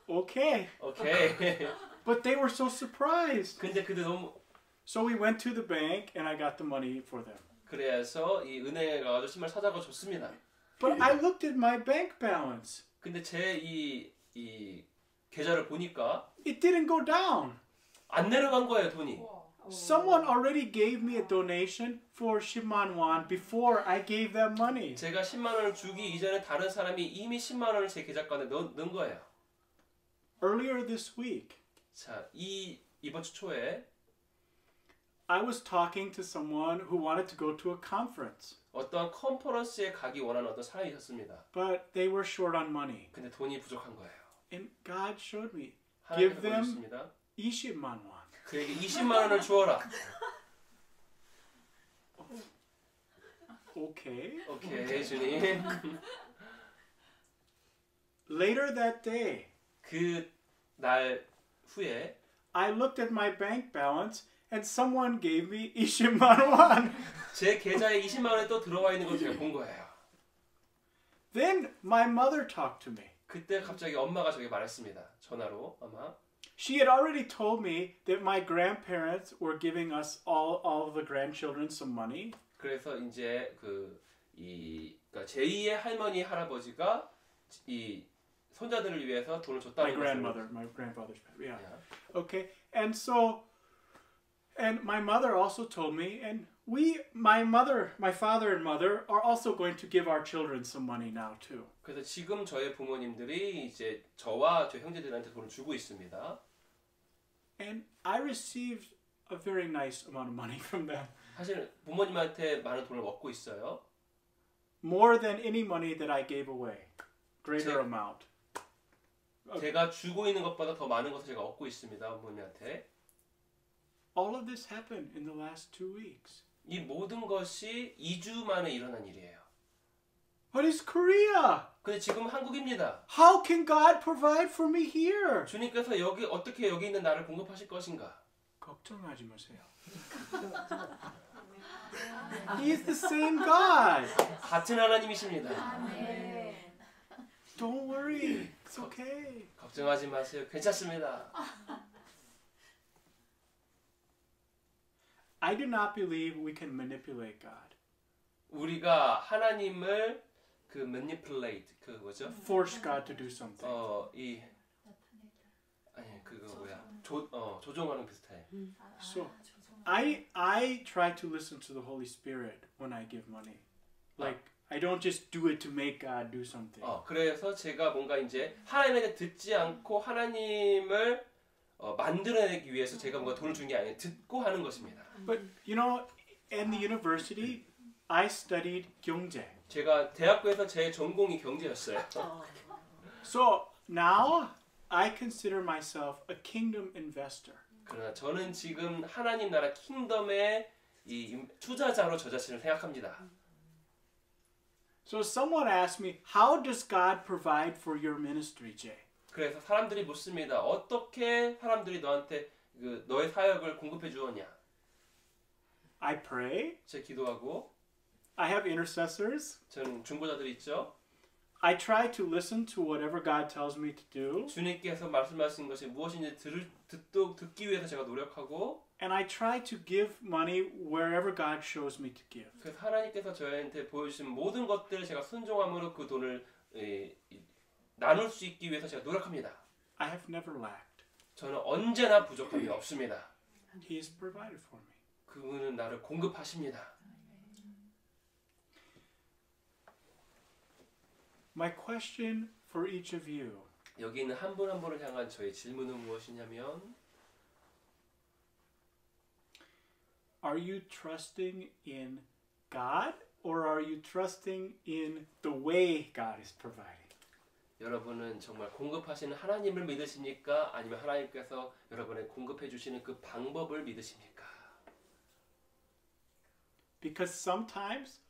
[SPEAKER 1] Okay.
[SPEAKER 2] 오케이.
[SPEAKER 1] But they were so surprised.
[SPEAKER 2] 근데 그들 너무
[SPEAKER 1] So we went to the bank and I got the money for them.
[SPEAKER 2] 그래서 이 은행에 가가지고 10만 원 사자고 줬습니다.
[SPEAKER 1] But I looked at my bank balance.
[SPEAKER 2] 근데 제 이 계좌를 보니까
[SPEAKER 1] It didn't go down.
[SPEAKER 2] 안 내려간 거예요, 돈이.
[SPEAKER 4] 우와.
[SPEAKER 1] Someone already gave me a donation for 10만 원 before I gave them money.
[SPEAKER 2] 제가 10만 원을 주기 이전에 다른 사람이 이미 10만 원을 제 계좌권에 넣은 거예요.
[SPEAKER 1] Earlier this week,
[SPEAKER 2] 자, 이번 주 초에
[SPEAKER 1] I was talking to someone who wanted to go to a conference,
[SPEAKER 2] 어떤 컨퍼런스에 가기 원하는 어떤 사람이 있었습니다.
[SPEAKER 1] but they were short on money.
[SPEAKER 2] 근데 돈이 부족한 거예요.
[SPEAKER 1] And God showed me,
[SPEAKER 2] 하나님께서
[SPEAKER 1] give them
[SPEAKER 2] 보여주십니다.
[SPEAKER 1] 20만 원.
[SPEAKER 2] 그에게 20만 원을 주어라.
[SPEAKER 1] Okay.
[SPEAKER 2] 오케이, 주님.
[SPEAKER 1] Later that day,
[SPEAKER 2] 그 날 후에
[SPEAKER 1] I looked at my bank balance and someone gave me 20만 원.
[SPEAKER 2] 제 계좌에 20만 원이 또 들어와 있는 걸 제가 본 거예요.
[SPEAKER 1] Then my mother talked to me.
[SPEAKER 2] 그때 갑자기 엄마가 저에게 말했습니다. 전화로 아마.
[SPEAKER 1] She had already told me that my grandparents were giving us all of the grandchildren some money.
[SPEAKER 2] 그래서 이제 그러니까 제2의 할머니 할아버지가 이 손자들을 위해서 돈을
[SPEAKER 1] My
[SPEAKER 2] 줬다는
[SPEAKER 1] grandmother,
[SPEAKER 2] 것을.
[SPEAKER 1] my grandfather's parents. Yeah.
[SPEAKER 2] Yeah.
[SPEAKER 1] Okay. And so, and my mother also told me, and my father and mother are also going to give our children some money now too.
[SPEAKER 2] 그래서 지금 저의 부모님들이 이제 저와 저 형제들한테 돈을 주고 있습니다.
[SPEAKER 1] And I received a very nice amount of money from them.
[SPEAKER 2] 사실 부모님한테 많은 돈을 얻고 있어요.
[SPEAKER 1] More than any money that I gave away. Greater
[SPEAKER 2] 제-
[SPEAKER 1] amount.
[SPEAKER 2] 제가 주고 있는 것보다 더 많은 것을 제가 얻고 있습니다. 부모님한테.
[SPEAKER 1] All of this happened in the last 2 weeks.
[SPEAKER 2] 이 모든 것이 2주 만에 일어난 일이에요.
[SPEAKER 1] But it's Korea.
[SPEAKER 2] 근데 지금 한국입니다.
[SPEAKER 1] How can God provide for me here?
[SPEAKER 2] 주님께서 어떻게 여기 있는 나를 공급하실 것인가?
[SPEAKER 1] 걱정하지 마세요. He is the same God.
[SPEAKER 2] 같은 하나님이십니다.
[SPEAKER 1] Don't worry. It's okay.
[SPEAKER 2] 걱정하지 마세요. 괜찮습니다.
[SPEAKER 1] I do not believe we can manipulate God.
[SPEAKER 2] 우리가 하나님을 그 manipulate 그 뭐죠?
[SPEAKER 1] Force God to do something.
[SPEAKER 2] 아니 그거 뭐야? 조종하는 비슷해.
[SPEAKER 1] So I try to listen to the Holy Spirit when I give money. Like I don't just do it to make God do something.
[SPEAKER 2] 그래서 제가 뭔가 이제 하나님한테 듣지 않고 하나님을 만들어내기 위해서 제가 뭔가 돈을 주는 게 아니라 듣고 하는 것입니다.
[SPEAKER 1] But you know, in the university, I studied 경제.
[SPEAKER 2] 제가 대학교에서 제 전공이 경제였어요.
[SPEAKER 1] So now I consider myself a kingdom investor.
[SPEAKER 2] 그러나 저는 지금 하나님 나라 킹덤의 이 투자자로 저 자신을 생각합니다.
[SPEAKER 1] So someone asked me, how does God provide for your ministry, Jay?
[SPEAKER 2] 그래서 사람들이 묻습니다. 어떻게 사람들이 너한테 너의 사역을 공급해 주었냐?
[SPEAKER 1] I pray.
[SPEAKER 2] 제가 기도하고
[SPEAKER 1] I have intercessors.
[SPEAKER 2] 저는 중보자들이 있죠.
[SPEAKER 1] I try to listen to whatever God tells me to do.
[SPEAKER 2] 주님께서 말씀하신 것이 무엇인지 듣기 위해서 제가 노력하고
[SPEAKER 1] And I try to give money wherever God shows me to give.
[SPEAKER 2] 그래서 하나님께서 저희한테 보여주신 모든 것들을 제가 순종함으로 그 돈을 나눌 수 있기 위해서 제가 노력합니다.
[SPEAKER 1] I have never lacked.
[SPEAKER 2] 저는 언제나 부족함이 없습니다.
[SPEAKER 1] He has provided for me.
[SPEAKER 2] 그분은 나를 공급하십니다.
[SPEAKER 1] My question for each of you.
[SPEAKER 2] 여기 있는 한 분 한 분을 향한 저의 질문은 무엇이냐면
[SPEAKER 1] Are you trusting in God or are you trusting in the way God is providing?
[SPEAKER 2] 여러분은 정말 공급하시는 하나님을 믿으십니까? 아니면 하나님께서 여러분의 공급해 주시는 그 방법을 믿으십니까?
[SPEAKER 1] Because sometimes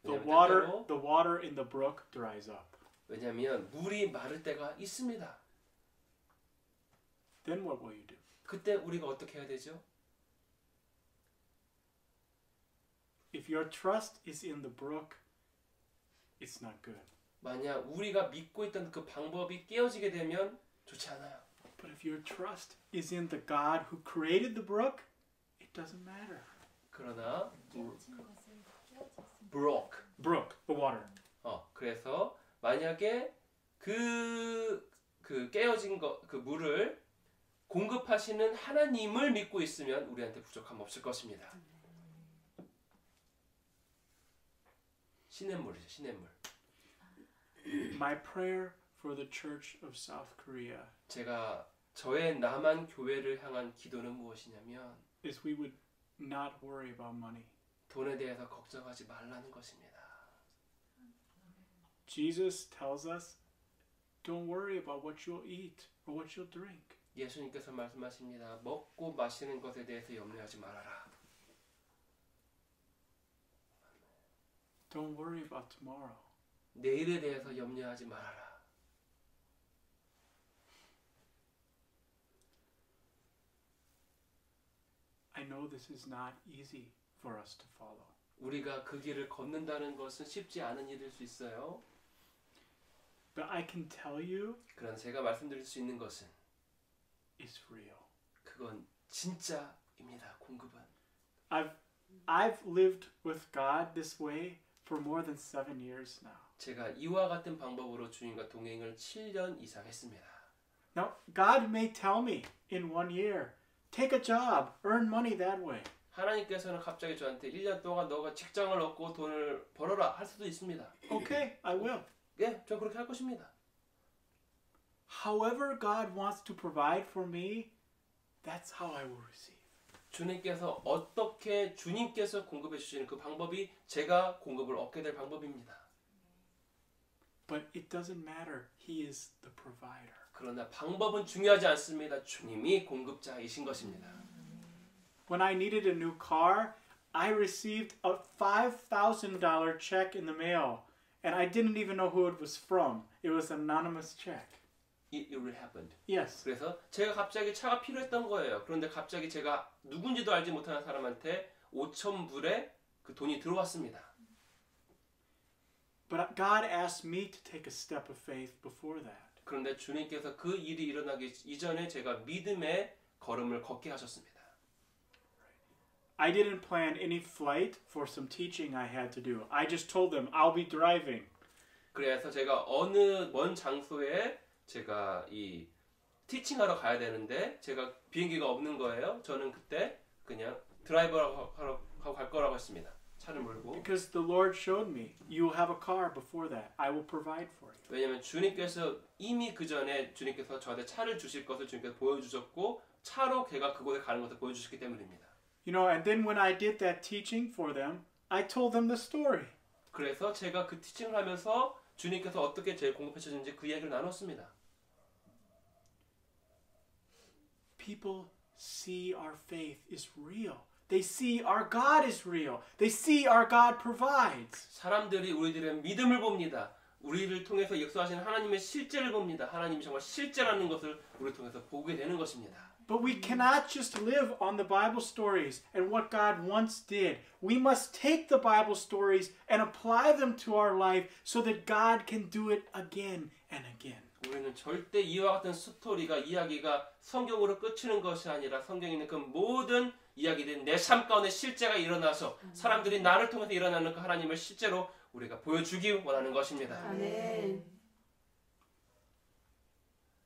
[SPEAKER 1] the
[SPEAKER 2] 왜냐면
[SPEAKER 1] water in the brook dries up.
[SPEAKER 2] 왜냐하면 물이 마를 때가 있습니다.
[SPEAKER 1] Then what will you do?
[SPEAKER 2] 그때 우리가 어떻게 해야 되죠?
[SPEAKER 1] If your trust is in the brook, it's not good.
[SPEAKER 2] 만약 우리가 믿고 있던 그 방법이 깨어지게 되면 좋지 않아요.
[SPEAKER 1] But if your trust is in the God who created the brook, it doesn't matter.
[SPEAKER 2] 그러나
[SPEAKER 8] 깨어진 것을 깨어졌습니다.
[SPEAKER 2] brook
[SPEAKER 1] The water.
[SPEAKER 2] 그래서 만약에 그 깨어진 그 물을 공급하시는 하나님을 믿고 있으면 우리한테 부족함 없을 것입니다. 시냇물이죠, 시냇물.
[SPEAKER 1] My prayer for the Church of South Korea
[SPEAKER 2] 제가 저의 남한 교회를 향한 기도는 무엇이냐면
[SPEAKER 1] is we would not worry about money.
[SPEAKER 2] 돈에 대해서 걱정하지 말라는 것입니다.
[SPEAKER 1] Jesus tells us, don't worry about what you'll eat or what you'll drink.
[SPEAKER 2] 예수님께서 말씀하십니다. 먹고 마시는 것에 대해서 염려하지 말아라.
[SPEAKER 1] Don't worry about tomorrow.
[SPEAKER 2] 내일에 대해서 염려하지 말아라.
[SPEAKER 1] I know this is not easy for us to follow.
[SPEAKER 2] 우리가 그 길을 걷는다는 것은 쉽지 않은 일일 수 있어요.
[SPEAKER 1] But I can tell you
[SPEAKER 2] 그러나 제가 말씀드릴 수 있는 것은
[SPEAKER 1] it's real.
[SPEAKER 2] 그건 진짜입니다. 공급은.
[SPEAKER 1] I've lived with God this way for more than 7 years now.
[SPEAKER 2] 제가 이와 같은 방법으로 주님과 동행을 7년 이상 했습니다.
[SPEAKER 1] Now, God may tell me in 1 year, take a job, earn money that way.
[SPEAKER 2] 하나님께서는 갑자기 저한테 1년 동안 너가 직장을 얻고 돈을 벌어라 할 수도 있습니다.
[SPEAKER 1] Okay, I will.
[SPEAKER 2] 예, 저 그렇게 할 것입니다.
[SPEAKER 1] However God wants to provide for me, that's how I will receive.
[SPEAKER 2] 주님께서 어떻게 주님께서 공급해 주시는 그 방법이 제가 공급을 얻게 될 방법입니다.
[SPEAKER 1] But it doesn't matter. He is the provider.
[SPEAKER 2] 그러나 방법은 중요하지 않습니다. 주님이 공급자이신 것입니다.
[SPEAKER 1] When I needed a new car, I received a $5,000 check in the mail, and I didn't even know who it was from. It was an anonymous check.
[SPEAKER 2] It really happened.
[SPEAKER 1] Yes.
[SPEAKER 2] 그래서 제가 갑자기 차가 필요했던 거예요. 그런데 갑자기 제가 누군지도 알지 못하는 사람한테 5,000불의 그 돈이 들어왔습니다.
[SPEAKER 1] But God asked me to take a step of faith before that.
[SPEAKER 2] 그런데 주님께서 그 일이 일어나기 이전에 제가 믿음의 걸음을 걷게 하셨습니다.
[SPEAKER 1] I didn't plan any flight for some teaching I had to do. I just told them I'll be driving.
[SPEAKER 2] 그래서 제가 어느 먼 장소에 제가 이 티칭하러 가야 되는데 제가 비행기가 없는 거예요. 저는 그때 그냥 드라이버하고 갈 거라고 했습니다. 차를 몰고.
[SPEAKER 1] Because the Lord showed me, you will have a car before that. I will provide for you.
[SPEAKER 2] 왜냐하면 주님께서 이미 그 전에 주님께서 저한테 차를 주실 것을 주님께서 보여주셨고 차로 걔가 그곳에 가는 것을 보여주셨기 때문입니다.
[SPEAKER 1] You know, and then when I did that teaching for them, I told them the story.
[SPEAKER 2] 그래서 제가 그 티칭을 하면서 주님께서 어떻게 제일 공급해 주셨는지 그 이야기를 나눴습니다.
[SPEAKER 1] People see our faith is real. They see our God is real. They see our God provides.
[SPEAKER 2] 사람들이 우리들의 믿음을 봅니다. 우리를 통해서 역사하시는 하나님의 실제를 봅니다. 하나님이 정말 실제라는 것을 우리를 통해서 보게 되는 것입니다.
[SPEAKER 1] But we cannot just live on the Bible stories and what God once did. We must take the Bible stories and apply them to our life so that God can do it again and again.
[SPEAKER 2] 우리는 절대 이와 같은 스토리가 이야기가 성경으로 끝이는 것이 아니라 성경에 있는 그 모든 이야기들이 내 삶 가운데 실제가 일어나서 사람들이 나를 통해서 일어나는 그 하나님을 실제로 우리가 보여주기 원하는 것입니다.
[SPEAKER 3] 아멘.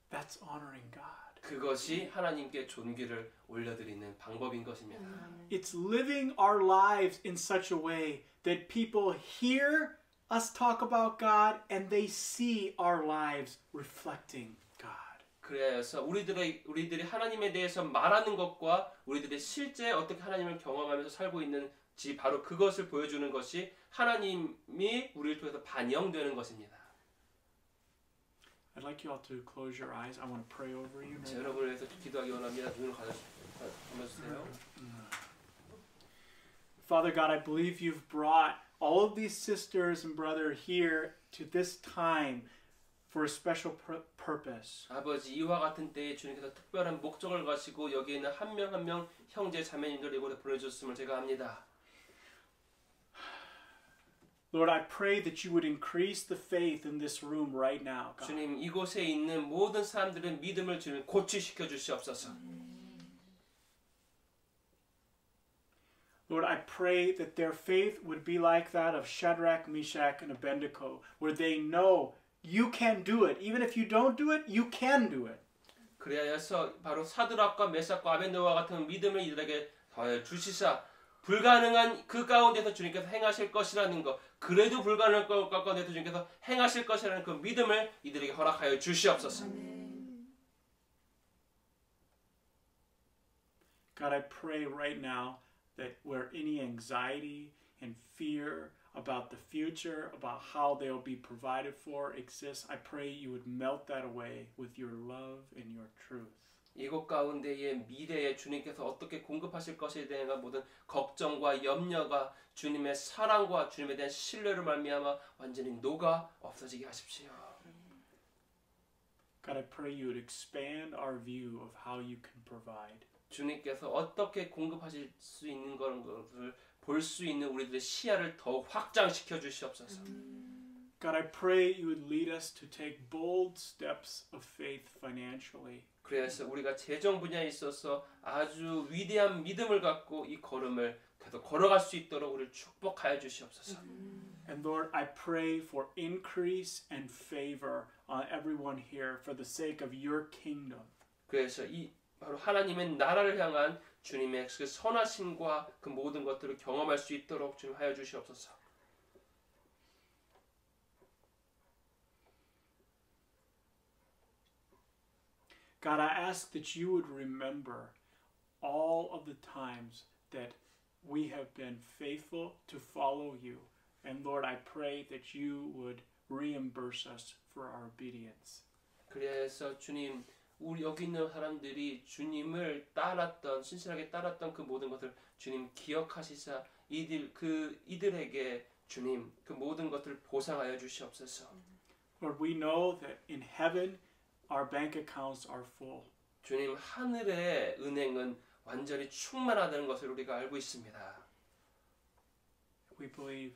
[SPEAKER 1] That's honoring God.
[SPEAKER 2] 그것이 하나님께 존귀를 올려드리는 방법인 것입니다.
[SPEAKER 1] It's living our lives in such a way that people hear us talk about God and they see our lives reflecting God.
[SPEAKER 2] 그래서 우리들이 하나님에 대해서 말하는 것과 우리들이 실제 어떻게 하나님을 경험하면서 살고 있는지 바로 그것을 보여주는 것이 하나님이 우리를 통해서 반영되는 것입니다.
[SPEAKER 1] I'd like you all to close your eyes. I want to pray over you.
[SPEAKER 2] 자, 여러분을 위해서 기도하기 원합니다. 눈을 감아주세요.
[SPEAKER 1] Father God, I believe you've brought all of these sisters and brother here to this time for a special purpose.
[SPEAKER 2] 아버지, 이와 같은 때에 주님께서 특별한 목적을 가지고 여기 있는 한 명 한 명 형제 자매님들 이곳에 보내주셨음을 제가 압니다.
[SPEAKER 1] Lord, I pray that you would increase the faith in this room right now, God.
[SPEAKER 2] 주님, 이곳에 있는 모든 사람들의 믿음을 주님 고취시켜 주시옵소서.
[SPEAKER 1] Lord, I pray that their faith would be like that of Shadrach, Meshach, and Abednego, where they know you can do it. Even if you don't do it, you can do it.
[SPEAKER 2] 그리하여서 바로 사드락과 메삭과 아벤노와 같은 믿음을 이들에게 더해 주시사 불가능한 그 가운데서 주님께서 행하실 것이라는 것, 그래도 불가능한 것 가운데서 주님께서 행하실 것이라는 그 믿음을 이들에게 허락하여 주시옵소서.
[SPEAKER 1] God, I pray right now that where any anxiety and fear about the future, about how they'll be provided for exists, I pray you would melt that away with your love and your truth.
[SPEAKER 2] 이곳 가운데의 미래에 주님께서 어떻게 공급하실 것에 대한 모든 걱정과 염려가 주님의 사랑과 주님에 대한 신뢰를 말미암아 완전히 녹아 없어지게 하십시오.
[SPEAKER 1] God, I pray you would expand our view of how you can provide.
[SPEAKER 2] 주님께서 어떻게 공급하실 수 있는 것을 볼 수 있는 우리들의 시야를 더욱 확장시켜 주시옵소서.
[SPEAKER 1] God, I pray you would lead us to take bold steps of faith financially.
[SPEAKER 2] 그래서 우리가 재정 분야에 있어서 아주 위대한 믿음을 갖고 이 걸음을 계속 걸어갈 수 있도록 우리를 축복하여 주시옵소서.
[SPEAKER 1] And Lord, I pray for increase and favor on everyone here for the sake of your kingdom.
[SPEAKER 2] 그래서 이 바로 하나님의 나라를 향한 주님의 그 선하심과 그 모든 것들을 경험할 수 있도록 좀 하여 주시옵소서.
[SPEAKER 1] God, I ask that you would remember all of the times that we have been faithful to follow you. And Lord, I pray that you would reimburse us for our obedience.
[SPEAKER 2] 그래서 주님, 우리 여기 있는 사람들이 주님을 따랐던 신실하게 따랐던 그 모든 것을 주님 기억하시사 이들에게 주님 그 모든 것들을 보상하여 주시옵소서.
[SPEAKER 1] Lord, we know that in heaven our bank accounts are full.
[SPEAKER 2] 주님, 하늘의 은행은 완전히 충만하다는 것을 우리가 알고 있습니다.
[SPEAKER 1] We believe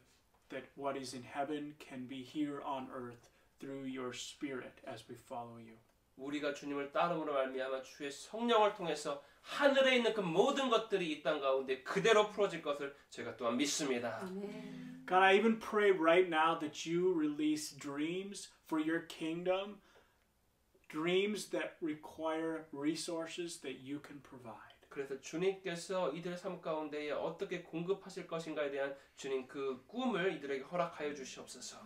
[SPEAKER 1] that what is in heaven can be here on earth through your Spirit as we follow you.
[SPEAKER 2] 우리가 주님을 따름으로 말미암아 주의 성령을 통해서 하늘에 있는 그 모든 것들이 이 땅 가운데 그대로 풀어질 것을 제가 또한 믿습니다.
[SPEAKER 1] God, I even pray right now that you release dreams for your kingdom, dreams that require resources that you can provide.
[SPEAKER 2] 그래서 주님께서 이들의 삶 가운데에 어떻게 공급하실 것인가에 대한 주님 그 꿈을 이들에게 허락하여 주시옵소서.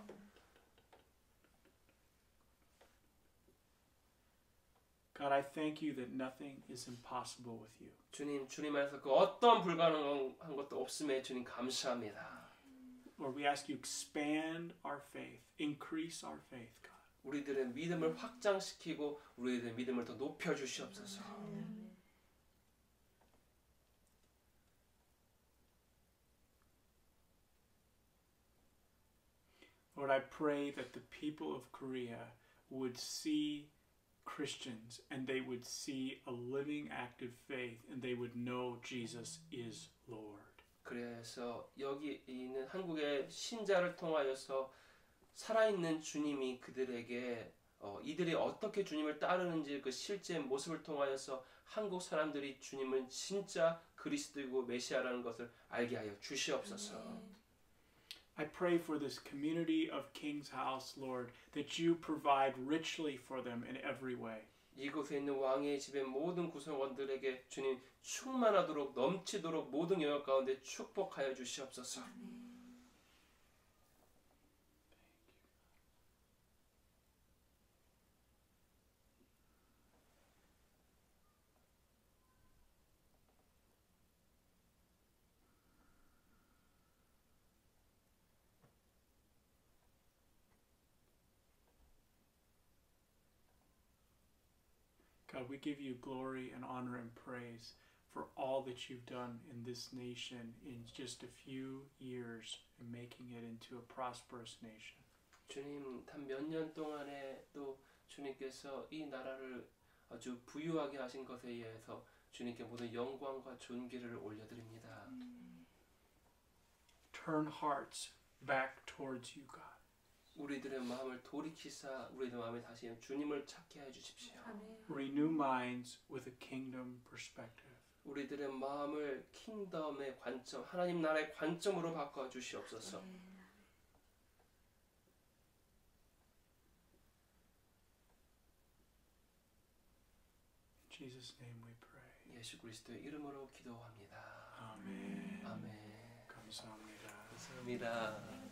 [SPEAKER 1] God, I thank you that nothing is impossible with you.
[SPEAKER 2] 주님 안에서 그 어떤 불가능한 것도 없음에 주님 감사합니다.
[SPEAKER 1] Lord, we ask you expand our faith, increase our faith, God.
[SPEAKER 2] 우리들의 믿음을 확장시키고 우리들의 믿음을 더 높여 주시옵소서.
[SPEAKER 1] Lord, I pray that the people of Korea would see Christians and they would see a living, active faith and they would know Jesus is Lord.
[SPEAKER 2] 그래서 여기 있는 한국의 신자를 통하여서 살아있는 주님이 그들에게 이들이 어떻게 주님을 따르는지 그 실제 모습을 통하여서 한국 사람들이 주님은 진짜 그리스도이고 메시아라는 것을 알게 하여 주시옵소서.
[SPEAKER 1] I pray for this community of King's House, Lord, that you provide richly for them in every way.
[SPEAKER 2] 이곳에 있는 왕의 집의 모든 구성원들에게 주님 충만하도록 넘치도록 모든 영역 가운데 축복하여 주시옵소서.
[SPEAKER 1] God, we give you glory and honor and praise for all that you've done in this nation in just a few years and making it into a prosperous nation.
[SPEAKER 2] 주님, 단 몇 년 동안에 또 주님께서 이 나라를 아주 부유하게 하신 것에 의해서 주님께 모든 영광과 존귀를 올려드립니다.
[SPEAKER 1] Turn hearts back towards you, God.
[SPEAKER 2] 우리들의 마음을 돌이키사 우리들의 마음에 다시 주님을 찾게 해주십시오.
[SPEAKER 1] Renew minds with a kingdom perspective.
[SPEAKER 2] 우리들의 마음을 킹덤의 관점, 하나님 나라의 관점으로 바꿔 주시옵소서.
[SPEAKER 1] In Jesus' name we pray.
[SPEAKER 2] 예수 그리스도의 이름으로 기도합니다.
[SPEAKER 1] 아멘.
[SPEAKER 2] 아멘.
[SPEAKER 1] 감사합니다.
[SPEAKER 2] 감사합니다.